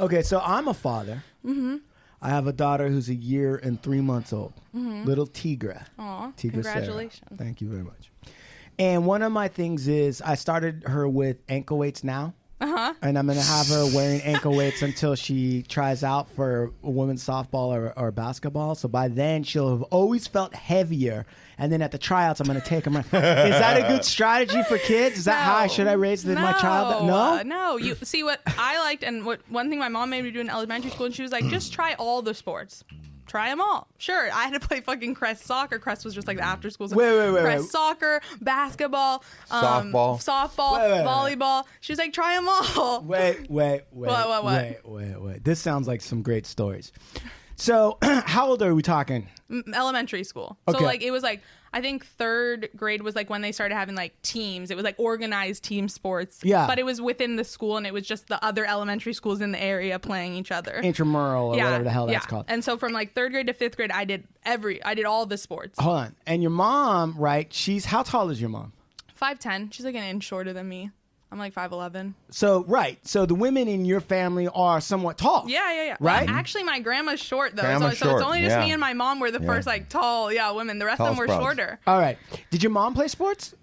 S3: Okay, so I'm a father.
S5: Mm-hmm.
S3: I have a daughter who's 1 year and 3 months old.
S5: Mm-hmm.
S3: Little Tigra.
S5: Aw,
S3: Tigra
S5: congratulations.
S3: Sarah. Thank you very much. And one of my things is I started her with ankle weights now.
S5: Uh-huh.
S3: And I'm going to have her wearing ankle weights until she tries out for women's softball or basketball. So by then, she'll have always felt heavier. And then at the tryouts, I'm going to take them. Is that a good strategy for kids? Is that how I should I raise my child? No?
S5: No. You see what I liked, and one thing my mom made me do in elementary school, and she was like, just try all the sports. Try them all. Sure, I had to play fucking Crest soccer. Crest was just like the after school. Crest soccer, basketball, softball, volleyball. She was like, try them all.
S3: Wait.
S5: What?
S3: This sounds like some great stories. So, how old are we talking?
S5: Elementary school.
S3: Okay.
S5: So like it was like I think 3rd grade was like when they started having like teams. It was like organized team sports.
S3: Yeah.
S5: But it was within the school, and it was just the other elementary schools in the area playing each other.
S3: Intramural or whatever the hell that's called.
S5: And so from like 3rd grade to 5th grade, I did all the sports.
S3: Hold on. And your mom, right? How tall is your mom?
S5: 5'10". She's like an inch shorter than me. I'm like 5'11".
S3: So, right. So the women in your family are somewhat tall.
S5: Yeah.
S3: Right?
S5: Well, actually, my grandma's short, though.
S2: Grandma's
S5: so it's only just
S2: short,
S5: me and my mom were the first, like, tall, women. The rest of them were shorter.
S3: All right. Did your mom play sports?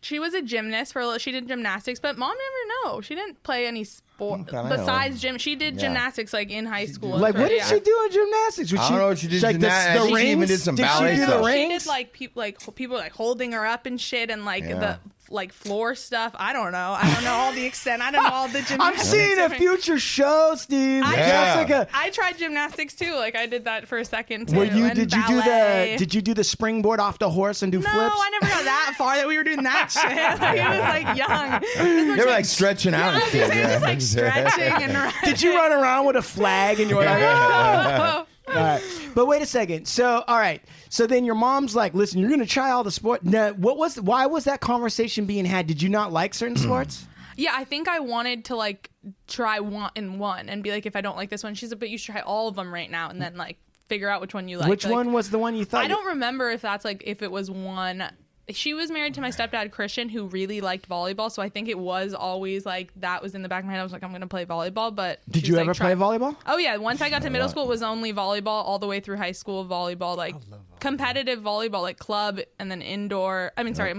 S5: She was a gymnast she did gymnastics, but mom never know. She didn't play any sport besides gym. She did gymnastics, like, in high school.
S3: Like, what did she do in gymnastics?
S2: I don't know what she did.
S3: The
S2: she even did some ballet
S3: stuff.
S5: She did, like, people like holding her up and shit, and, like, the like floor stuff. I don't know all the extent. I don't know all the gymnastics.
S3: I'm seeing a future show, Steve.
S5: I tried gymnastics too. Like I did that for a second too.
S3: Did you do the springboard off the horse and do flips?
S5: No, I never got that far that we were doing that shit. Like, it was like young.
S2: They were like stretching out and shit.
S5: It was like stretching and running.
S3: Did you run around with a flag and you were like, oh. All right. But wait a second. So, all right. So then your mom's like, listen, you're going to try all the sport. Now, why was that conversation being had? Did you not like certain sports?
S5: Yeah, I think I wanted to like try one and be like, if I don't like this one, she's like, but you should try all of them right now and then like figure out which one you like.
S3: Which one was the one you thought?
S5: I don't remember if it was one. She was married to my stepdad, Christian, who really liked volleyball. So I think it was always like that was in the back of my head. I was like, I'm going to play volleyball. But
S3: did you ever play volleyball?
S5: Oh, yeah. Once I got to middle school, it was only volleyball all the way through high school. Volleyball, like competitive volleyball, like club and then indoor.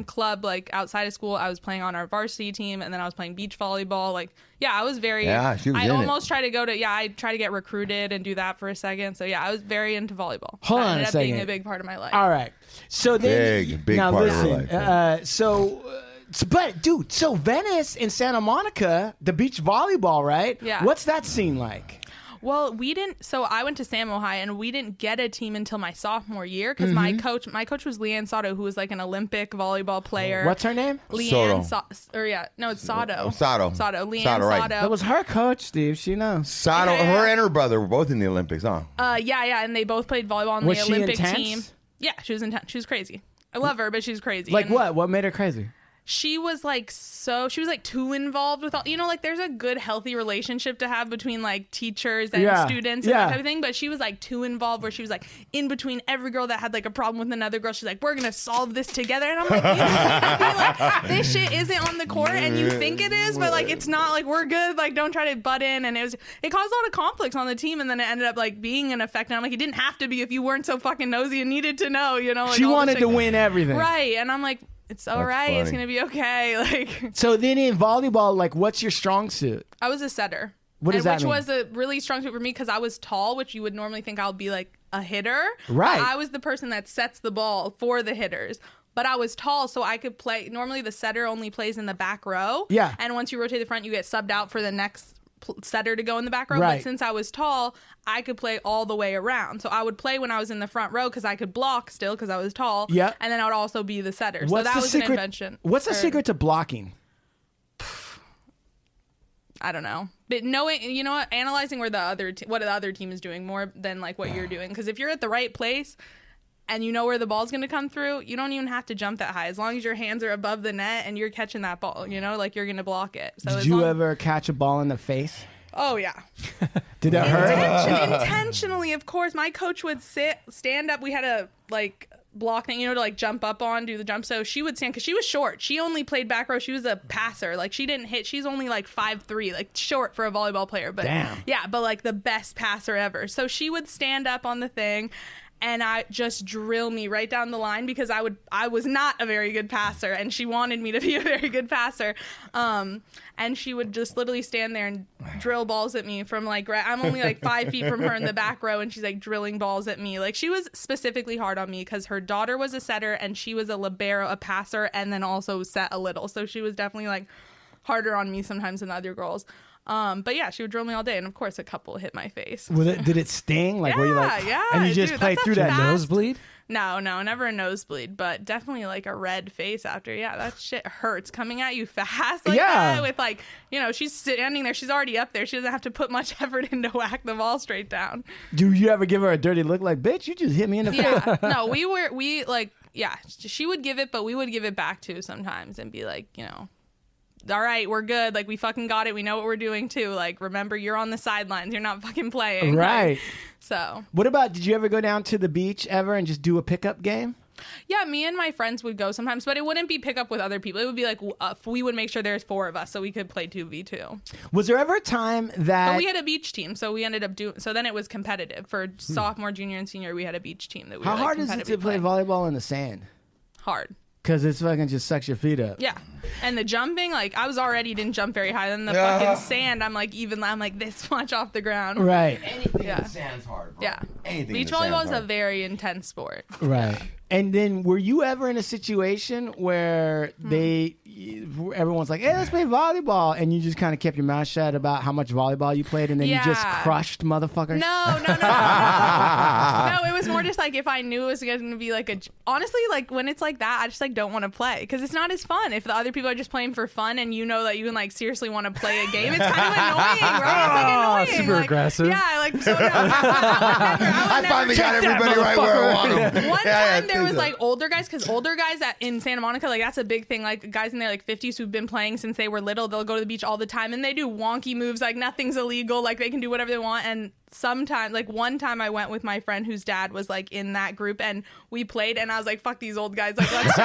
S5: Club, like outside of school. I was playing on our varsity team and then I was playing beach volleyball. Like, yeah, I was very.
S2: Yeah, she was
S5: I
S2: in
S5: almost tried to go to. Yeah, I tried to get recruited and do that for a second. So, yeah, I was very into volleyball.
S3: Hold on a
S5: ended up
S3: second.
S5: being a big part of my life.
S3: All right. So then,
S2: big
S3: now
S2: part
S3: listen,
S2: of her life.
S3: But dude, so Venice and Santa Monica, the beach volleyball, right?
S5: Yeah.
S3: What's that scene like?
S5: Well, we didn't. So I went to Samo High, and we didn't get a team until my sophomore year because my coach was Leanne Sato, who was like an Olympic volleyball player.
S3: What's her name?
S5: Leanne it's Sato.
S2: Sato.
S5: Leanne
S2: Sato, right.
S5: Sato.
S3: That was her coach, Steve. She knows.
S2: Sato, her and her brother were both in the Olympics, huh?
S5: Yeah, and they both played volleyball on
S3: Was
S5: the
S3: she
S5: Olympic
S3: intense?
S5: team. Yeah, she was intense. She was crazy. I love her, but she was crazy.
S3: Like what? What made her crazy?
S5: She was like too involved with all, like there's a good healthy relationship to have between like teachers and students and that type of thing, but she was like too involved where she was like in between every girl that had like a problem with another girl. She's like, we're gonna solve this together, and I'm like, like this shit isn't on the court and you think it is, but like it's not. Like we're good, like don't try to butt in. And it caused a lot of conflicts on the team, and then it ended up like being an effect, and I'm like, it didn't have to be if you weren't so fucking nosy and needed to know, like,
S3: she wanted to win everything,
S5: right? And I'm like, it's all right. It's going to be okay. Like.
S3: So then in volleyball, like, what's your strong suit?
S5: I was a setter.
S3: What does that mean?
S5: Which was a really strong suit for me because I was tall, which you would normally think I would be like a hitter.
S3: Right.
S5: I was the person that sets the ball for the hitters. But I was tall, so I could play. Normally, the setter only plays in the back row.
S3: Yeah.
S5: And once you rotate the front, you get subbed out for the next setter to go in the back row.
S3: Right.
S5: But since I was tall, I could play all the way around. So I would play when I was in the front row because I could block still because I was tall.
S3: Yeah.
S5: And then I would also be the setter.
S3: What's
S5: so that
S3: the
S5: was
S3: secret,
S5: an invention.
S3: What's the secret to blocking?
S5: I don't know. But knowing, you know what, analyzing where what the other team is doing more than like what you're doing. Because if you're at the right place and you know where the ball's going to come through, you don't even have to jump that high. As long as your hands are above the net and you're catching that ball, you know, like you're going to block it. So
S3: Did you ever catch a ball in the face?
S5: Oh, yeah.
S3: Did that hurt?
S5: Intentionally, of course. My coach would stand up. We had a like block thing, you know, to like jump up on, do the jump. So she would stand because she was short. She only played back row. She was a passer. Like she didn't hit. She's only like 5'3", like short for a volleyball player. But
S3: damn.
S5: Yeah, but like the best passer ever. So she would stand up on the thing and I just drill me right down the line because I was not a very good passer and she wanted me to be a very good passer. And she would just literally stand there and drill balls at me from like, I'm only like 5 feet from her in the back row and she's like drilling balls at me. Like she was specifically hard on me because her daughter was a setter and she was a libero, a passer, and then also set a little. So she was definitely like harder on me sometimes than the other girls. But yeah, she would drill me all day, and of course, a couple hit my face.
S3: Did it sting? Like, were you like,
S5: yeah,
S3: and you just played through that
S4: nosebleed?
S5: No, never a nosebleed, but definitely like a red face after. Yeah, that shit hurts coming at you fast like that. With like, you know, she's standing there, she's already up there. She doesn't have to put much effort in to whack the ball straight down.
S3: Do you ever give her a dirty look like, bitch, you just hit me in the face?
S5: Yeah, no, she would give it, but we would give it back too sometimes and be like, you know, all right, we're good. Like, we fucking got it. We know what we're doing, too. Like, remember, you're on the sidelines. You're not fucking playing.
S3: Right.
S5: Like, so.
S3: What about, did you ever go down to the beach ever and just do a pickup game?
S5: Yeah, me and my friends would go sometimes, but it wouldn't be pick up with other people. It would be like, we would make sure there's 4 of us so we could play 2v2.
S3: Was there ever a time that...
S5: But we had a beach team, so we ended up doing... So then it was competitive. For sophomore, junior, and senior, we had a beach team that we
S3: How
S5: were,
S3: hard is it to play volleyball in the sand?
S5: Hard.
S3: Because it's fucking just sucks your feet up.
S5: Yeah. And the jumping, like, I didn't jump very high. Then the fucking sand, I'm like this much off the ground.
S3: Right.
S2: Anything in the sand's hard, bro.
S5: Yeah.
S2: Anything
S5: Beach volleyball is a very intense sport.
S3: Right. Yeah. And then were you ever in a situation where everyone's like, hey, let's play volleyball, and you just kind of kept your mouth shut about how much volleyball you played, and then you just crushed motherfuckers?
S5: No. No, it was more just like if I knew it was going to be like honestly, like when it's like that, I just like don't want to play because it's not as fun. If the other people are just playing for fun and you know that you can like seriously want to play a game, it's kind of annoying, right? It's like annoying.
S4: Super aggressive.
S5: Yeah, like so. No, I
S2: finally got everybody right where I want them.
S5: One time there was like older guys, because older guys in Santa Monica, like that's a big thing. Like guys in their like 50s who've been playing since they were little, they'll go to the beach all the time and they do wonky moves, like nothing's illegal, like they can do whatever they want. And sometimes, like one time I went with my friend whose dad was like in that group and we played and I was like, fuck these old guys, like let's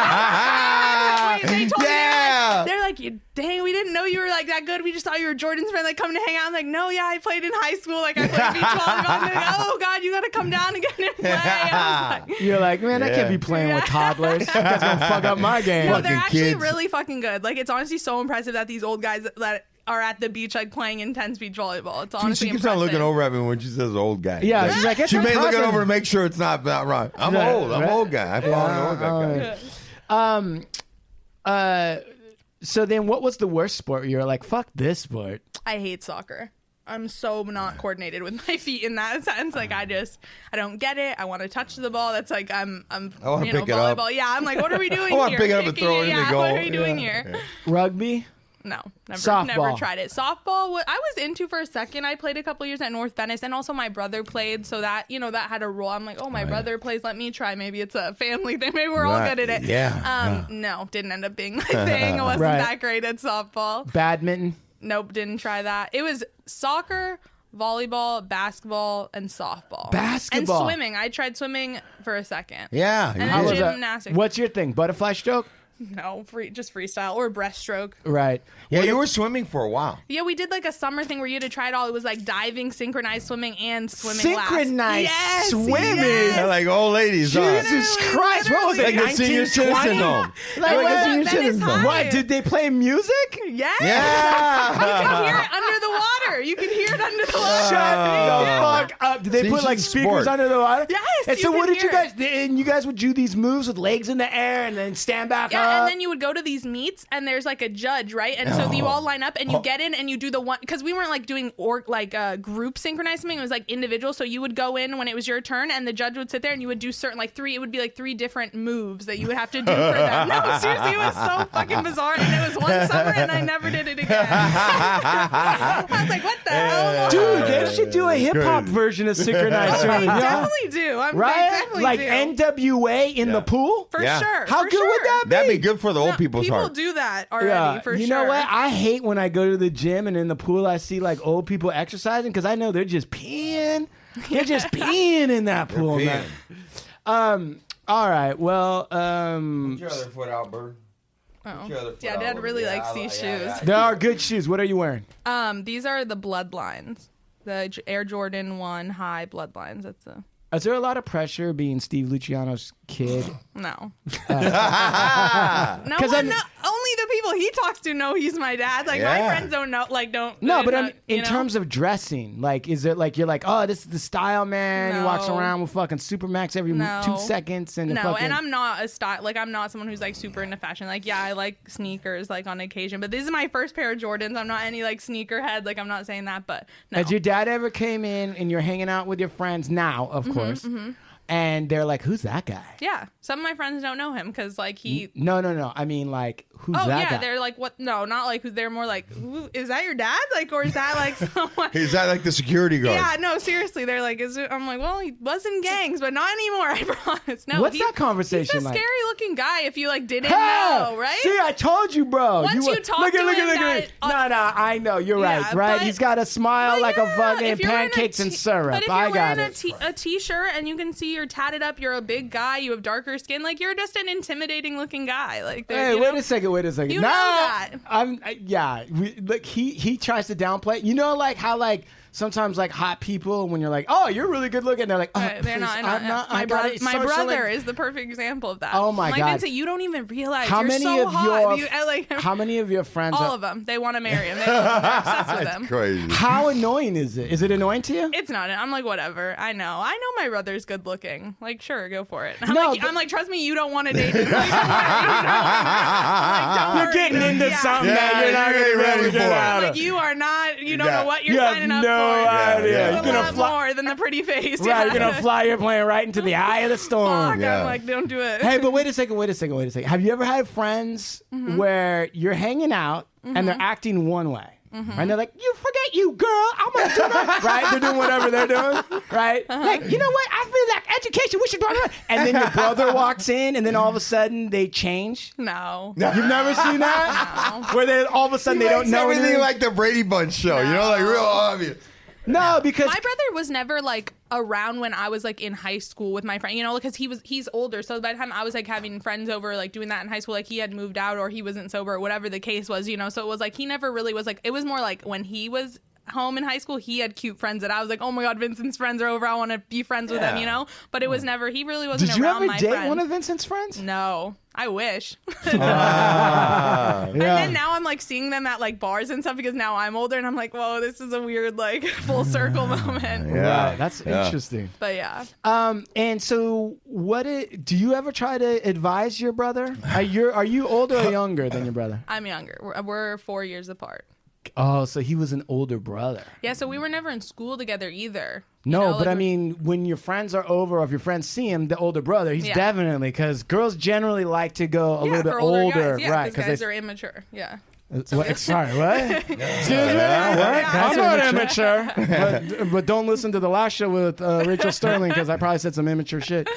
S5: they told me, they're like, dang, we didn't know you were like that good, we just thought you were Jordan's friend, like coming to hang out. I'm like, no, yeah, I played in high school, like I played beach volleyball. And they're like, oh god, you gotta come down again and play. I was like,
S3: you're like, man, I can't be playing with toddlers. That's gonna fuck up my game.
S5: No, they're actually really fucking good. Like it's honestly so impressive that these old guys that are at the beach like playing intense beach volleyball. It's honestly
S2: she keeps
S5: impressive.
S2: on looking over at me when she says old guy.
S3: Yeah,
S2: like,
S3: she's like,
S2: she may look over to make sure it's not wrong. I'm old. I'm old guy. I follow an old guy.
S3: So then what was the worst sport? You're like, fuck this sport.
S5: I hate soccer. I'm so not coordinated with my feet in that sense. Like I don't get it. I want to touch the ball. That's like I'm
S2: I want to pick it up.
S5: Yeah, I'm like, what are we doing here?
S2: I want to pick it up and throw it in the goal.
S5: What are we doing here?
S3: Rugby?
S5: No, never tried it. Softball, what I was into for a second. I played a couple years at North Venice, and also my brother played, so that that had a role. I'm like, oh, my brother plays. Let me try. Maybe it's a family thing. Maybe we're all good at it.
S2: Yeah.
S5: No, didn't end up being my thing. I wasn't that great at softball.
S3: Badminton?
S5: Nope, didn't try that. It was soccer, volleyball, basketball, and softball.
S3: Basketball.
S5: And swimming. I tried swimming for a second.
S2: Yeah.
S5: And then gymnastics.
S3: What's your thing? Butterfly stroke?
S5: No, just freestyle or breaststroke.
S3: Right.
S2: Yeah, you were swimming for a while.
S5: Yeah, we did like a summer thing where you had to try it all. It was like diving, synchronized swimming, and swimming.
S3: Synchronized swimming.
S2: They're like old ladies.
S3: Jesus Christ! What was it?
S2: Like the senior citizen home.
S3: Like
S2: the senior citizen home.
S3: What? Did they play music?
S5: Yes.
S2: Yeah.
S5: You can hear it under the water. You can hear it under the water.
S3: Shut the fuck up! Did they put like speakers under the water?
S5: Yes.
S3: And so, what did you guys? And you guys would do these moves with legs in the air and then stand back up.
S5: And then you would go to these meets, and there's like a judge, right? And so you all line up, and you get in, and you do the one because we weren't like doing group synchronized swimming. It was like individual. So you would go in when it was your turn, and the judge would sit there, and you would do certain like three. It would be like 3 different moves that you would have to do for them. No, seriously, it was so fucking bizarre, and it was one summer, and I never did it again. I was like, what the hell?
S3: Dude, they should do a hip hop version of synchronized swimming.
S5: I definitely do.
S3: Right? Like NWA in the pool?
S5: For sure.
S3: How good would that be?
S2: That'd be good for the old people's
S5: People
S2: heart.
S5: do that already, for sure.
S3: You know what? I hate when I go to the gym and in the pool I see like old people exercising because I know they're just peeing. They're just peeing in that pool, man. All right. Well,
S2: Put your other foot out, Bird.
S5: Oh. Yeah, Dad really likes these shoes.
S3: They are good shoes. What are you wearing?
S5: These are the Bloodlines. The Air Jordan 1 High Bloodlines. That's a...
S3: Is there a lot of pressure being Steve Luciano's kid?
S5: No. Only the people he talks to know he's my dad. Like my friends don't know. Like don't.
S3: No, but in terms of dressing, like, is it like you're like, oh, this is the style man? He walks around with fucking Supermax every 2 seconds and
S5: and I'm not a style. Like I'm not someone who's like super into fashion. Like yeah, I like sneakers like on occasion, but this is my first pair of Jordans. I'm not any like sneakerhead. Like I'm not saying that, but no.
S3: Has your dad ever came in and you're hanging out with your friends now, of course, and they're like, who's that guy?
S5: Yeah, some of my friends don't know him because like he.
S3: No. I mean, like, who's that guy?
S5: They're like, what? No, not like who. They're more like, who, is that your dad? Like, or is that like someone?
S2: Is that like the security guard?
S5: Yeah, no, seriously. They're like, is it? I'm like, well, he was in gangs, but not anymore. I promise. No.
S3: What's that conversation
S5: he's a
S3: like?
S5: Scary looking guy. If you like didn't know, right?
S3: See, I told you, bro.
S5: Once you talk to him,
S3: no, I know you're right. He's got a smile like a fucking pancakes and syrup.
S5: But if
S3: I
S5: you're
S3: got
S5: wearing
S3: it.
S5: a t-shirt and you can see you're tatted up, you're a big guy, you have darker skin, like you're just an intimidating looking guy. Like,
S3: hey, wait a second. You know
S5: that.
S3: He tries to downplay. You know, like how like sometimes like hot people when you're like, oh, you're really good looking. They're like, oh,
S5: they're not. My brother is the perfect example of that.
S3: Oh my God.
S5: Like Vincent, you don't even realize
S3: how
S5: you're
S3: many
S5: so
S3: of
S5: hot.
S3: How many of your friends?
S5: All of them. They want to marry him. They're obsessed with him.
S2: Crazy.
S3: How annoying is it? Is it annoying to you?
S5: It's not. I'm like, whatever. I know my brother's good looking. Like, sure, go for it. I'm like, trust me, you don't want to date him.
S3: You're getting into something that you're not going to be ready to get out of.
S5: Like, you are not. You don't know what you're signing up for.
S3: No idea.
S5: You're gonna fly more than the pretty face.
S3: Right, you're gonna fly your plane right into the eye of the storm.
S5: I'm like, don't do it.
S3: Hey, but wait a second. Have you ever had friends where you're hanging out and they're acting one way? And they're like, you forget you, girl. I'm gonna do that. Right? They're doing whatever they're doing. Right? Like, you know what? I feel like education. We should do it. And then your brother walks in, and then all of a sudden they change.
S5: No.
S3: You've never seen that? No. Where they all of a sudden they don't know
S2: anything like the Brady Bunch show. No. You know, like real obvious.
S3: No, because
S5: my brother was never like around when I was like in high school with my friend, you know, because he's older. So by the time I was like having friends over, like doing that in high school, like he had moved out or he wasn't sober or whatever the case was, you know. So it was like he never really was like, it was more like when he was home in high school, he had cute friends that I was like, oh my God, Vincent's friends are over. I want to be friends with them, you know. But it was never. He really wasn't around my friends.
S3: Did you ever date one of Vincent's friends?
S5: No. I wish. And then now I'm like seeing them at like bars and stuff because now I'm older and I'm like, whoa, this is a weird like full circle moment.
S3: Yeah, that's interesting.
S5: But yeah.
S3: And so do you ever try to advise your brother? Are you older or younger than your brother?
S5: I'm younger. We're 4 years apart.
S3: Oh, so he was an older brother.
S5: Yeah, so we were never in school together either.
S3: No, but I mean, when your friends are over or if your friends see him, the older brother, he's definitely, because girls generally like to go a little bit older.
S5: Guys. Yeah, right, because guys are immature. Yeah.
S3: Sorry, what? Excuse me? I'm not immature. But don't listen to the last show with Rachel Sterling because I probably said some immature shit.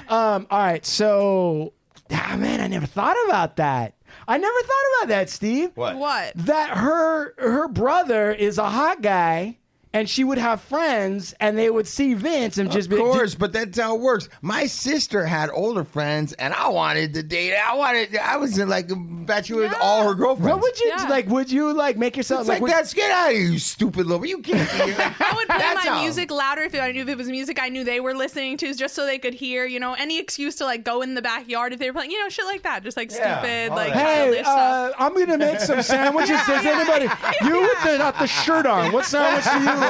S3: All right, so, man, I never thought about that. I never thought about that, Steve.
S2: What?
S3: That her brother is a hot guy and she would have friends, and they would see Vince and just be.
S2: Of course, but that's how it works. My sister had older friends, and I wanted to date. I was like infatuated with all her girlfriends.
S3: What would you like? Would you like make yourself
S2: It's like that's get out of here, you stupid little. You can't.
S13: I would play my music louder if I knew if it was music I knew they were listening to, just so they could hear. You know, any excuse to like go in the backyard if they were playing. You know, shit like that. Just like stupid, like
S3: hey,
S13: childish stuff.
S3: I'm gonna make some sandwiches. Does anybody? You with the shirt on? What sandwich do you want?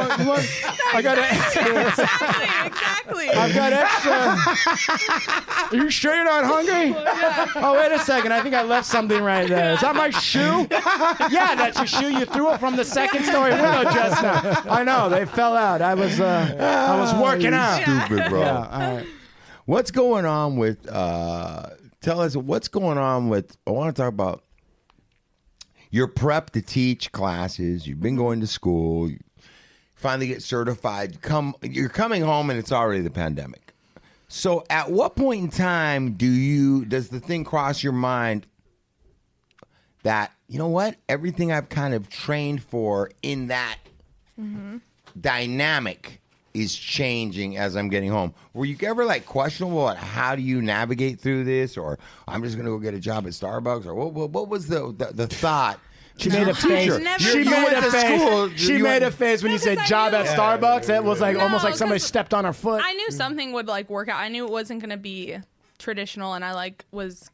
S3: I got
S13: exactly.
S3: I've got extra. Are you sure you're not hungry? Oh, wait a second. I think I left something right there. Is that my shoe? Yeah, that's your shoe. You threw it from the second story window just now. I know. They fell out. I was working out.
S2: Stupid, bro.
S3: Yeah, all right.
S2: What's going on with? Tell us what's going on with. I want to talk about. You're prepped to teach classes. You've been going to school. You finally get certified. You're coming home, and it's already the pandemic. So, at what point in time does the thing cross your mind that, you know what, everything I've kind of trained for in that dynamic is changing as I'm getting home? Were you ever like questionable at how do you navigate through this, or I'm just going to go get a job at Starbucks, or what was the thought?
S3: She made a face. She made a face when you said job at Starbucks. It was like almost like somebody stepped on her foot.
S13: I knew something would like work out. I knew it wasn't going to be traditional, and I like was.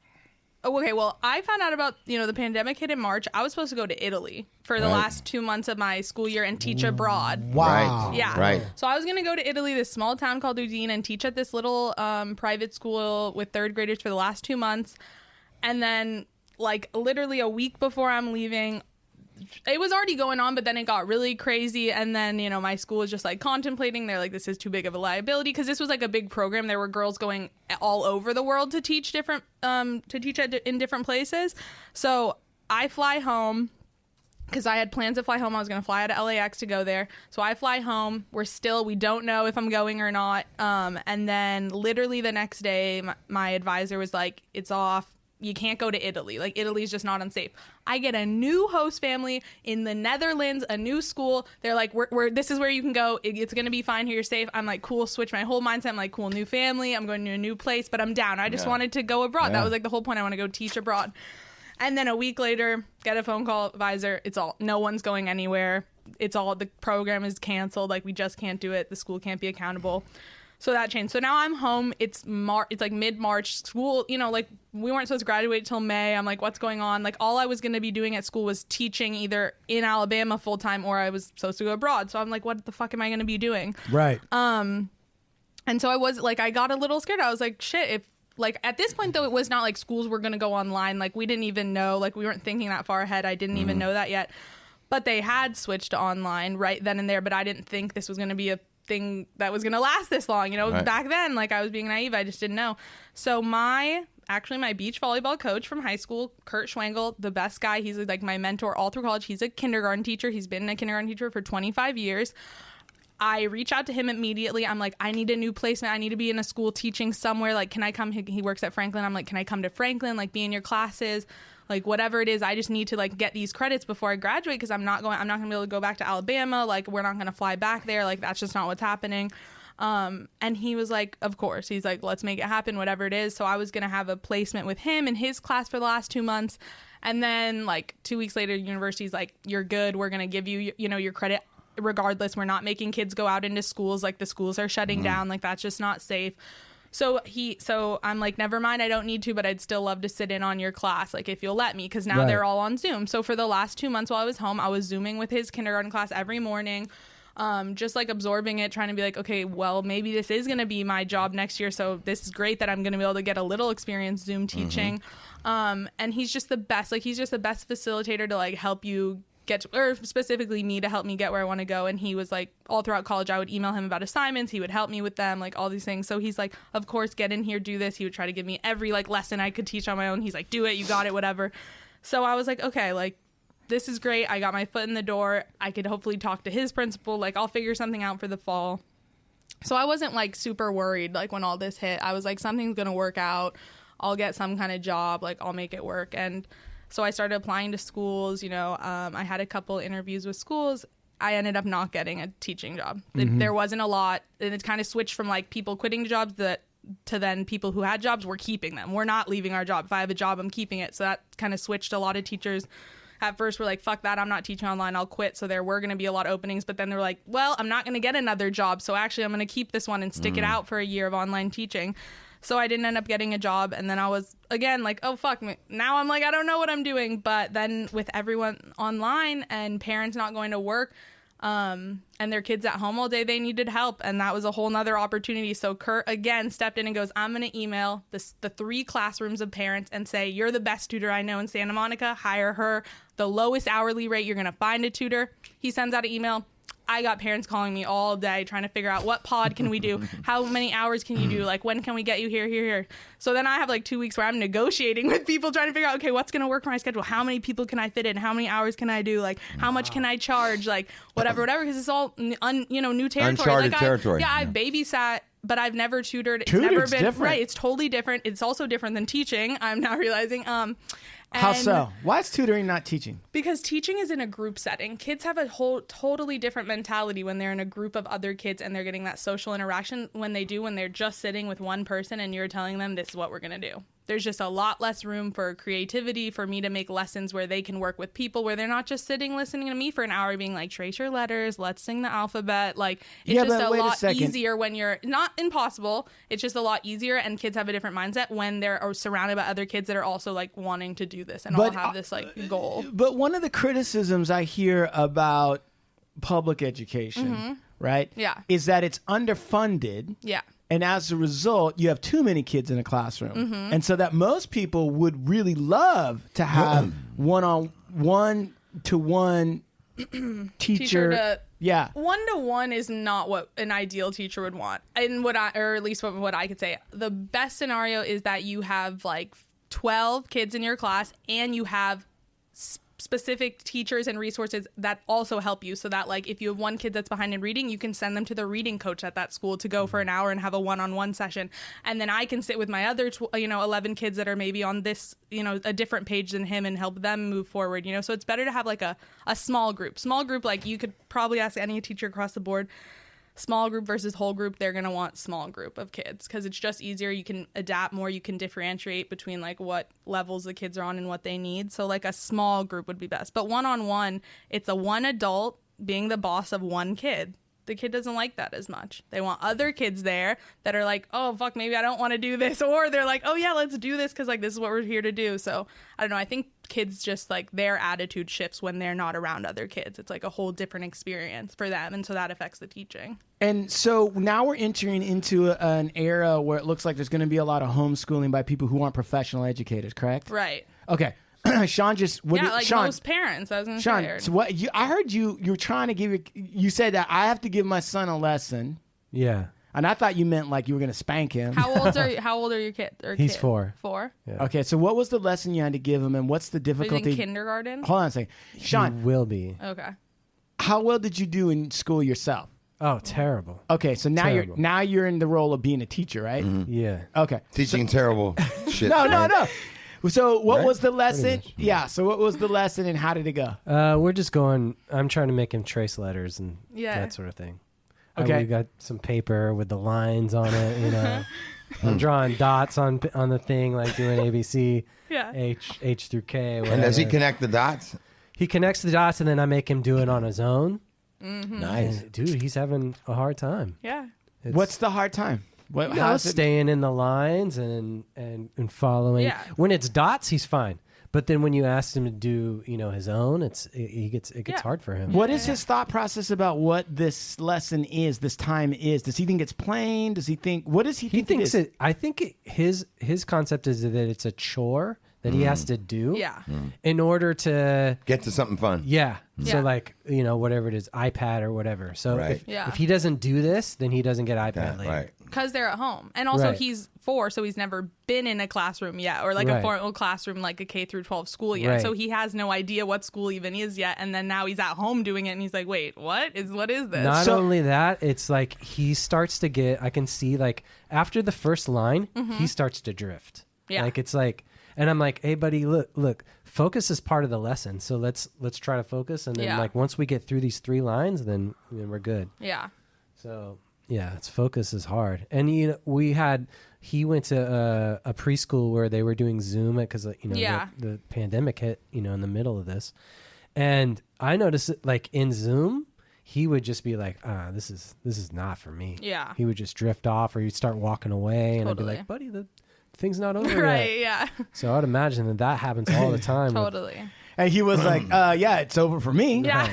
S13: Oh, okay, well, I found out about, the pandemic hit in March. I was supposed to go to Italy for the last 2 months of my school year and teach abroad.
S3: Wow.
S2: Right.
S13: Yeah.
S2: Right.
S13: So I was going to go to Italy, this small town called Udine, and teach at this little private school with third graders for the last 2 months. And then, like, literally a week before I'm leaving, it was already going on, but then it got really crazy. And then, my school was just like contemplating. They're like, this is too big of a liability, because this was like a big program. There were girls going all over the world to teach in different places. So I fly home because I had plans to fly home. I was going to fly out of LAX to go there. So I fly home. We don't know if I'm going or not. And then literally the next day, my advisor was like, it's off. You can't go to Italy. Like, Italy's just not unsafe. I get a new host family in the Netherlands, a new school. They're like, this is where you can go. It's going to be fine here. You're safe. I'm like, cool. Switch my whole mindset. I'm like, cool, new family. I'm going to a new place, but I'm down. I just wanted to go abroad. That was like the whole point. I want to go teach abroad. And then a week later, get a phone call, advisor. No one's going anywhere. The program is canceled. Like, we just can't do it. The school can't be accountable. So that changed. So now I'm home. It's like mid-March. School, like, we weren't supposed to graduate till May. I'm like, what's going on? Like, all I was going to be doing at school was teaching either in Alabama full-time, or I was supposed to go abroad. So I'm like, what the fuck am I going to be doing?
S3: Right.
S13: And so I was like, I got a little scared. I was like, shit, if, like, at this point, though, it was not like schools were going to go online. Like, we didn't even know. Like, we weren't thinking that far ahead. I didn't even know that yet. But they had switched to online right then and there. But I didn't think this was going to be a thing that was going to last this long.
S2: Right.
S13: Back then, like, I was being naive. I just didn't know. So my beach volleyball coach from high school, Kurt Schwangel, the best guy. He's like my mentor all through college. He's a kindergarten teacher. He's been a kindergarten teacher for 25 years. I reach out to him immediately. I'm like, I need a new placement. I need to be in a school teaching somewhere. Like, can I come? He works at Franklin. I'm like, can I come to Franklin? Like, be in your classes? Like, whatever it is, I just need to, like, get these credits before I graduate, because I'm not going to be able to go back to Alabama. Like, we're not going to fly back there. Like, that's just not what's happening. And he was like, of course. He's like, let's make it happen, whatever it is. So I was going to have a placement with him in his class for the last 2 months. And then, like, 2 weeks later, the university's like, you're good. We're going to give you, your credit regardless. We're not making kids go out into schools. Like, the schools are shutting down. Like, that's just not safe. So I'm like, never mind, I don't need to, but I'd still love to sit in on your class, like, if you'll let me, because now they're all on Zoom. So for the last 2 months while I was home, I was Zooming with his kindergarten class every morning, just like absorbing it, trying to be like, okay, well, maybe this is going to be my job next year. So this is great that I'm going to be able to get a little experience Zoom teaching. And he's just the best. Like, he's just the best facilitator to, like, help you or specifically me, to help me get where I want to go. And he was like, all throughout college, I would email him about assignments. He would help me with them, like, all these things. So he's like, of course, get in here, do this. He would try to give me every, like, lesson I could teach on my own. He's like, do it, you got it, whatever. So I was like, okay, like, this is great. I got my foot in the door. I could hopefully talk to his principal. Like, I'll figure something out for the fall. So I wasn't, like, super worried, like, when all this hit. I was like, something's going to work out. I'll get some kind of job. Like, I'll make it work. And so I started applying to schools. I had a couple interviews with schools,
S5: I ended up not getting a teaching job. There wasn't a lot, and it kind of switched from like people quitting jobs to then people who had jobs were keeping them. We're not leaving our job. If I have a job, I'm keeping it. So that kind of switched. A lot of teachers at first were like, fuck that, I'm not teaching online, I'll quit. So there were going to be a lot of openings, but then they were like, well, I'm not going to get another job, so actually I'm going to keep this one and stick it out for a year of online teaching. So I didn't end up getting a job, and then I was again like, oh fuck, now I'm like, I don't know what I'm doing. But then with everyone online and parents not going to work, and their kids at home all day, they needed help, and that was a whole nother opportunity. So Kurt again stepped in and goes, I'm going to email the 3 classrooms of parents and say, you're the best tutor I know in Santa Monica, hire her, the lowest hourly rate, you're going to find a tutor. He sends out an email. I got parents calling me all day trying to figure out what pod can we do, how many hours can you do, like when can we get you here. So then I have like 2 weeks where I'm negotiating with people trying to figure out, okay, what's going to work for my schedule, how many people can I fit in, how many hours can I do, like how much can I charge, like whatever, because it's all new territory.
S2: Uncharted territory.
S5: I've babysat, but I've never tutored. It's
S3: Tutored's
S5: never been
S3: different.
S5: right. It's totally different. It's also different than teaching, I'm now realizing.
S3: How so? Why is tutoring not teaching?
S5: Because teaching is in a group setting. Kids have a whole totally different mentality when they're in a group of other kids and they're getting that social interaction when they're just sitting with one person and you're telling them this is what we're going to do. There's just a lot less room for creativity, for me to make lessons where they can work with people, where they're not just sitting listening to me for an hour being like, trace your letters, let's sing the alphabet. Like, it's just a lot easier when you're, not impossible, it's just a lot easier, and kids have a different mindset when they're surrounded by other kids that are also like wanting to do this and all have this like goal.
S3: But one of the criticisms I hear about public education, right?
S5: Yeah.
S3: Is that it's underfunded.
S5: Yeah.
S3: And as a result, you have too many kids in a classroom. And so that most people would really love to have one-to-one teacher. Yeah.
S5: One-to-one is not what an ideal teacher would want. And what I could say. The best scenario is that you have like 12 kids in your class and you have specific teachers and resources that also help you, so that like if you have one kid that's behind in reading, you can send them to the reading coach at that school to go for an hour and have a one-on-one session, and then I can sit with my other 11 kids that are maybe on this a different page than him and help them move forward. So it's better to have like a small group. Like you could probably ask any teacher across the board, small group versus whole group, they're going to want small group of kids because it's just easier. You can adapt more. You can differentiate between like what levels the kids are on and what they need. So like a small group would be best. But one-on-one, it's a one adult being the boss of one kid. The kid doesn't like that as much. They want other kids there that are like, oh, fuck, maybe I don't want to do this. Or they're like, oh, yeah, let's do this because like this is what we're here to do. So I don't know. I think kids just like their attitude shifts when they're not around other kids. It's like a whole different experience for them. And so that affects the teaching.
S3: And so now we're entering into an era where it looks like there's going to be a lot of homeschooling by people who aren't professional educators, correct?
S5: Right.
S3: Okay. Sean
S5: most parents. I was going to say.
S3: Sean, so I heard you were trying to you said that I have to give my son a lesson.
S4: Yeah.
S3: And I thought you meant like you were going to spank him.
S5: How old are your kids?
S4: He's 4.
S5: 4?
S4: Yeah.
S3: Okay, so what was the lesson you had to give him, and what's the difficulty?
S5: In kindergarten?
S3: Hold on a second. Sean.
S4: He will be.
S5: Okay.
S3: How well did you do in school yourself?
S4: Oh, terrible.
S3: Okay, so now you're in the role of being a teacher, right?
S2: Mm-hmm.
S4: Yeah.
S3: Okay.
S2: Teaching terrible shit.
S3: No. So what was the lesson? Yeah. So what was the lesson and how did it go?
S4: We're just going. I'm trying to make him trace letters and that sort of thing.
S3: Okay.
S4: We got some paper with the lines on it. I'm drawing dots on the thing, like doing ABC.
S5: Yeah.
S4: H through K. Whatever.
S2: And does he connect the dots?
S4: He connects the dots, and then I make him do it on his own.
S5: Mm-hmm.
S2: Nice,
S4: and, dude. He's having a hard time.
S5: Yeah.
S3: What's the hard time?
S4: Staying in the lines and following.
S5: Yeah.
S4: When it's dots, he's fine. But then when you ask him to do, his own, it gets hard for him.
S3: What is his thought process about what this lesson is? This time is? Does he think it's plain? Does he think? What does he think? He thinks it.
S4: I think his concept is that it's a chore that he has to do.
S5: Yeah.
S4: In order to
S2: get to something fun.
S4: Yeah. So like whatever it is, iPad or whatever. So
S2: Right.
S4: if he doesn't do this, then he doesn't get iPad later.
S2: Right.
S5: Because they're at home. And also
S4: Right.
S5: he's 4, so he's never been in a classroom yet, or like a
S4: Right.
S5: formal classroom like a K through 12 school yet.
S4: Right.
S5: So he has no idea what school even is yet. And then now he's at home doing it and he's like, wait, what is this?
S4: Not only that, it's like he starts to get, I can see like after the first line, he starts to drift.
S5: Yeah.
S4: Like it's like, and I'm like, hey buddy, look, focus is part of the lesson. So let's try to focus, and then like once we get through these 3 lines, then we're good.
S13: Yeah.
S4: So yeah, it's focus is hard. And he went to a preschool where they were doing Zoom because the pandemic hit in the middle of this, and I noticed it like in Zoom. He would just be like, this is not for me.
S13: Yeah.
S4: He would just drift off, or he'd start walking away, and I'd be like, buddy, the thing's not over
S13: right,
S4: yet.
S13: Yeah.
S4: So I'd imagine that happens all the time.
S13: Totally.
S3: And he was like, yeah, it's over for me.
S13: Yeah.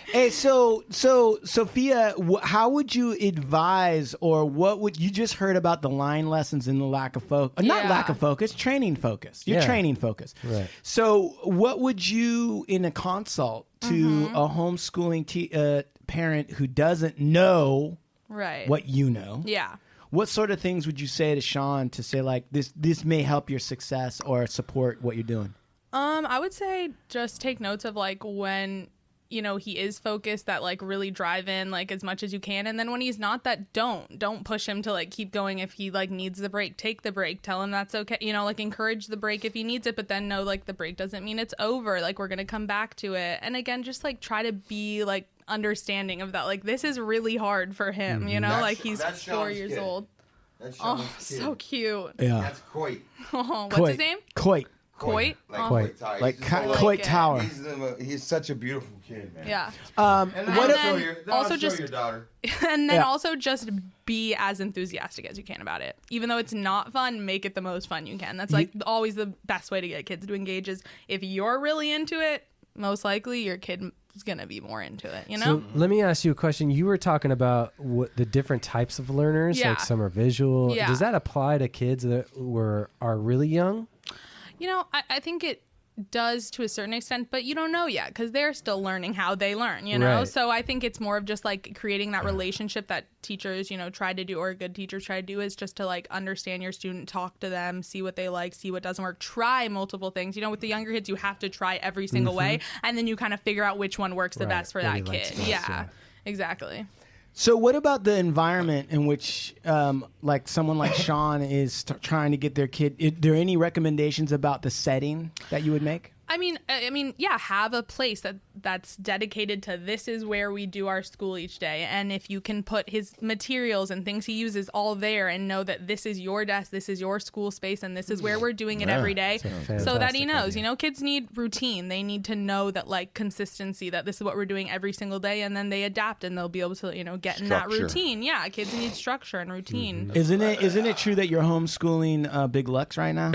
S3: Hey, so Sophia, how would you advise, or what would you just heard about the line lessons and the lack of focus? Not lack of focus, training focus. You're training focus.
S4: Right.
S3: So what would you, in a consult to a homeschooling parent who doesn't know what you know?
S13: Yeah.
S3: What sort of things would you say to Sean to say like this may help your success or support what you're doing?
S13: I would say just take notes of like when he is focused, that like really drive in like as much as you can, and then when he's not, that don't push him to like keep going. If he like needs the break, take the break, tell him that's okay, like encourage the break if he needs it, but then know like the break doesn't mean it's over, like we're gonna come back to it. And again, just like try to be like understanding of that, like this is really hard for him, like he's 4 years old.
S2: That's
S13: so cute.
S3: Yeah,
S2: that's Coit.
S13: Oh, what's his name?
S3: Coit.
S13: Coit?
S3: Like Coit Tower.
S2: He's such a beautiful kid, man.
S13: Yeah.
S2: Also just your daughter.
S13: And then also just be as enthusiastic as you can about it. Even though it's not fun, make it the most fun you can. That's like always the best way to get kids to engage is if you're really into it, most likely your kid is going to be more into it,
S4: So let me ask you a question. You were talking about the different types of learners, like some are visual.
S13: Yeah.
S4: Does that apply to kids that are really young?
S13: I think it does to a certain extent, but you don't know yet because they're still learning how they learn,
S4: Right.
S13: So I think it's more of just like creating that relationship that teachers, try to do, or good teachers try to do, is just to like understand your student, talk to them, see what they like, see what doesn't work, try multiple things. With the younger kids, you have to try every single way, and then you kind of figure out which one works the best for that kid. Yeah, exactly.
S3: So what about the environment in which, like someone like Sean is trying to get their kid? Are there any recommendations about the setting that you would make?
S13: I mean, yeah, have a place that's dedicated to this is where we do our school each day. And if you can put his materials and things he uses all there and know that this is your desk, this is your school space, and this is where we're doing it every day, so that he knows, kids need routine. They need to know that like consistency, that this is what we're doing every single day, and then they adapt and they'll be able to, get in that routine. Yeah, kids need structure and routine.
S3: Isn't it true that you're homeschooling Big Lux right now?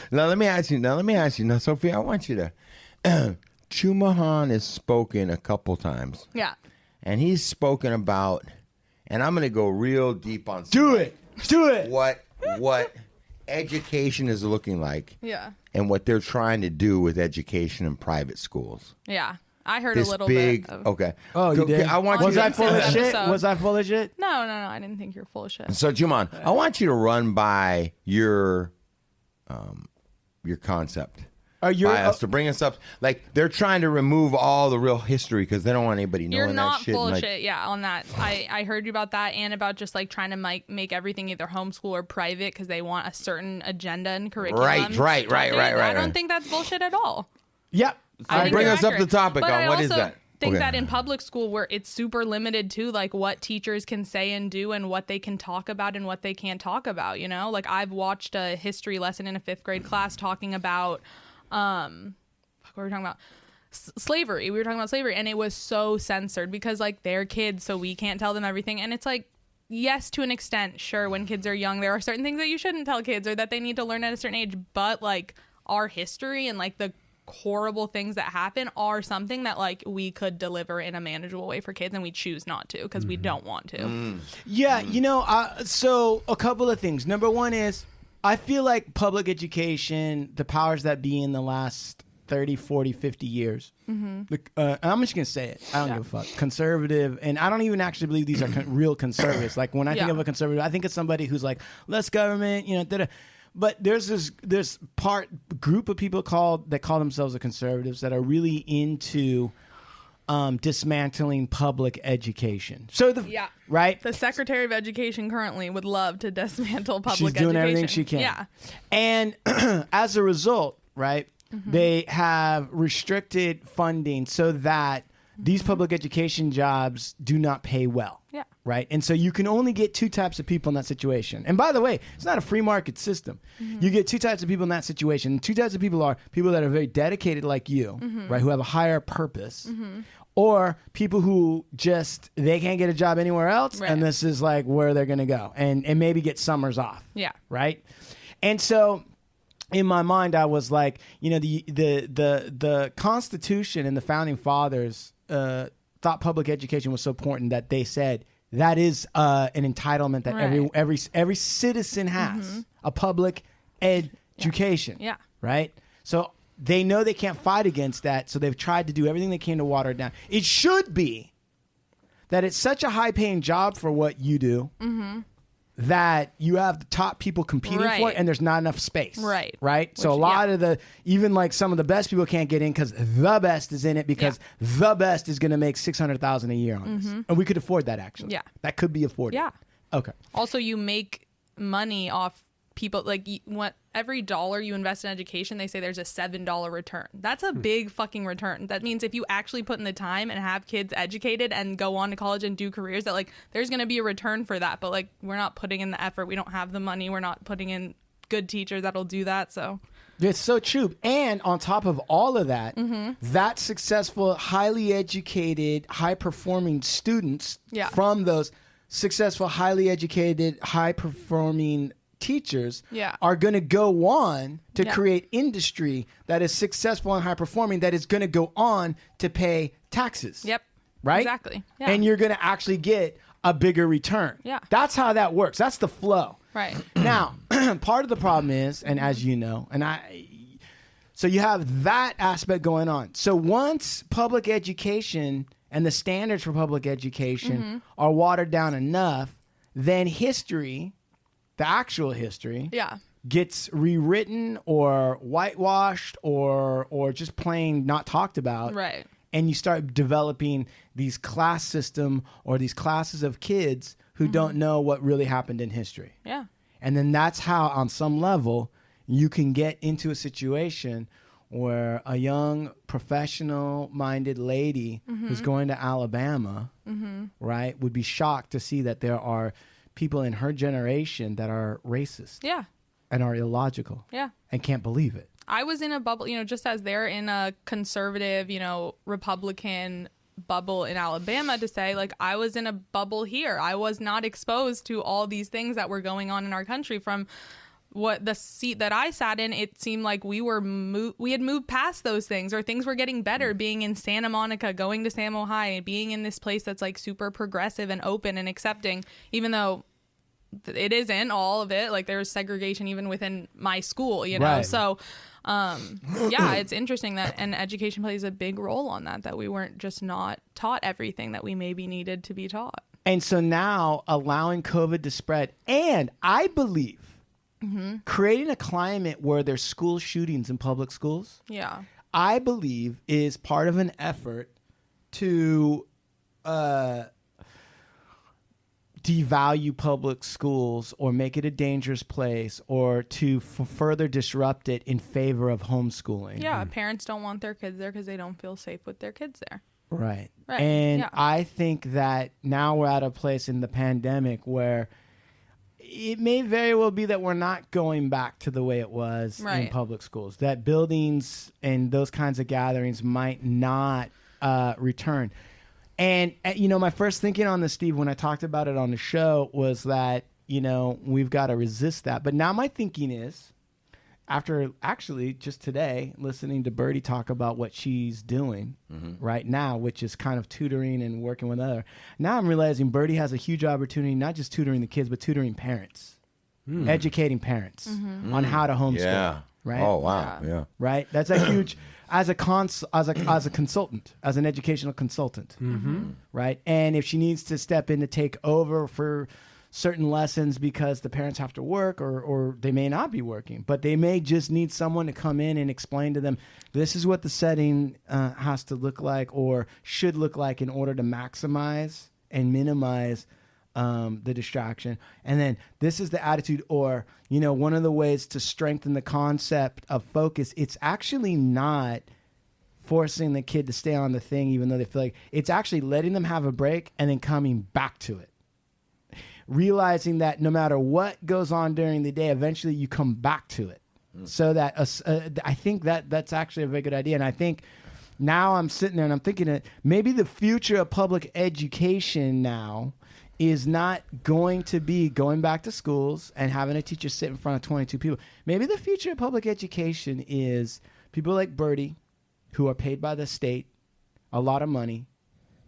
S2: Now let me ask you. Now, Sophia, I want you to. Chumahan has spoken a couple times.
S13: Yeah.
S2: And he's spoken about, and I'm going to go real deep on.
S3: Do it.
S2: What education is looking like.
S13: Yeah.
S2: And what they're trying to do with education in private schools.
S13: Yeah. I heard
S2: this
S13: a little
S2: big,
S13: bit.
S2: Okay.
S3: Oh, you did? Was I full of shit?
S13: Was
S3: I full of shit?
S13: No. I didn't think you were full of shit.
S2: So, Juman, I want you to run by your concept. By us to bring us up, like they're trying to remove all the real history because they don't want anybody knowing that shit.
S13: You're not full of shit, yeah. On that, I heard you about that and about just like trying to make everything either homeschool or private because they want a certain agenda and curriculum.
S2: Right.
S13: I don't think that's bullshit at all.
S3: Yep.
S2: Bring us up the topic on what is that.
S13: I think that in public school where it's super limited to like what teachers can say and do and what they can talk about and what they can't talk about, like I've watched a history lesson in a 5th grade class talking about what were we talking about? Slavery. We were talking about slavery, and it was so censored because like they're kids, so we can't tell them everything. And it's like, yes, to an extent, sure, when kids are young, there are certain things that you shouldn't tell kids or that they need to learn at a certain age. But like our history and like the horrible things that happen are something that like we could deliver in a manageable way for kids, and we choose not to because we don't want to.
S3: Yeah, so a couple of things. Number one is I feel like public education, the powers that be in the last 30, 40, 50 years, I'm just going to say it. I don't give a fuck. Conservative, and I don't even actually believe these are real conservatives. Like when I think of a conservative, I think it's somebody who's like, less government, But there's this group of people that call themselves the conservatives that are really into dismantling public education. So right?
S13: The Secretary of Education currently would love to dismantle public education.
S3: She's doing everything she can.
S13: Yeah.
S3: And as a result, right, they have restricted funding so that these public education jobs do not pay well.
S5: Yeah.
S3: Right? And so you can only get two types of people in that situation. And by the way, it's not a free market system. You get two types of people in that situation. Two types of people are people that are very dedicated like you, right, who have a higher purpose, or people who just, they can't get a job anywhere else, and this is like where they're going to go and maybe get summers off.
S5: Yeah.
S3: Right? And so in my mind, I was like, you know, the Constitution and the Founding Fathers thought public education was so important that they said that is an entitlement that every citizen has, a public education.
S5: Yeah.
S3: Right? So they know they can't fight against that, so they've tried to do everything they can to water it down. It should be that it's such a high-paying job for what you do that you have the top people competing for it, and there's not enough space. Right? So a lot of the, even like some of the best people can't get in because the best is in it because the best is going to make $600,000 a year on this. And we could afford that, actually.
S5: Yeah.
S3: That could be afforded.
S5: Yeah.
S3: Okay.
S5: Also, you make money off people, like every dollar you invest in education, they say there's a $7 return. That's a big fucking return. That means if you actually put in the time and have kids educated and go on to college and do careers, that like there's going to be a return for that. But like we're not putting in the effort. We don't have the money. We're not putting in good teachers that'll do that. So
S3: it's so true. And on top of all of that, that successful, highly educated, high-performing students from those successful, highly educated, high-performing teachers are going to go on to create industry that is successful and high-performing that is going to go on to pay taxes.
S5: Yep.
S3: Right?
S5: Exactly. Yeah.
S3: And you're going to actually get a bigger return.
S5: Yeah.
S3: That's how that works. That's the flow.
S5: Right.
S3: Now, part of the problem is, and as you know, so you have that aspect going on. So once public education and the standards for public education are watered down enough, then history, the actual history, gets rewritten or whitewashed or just plain not talked about.
S5: Right.
S3: And you start developing these class system or these classes of kids who don't know what really happened in history.
S5: Yeah.
S3: And then that's how, on some level, you can get into a situation where a young professional-minded lady who's going to Alabama, right, would be shocked to see that there are people in her generation that are racist.
S5: Yeah.
S3: And are illogical.
S5: Yeah.
S3: And can't believe it.
S5: I was in a bubble, just as they're in a conservative, Republican bubble in Alabama, to say, like, I was in a bubble here. I was not exposed to all these things that were going on in our country. From what the seat that I sat in, it seemed like we had moved past those things, or things were getting better. Being in Santa Monica, going to Samo High, being in this place that's like super progressive and open and accepting, even though it isn't all of it. Like there's segregation even within my school,
S3: Right.
S5: So it's interesting that, and education plays a big role on that we weren't just not taught everything that we maybe needed to be taught.
S3: And so now allowing COVID to spread, and I believe creating a climate where there's school shootings in public schools, I believe is part of an effort to devalue public schools or make it a dangerous place or to further disrupt it in favor of homeschooling.
S5: Yeah, parents don't want their kids there because they don't feel safe with their kids there.
S3: Right. And I think that now we're at a place in the pandemic where it may very well be that we're not going back to the way it was in public schools, that buildings and those kinds of gatherings might not return. And, my first thinking on this, Steve, when I talked about it on the show was that, we've got to resist that. But now my thinking is, after actually just today listening to Birdie talk about what she's doing right now, which is kind of tutoring and working with other, now I'm realizing Birdie has a huge opportunity, not just tutoring the kids, but tutoring parents, educating parents on how to homeschool.
S2: Yeah.
S3: Right?
S2: Oh, wow. Yeah.
S3: Right? That's a huge... As a consultant, as an educational consultant, right? And if she needs to step in to take over for certain lessons because the parents have to work or they may not be working, but they may just need someone to come in and explain to them, this is what the setting has to look like or should look like in order to maximize and minimize the distraction. And then this is the attitude, or, one of the ways to strengthen the concept of focus, it's actually not forcing the kid to stay on the thing even though they feel like, it's actually letting them have a break and then coming back to it. Realizing that no matter what goes on during the day, eventually you come back to it. So that I think that's actually a very good idea. And I think now I'm sitting there and I'm thinking that maybe the future of public education now is not going to be going back to schools and having a teacher sit in front of 22 people. Maybe the future of public education is people like Birdie, who are paid by the state a lot of money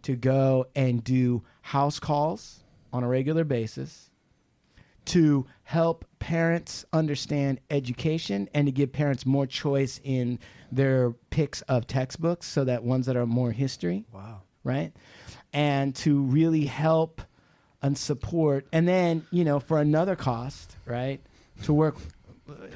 S3: to go and do house calls on a regular basis to help parents understand education and to give parents more choice in their picks of textbooks, so that ones that are more history.
S4: Wow.
S3: Right? And to really help and support. And then, for another cost, right, to work.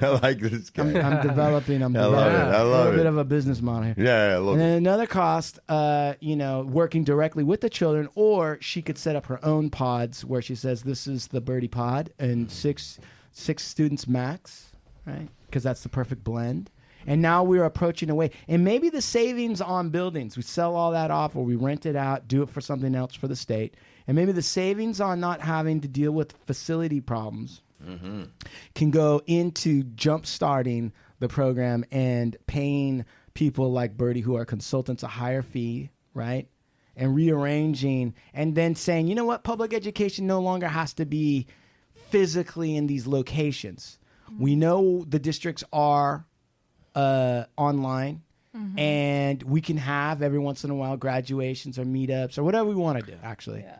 S2: I like this guy.
S3: I'm developing.
S2: I love it. I love
S3: a little
S2: it.
S3: bit of a business model here.
S2: Yeah, I love
S3: and
S2: it.
S3: then another cost, working directly with the children, or she could set up her own pods where she says, this is the Birdie pod, and six students max, right? Because that's the perfect blend. And now we're approaching a way. And maybe the savings on buildings, we sell all that off or we rent it out, do it for something else for the state. And maybe the savings on not having to deal with facility problems can go into jump-starting the program and paying people like Birdie, who are consultants, a higher fee, right? And rearranging and then saying, you know what, public education no longer has to be physically in these locations. We know the districts are online, and we can have every once in a while graduations or meetups or whatever we want to do, actually. Yeah.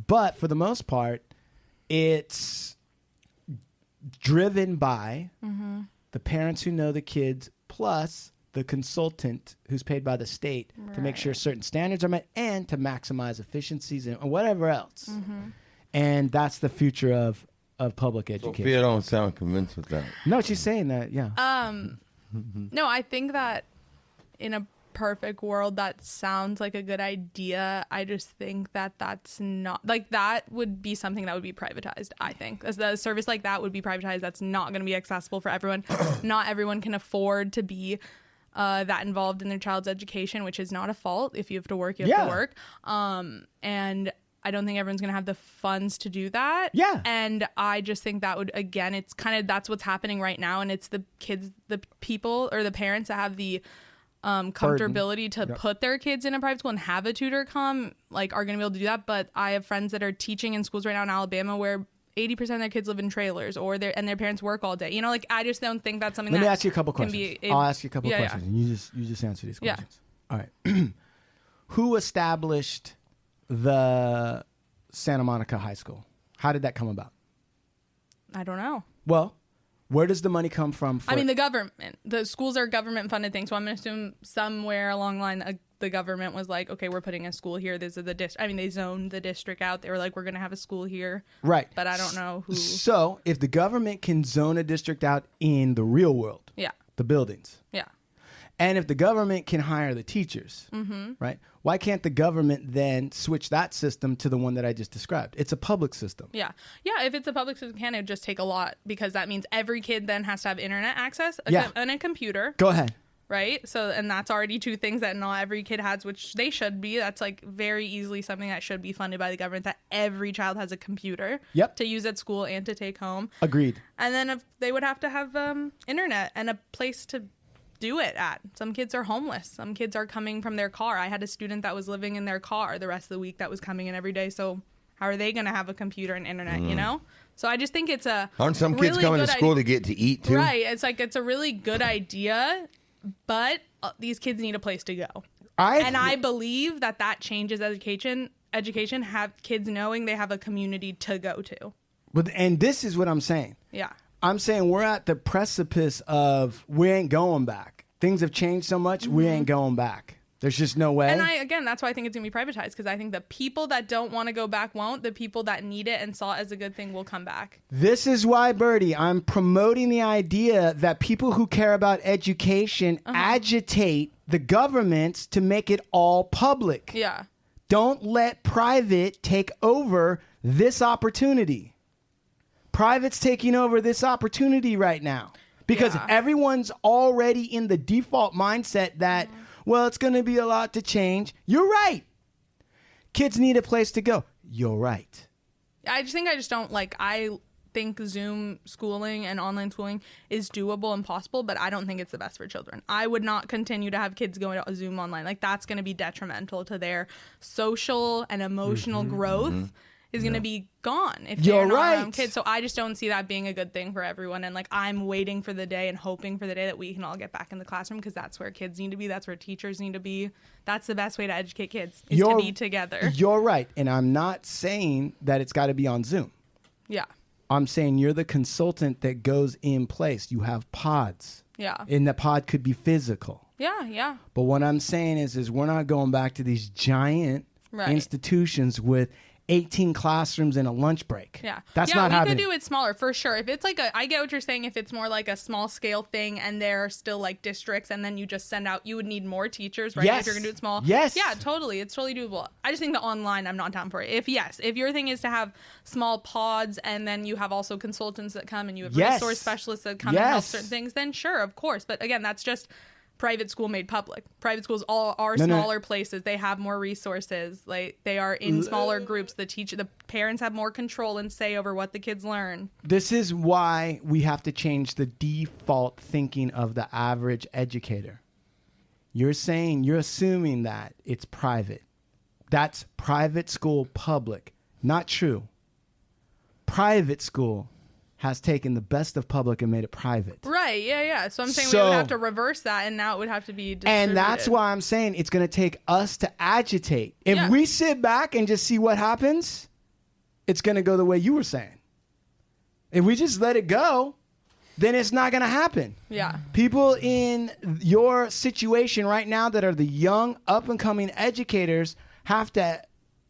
S3: But for the most part, it's driven by the parents who know the kids plus the consultant who's paid by the state to make sure certain standards are met and to maximize efficiencies and whatever else. And that's the future of public education.
S2: Sophia don't sound convinced with that.
S3: No, she's saying that, yeah.
S13: No, I think that in a perfect world that sounds like a good idea. I just think that that's not, like, that would be something that would be privatized. I think as the service like that would be privatized. That's not going to be accessible for everyone. Not everyone can afford to be that involved in their child's education, which is not a fault. If you have to work, you have to work. And I don't think everyone's going to have the funds to do that.
S3: Yeah.
S13: And I just think that would, again, it's kind of, that's what's happening right now. And it's the kids, the people or the parents that have the comfortability to put their kids in a private school and have a tutor come, like, are going to be able to do that. But I have friends that are teaching in schools right now in Alabama where 80% of their kids live in trailers or their parents work all day. Like, I just don't think that's something
S3: Let me ask you a couple questions. I'll ask you a couple questions. And you just answer these questions. All right. Who established the Santa Monica High School? How did that come about?
S13: I don't know.
S3: Well, where does the money come from?
S13: I mean, the government. The schools are government-funded things, so I'm going to assume somewhere along the line the government was like, okay, we're putting a school here. This is the district. I mean, they zoned the district out. They were like, we're going to have a school here.
S3: Right.
S13: But I don't know who.
S3: So if the government can zone a district out in the real world, the buildings, and if the government can hire the teachers, right, why can't the government then switch that system to the one that I just described? It's a public system.
S13: Yeah. If it's a public system, can it just take a lot? Because that means every kid then has to have internet access and a computer.
S3: Go ahead.
S13: Right? So, and that's already two things that not every kid has, which they should be. That's like very easily something that should be funded by the government, that every child has a computer to use at school and to take home.
S3: Agreed.
S13: And then if they would have to have internet and a place to do it at. Some kids are homeless. Some kids are coming from their car. I had a student that was living in their car the rest of the week that was coming in every day. So how are they going to have a computer and internet, So I just think it's
S2: aren't some kids coming to school to get to eat too?
S13: Right. It's like, it's a really good idea, but these kids need a place to go. I believe that changes education, have kids knowing they have a community to go to.
S3: And this is what I'm saying.
S13: Yeah.
S3: I'm saying we're at the precipice of we ain't going back. Things have changed so much, we ain't going back. There's just no way.
S13: And that's why I think it's going to be privatized, because I think the people that don't want to go back won't. The people that need it and saw it as a good thing will come back.
S3: This is why, Birdie, I'm promoting the idea that people who care about education agitate the governments to make it all public.
S13: Yeah.
S3: don't let private take over this opportunity. Private's taking over this opportunity right now because everyone's already in the default mindset that, well, it's going to be a lot to change. You're right. Kids need a place to go. You're right.
S5: I just don't like, I think Zoom schooling and online schooling is doable and possible, but I don't think it's the best for children. I would not continue to have kids going to Zoom online. Like, that's going to be detrimental to their social and emotional growth. Is going to be gone if they're not around kids. So I just don't see that being a good thing for everyone. And like, I'm waiting for the day and hoping for the day that we can all get back in the classroom, because that's where kids need to be. That's where teachers need to be. That's the best way to educate kids, is to be together.
S3: You're right. And I'm not saying that it's got to be on Zoom.
S5: Yeah.
S3: I'm saying you're the consultant that goes in place. You have pods.
S5: Yeah.
S3: And the pod could be physical.
S5: Yeah.
S3: But what I'm saying is we're not going back to these giant institutions with 18 classrooms and a lunch break.
S5: Yeah.
S3: That's not happening.
S5: We could do it smaller for sure. If it's like I get what you're saying. If it's more like a small scale thing and there are still like districts and then you just send out, you would need more teachers, right?
S3: Yes.
S5: If you're going to do it small.
S3: Yes.
S5: Yeah, totally. It's totally doable. I just think the online, I'm not down for it. If your thing is to have small pods and then you have also consultants that come and you have resource specialists that come and help certain things, then sure, of course. But again, that's just private school made public. Private schools all are smaller places. They have more resources. Like, they are in smaller groups. The parents have more control and say over what the kids learn.
S3: This is why we have to change the default thinking of the average educator. You're assuming that it's private. That's private school public. Not true. Private school has taken the best of public and made it private.
S5: Right, yeah. So I'm saying we would have to reverse that, and now it would have to be distributed.
S3: And that's why I'm saying it's going to take us to agitate. If we sit back and just see what happens, it's going to go the way you were saying. If we just let it go, then it's not going to happen.
S5: Yeah.
S3: People in your situation right now that are the young, up-and-coming educators have to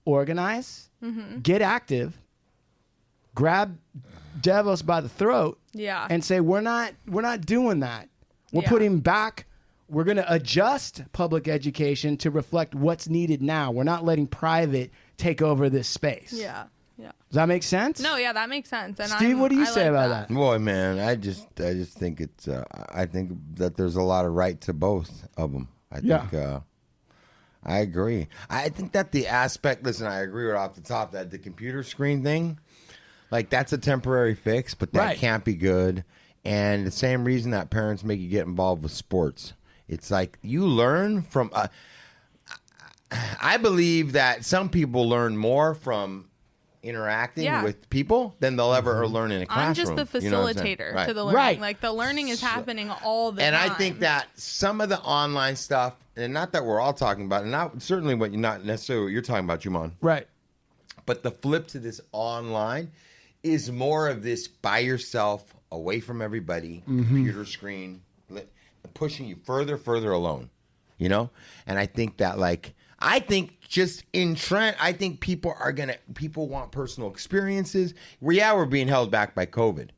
S3: organize, get active, grab Davos by the throat and say, we're not doing that. We're putting back, we're going to adjust public education to reflect what's needed now. We're not letting private take over this space.
S5: Yeah.
S3: Does that make sense?
S5: No, yeah, that makes sense. And
S3: Steve, what do you say about that?
S2: Boy, man, I just think it's, I think that there's a lot of right to both of them. I think, I agree. I think that the aspect, listen, I agree right off the top that the computer screen thing, like, that's a temporary fix, but that can't be good. And the same reason that parents make you get involved with sports. It's like you learn from... I believe that some people learn more from interacting with people than they'll ever learn in a classroom.
S5: I'm just the facilitator to the learning. Like, the learning is happening all the time.
S2: And I think that some of the online stuff, and not that we're all talking about, and not certainly not necessarily what you're talking about, Juman.
S3: Right.
S2: But the flip to this online is more of this by yourself, away from everybody, computer screen, pushing you further alone, you know? And I think that, like, I think just in trend, I think people want personal experiences. We're being held back by COVID.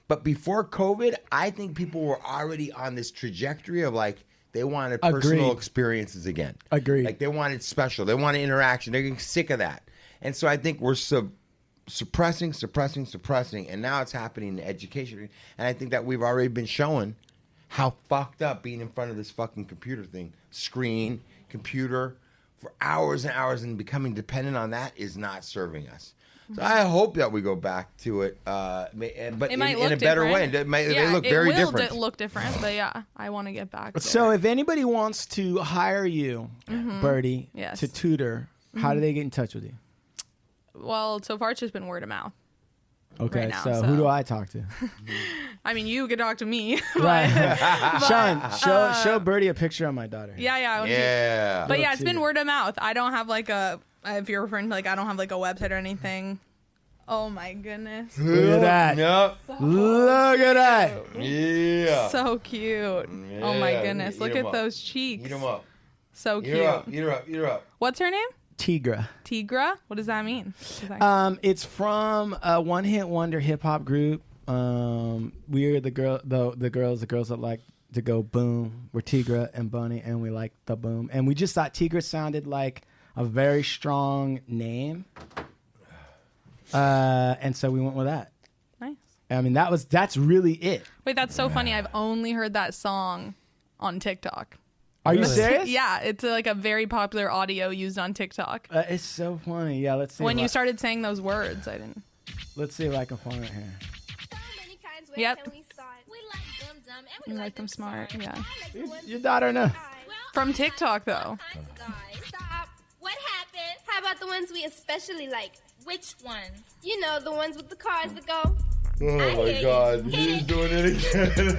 S2: But before COVID, I think people were already on this trajectory of, like, they wanted personal experiences again.
S3: Agreed.
S2: Like, they wanted special. They wanted interaction. They're getting sick of that. And so I think we're suppressing, and now it's happening in education. And I think that we've already been showing how fucked up being in front of this fucking computer thing, screen, computer, for hours and hours, and becoming dependent on that is not serving us. So I hope that we go back to it, but in a better way. They look very different.
S5: It will look different, but yeah, I want to get back there.
S3: So if anybody wants to hire you, Birdie, to tutor, how do they get in touch with you?
S5: Well, so far it's just been word of mouth.
S3: Okay,
S5: right now,
S3: so who do I talk to?
S5: I mean, you could talk to me.
S3: Right. Sean, show Birdie a picture of my daughter.
S5: Yeah. But yeah, it's been word of mouth. I don't have like if you're referring to, like, I don't have like a website or anything. Oh my goodness.
S3: Look at that.
S2: Yep.
S3: Look at that.
S2: Yeah.
S5: So cute.
S2: Yeah.
S5: Oh my goodness. Look at those cheeks.
S2: Eat them up.
S5: So cute.
S2: Eat her up.
S5: What's her name?
S3: Tigra.
S5: What does that mean?
S3: It's from a one-hit wonder hip-hop group. We're the girls that like to go boom. We're Tigra and Bunny, and we like the boom. And we just thought Tigra sounded like a very strong name. And so we went with that.
S13: Nice.
S3: I mean, that's really it.
S13: Wait, that's so funny. I've only heard that song on TikTok.
S3: Are you serious?
S13: Yeah, it's like a very popular audio used on TikTok.
S3: It's so funny. Yeah, let's see.
S13: When you started saying those words, I didn't.
S3: Let's see if I can find it here.
S13: Yep. We like them smart. Yeah.
S3: Your daughter knows.
S13: From TikTok, though.
S14: Stop. What happened? How about the ones we especially like? Which ones? You know, the ones with the cars that go.
S2: Oh my God, he's doing it again.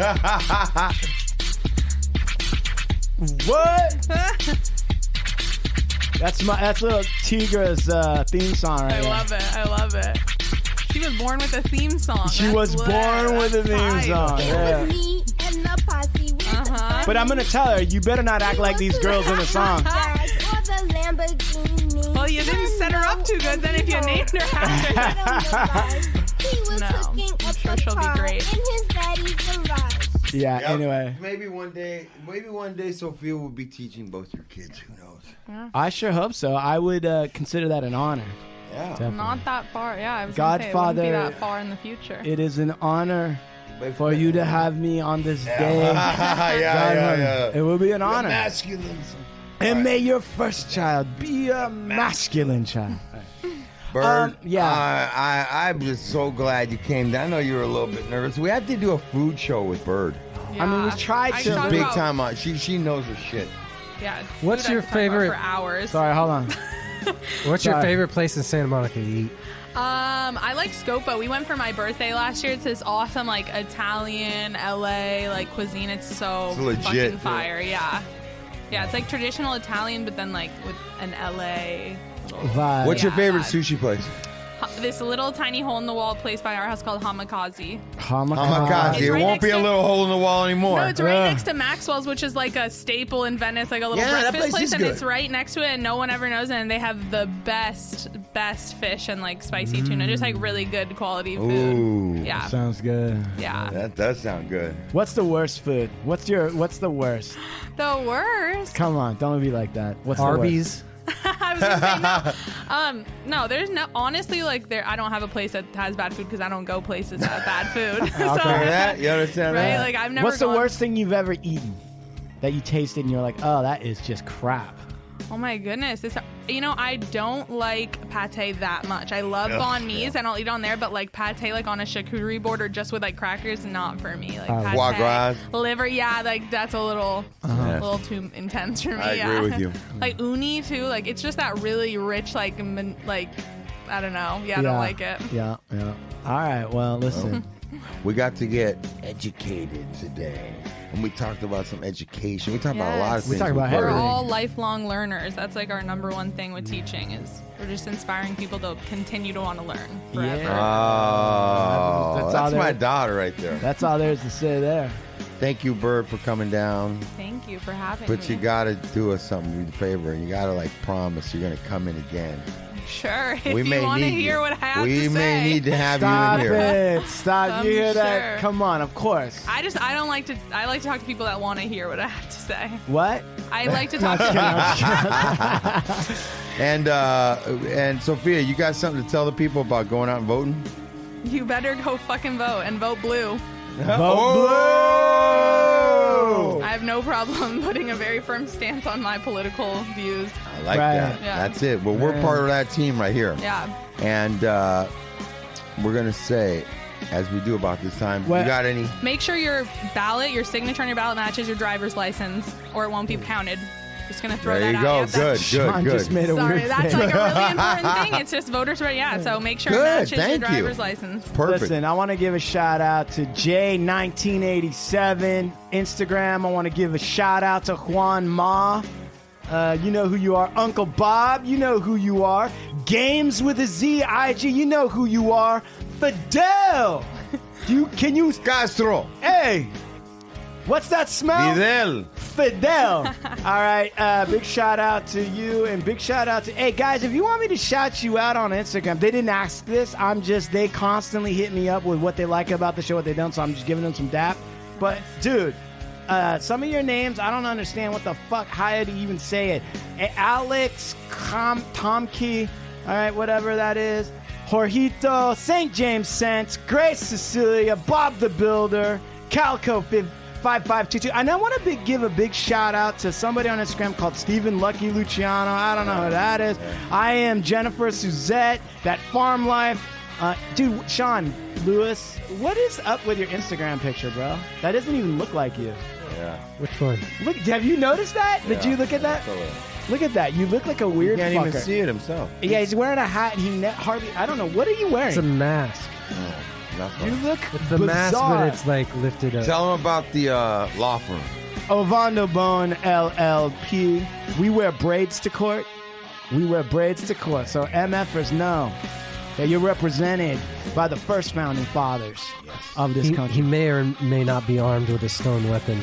S3: What? That's little Tigra's theme song right
S13: I love it. I love it. She was born with a theme song.
S3: She was born with a theme song. Yeah.
S14: Me and the posse.
S3: But I'm gonna tell her, you better not act like these girls in the song.
S13: Well, you didn't set her up too good then if you named her after that. No, I'm sure she'll be great.
S3: Yeah, anyway.
S2: Maybe one day Sophia will be teaching both your kids. Who knows?
S13: Yeah.
S3: I sure hope so. I would consider that an honor.
S2: Yeah.
S3: Definitely.
S13: Not that far. Yeah, I was
S3: Godfather,
S13: gonna say, it wouldn't be that far in the future.
S3: It is an honor for you to have me on this day.
S2: Yeah.
S3: It will be an honor.
S2: Masculine.
S3: And may your first child be a masculine child.
S2: Bird,
S3: I'm
S2: just so glad you came down. I know you were a little bit nervous. We have to do a food show with Bird.
S3: Yeah. I mean, we tried to.
S2: She's big time on. She knows her shit.
S13: Yeah.
S4: What's your favorite?
S13: For hours.
S3: Sorry, hold on.
S4: What's your favorite place in Santa Monica to eat?
S13: I like Scopa. We went for my birthday last year. It's this awesome like Italian LA like cuisine. It's so
S2: legit,
S13: fucking fire. Yeah. Yeah, it's like traditional Italian, but then like with an LA
S3: vibe.
S2: What's your favorite sushi place?
S13: This little tiny hole in the wall place by our house called Hamakaze.
S2: Hamakaze. It won't be a little hole in the wall anymore.
S13: No, it's right next to Maxwell's, which is like a staple in Venice, like a little breakfast place, and it's right next to it, and no one ever knows it. And they have the best fish and like spicy tuna, just like really good quality food.
S2: Ooh,
S13: yeah,
S3: sounds good.
S13: Yeah,
S2: that does sound good.
S3: What's the worst food? What's the worst?
S13: The worst?
S3: Come on, don't be like that. What's
S4: Arby's?
S3: The worst?
S13: I was gonna say no. There's no. Honestly, like I don't have a place that has bad food because I don't go places that have bad food.
S3: Okay, that
S2: you understand
S13: right?
S2: that?
S13: Like I've never.
S3: What's the worst thing you've ever eaten that you tasted and you're like, oh, that is just crap?
S13: Oh my goodness! I don't like pate that much. I love banh mi's and I'll eat on there, but like pate like on a charcuterie board or just with like crackers, not for me. Like pate,
S2: foie gras,
S13: liver, yeah, like that's a little too intense for me.
S2: I agree with you.
S13: Like uni too, like it's just that really rich, like I don't know. Yeah, I don't like it.
S3: Yeah. All right, well, listen.
S2: We got to get educated today. And we talked about some education. We talked about a lot of things.
S3: We talked about
S13: We're all lifelong learners. That's like our number one thing with teaching is we're just inspiring people to continue to want to learn forever.
S3: Yeah.
S2: Oh, that's my daughter right there.
S3: That's all there is to say there.
S2: Thank you, Bird, for coming down.
S13: Thank you for having me.
S2: But you got to do us something, a favor, and you got to like promise you're going to come in again.
S13: Sure. If you want to hear what I have to say.
S2: We may need to have
S3: Stop
S2: you in here.
S3: Stop. You hear that? Come on, of course.
S13: I like to talk to people that want to hear what I have to say.
S3: What?
S13: I like to talk to
S2: And Sophia, you got something to tell the people about going out and voting?
S13: You better go fucking vote and vote blue.
S3: Vote blue!
S13: I have no problem putting a very firm stance on my political views.
S2: I like that.
S13: Yeah.
S2: That's it. Well, we're part of that team right here.
S13: Yeah.
S2: And we're going to say, as we do about this time, you got any?
S13: Make sure your signature on your ballot matches your driver's license, or it won't be counted. Just going to throw that out.
S2: There you go. Good.
S3: Just made a
S13: Sorry,
S3: weird
S13: that's
S3: thing.
S13: like a really important thing. It's just voters' right. Yeah, so make sure it matches your driver's license.
S2: Perfect.
S3: Listen, I want to give a shout out to J1987 Instagram. I want to give a shout out to Juan Ma. You know who you are. Uncle Bob, you know who you are. Games with a Z, IG, you know who you are. Fidel, can you
S2: Castro?
S3: Hey, what's that smell? Fidel. All right, big shout out to you and big shout out to, hey guys, if you want me to shout you out on Instagram, they didn't ask this. They constantly hit me up with what they like about the show, what they don't, so I'm just giving them some dap. But dude, some of your names, I don't understand what the fuck, how to even say it. Alex Tomkey, all right, whatever that is. Jorgito, St. James Sense, Grace Cecilia, Bob the Builder, Calco 5522. And I want to give a big shout out to somebody on Instagram called Stephen Lucky Luciano. I don't know who that is. I am Jennifer Suzette, that farm life. Dude, Sean Lewis, what is up with your Instagram picture, bro? That doesn't even look like you.
S2: Yeah.
S4: Which one?
S3: Look, have you noticed that? Did you look at that? Look at that. You look like a weird fucker.
S2: He can't even see it himself.
S3: Yeah, he's wearing a hat and he hardly, I don't know. What are you wearing?
S4: It's a mask.
S3: You look
S4: It's the mask, but it's like lifted up.
S2: Tell him about the law firm.
S3: Ovando Bone LLP. We wear braids to court. We wear braids to court. So MFers know that you're represented by the first founding fathers of this country.
S4: He may or may not be armed with a stone weapon.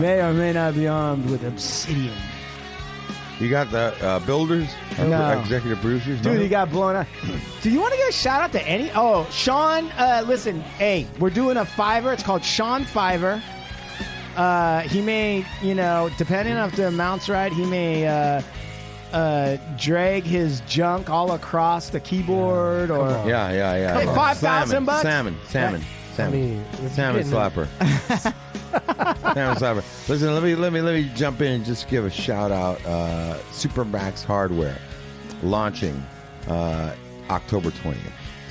S3: May or may not be armed with obsidian.
S2: You got the builders, executive producers?
S3: Dude, he got blown up. Do you want to get a shout out to any? Oh, Sean, listen, hey, we're doing a Fiverr. It's called Sean Fiverr. He may, depending on if the amount's right, he may drag his junk all across the keyboard or...
S2: Yeah.
S3: Hey, $5,000?
S2: Salmon slapper. Salmon slapper. Listen, let me jump in and just give a shout out. Supermax Hardware launching October 20th,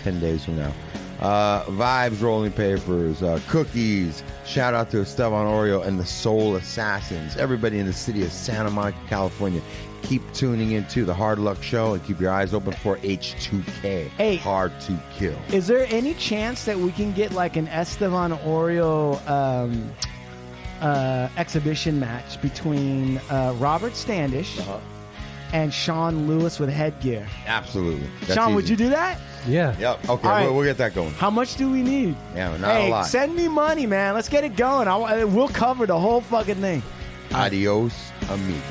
S2: 10 days from now. Vibes rolling papers, cookies. Shout out to Esteban Oreo and the Soul Assassins. Everybody in the city of Santa Monica, California. Keep tuning into the Hard Luck Show and keep your eyes open for H2K.
S3: Hey,
S2: Hard to Kill.
S3: Is there any chance that we can get like an Esteban Oreo exhibition match between Robert Standish and Sean Lewis with headgear?
S2: Absolutely. That's
S3: Sean,
S2: easy.
S3: would you do that?
S4: Yeah.
S2: Yep. Okay,
S3: right.
S2: we'll get that going.
S3: How much do we need?
S2: Yeah, not a lot.
S3: Send me money, man. Let's get it going. We'll cover the whole fucking thing.
S2: Adios, amigos.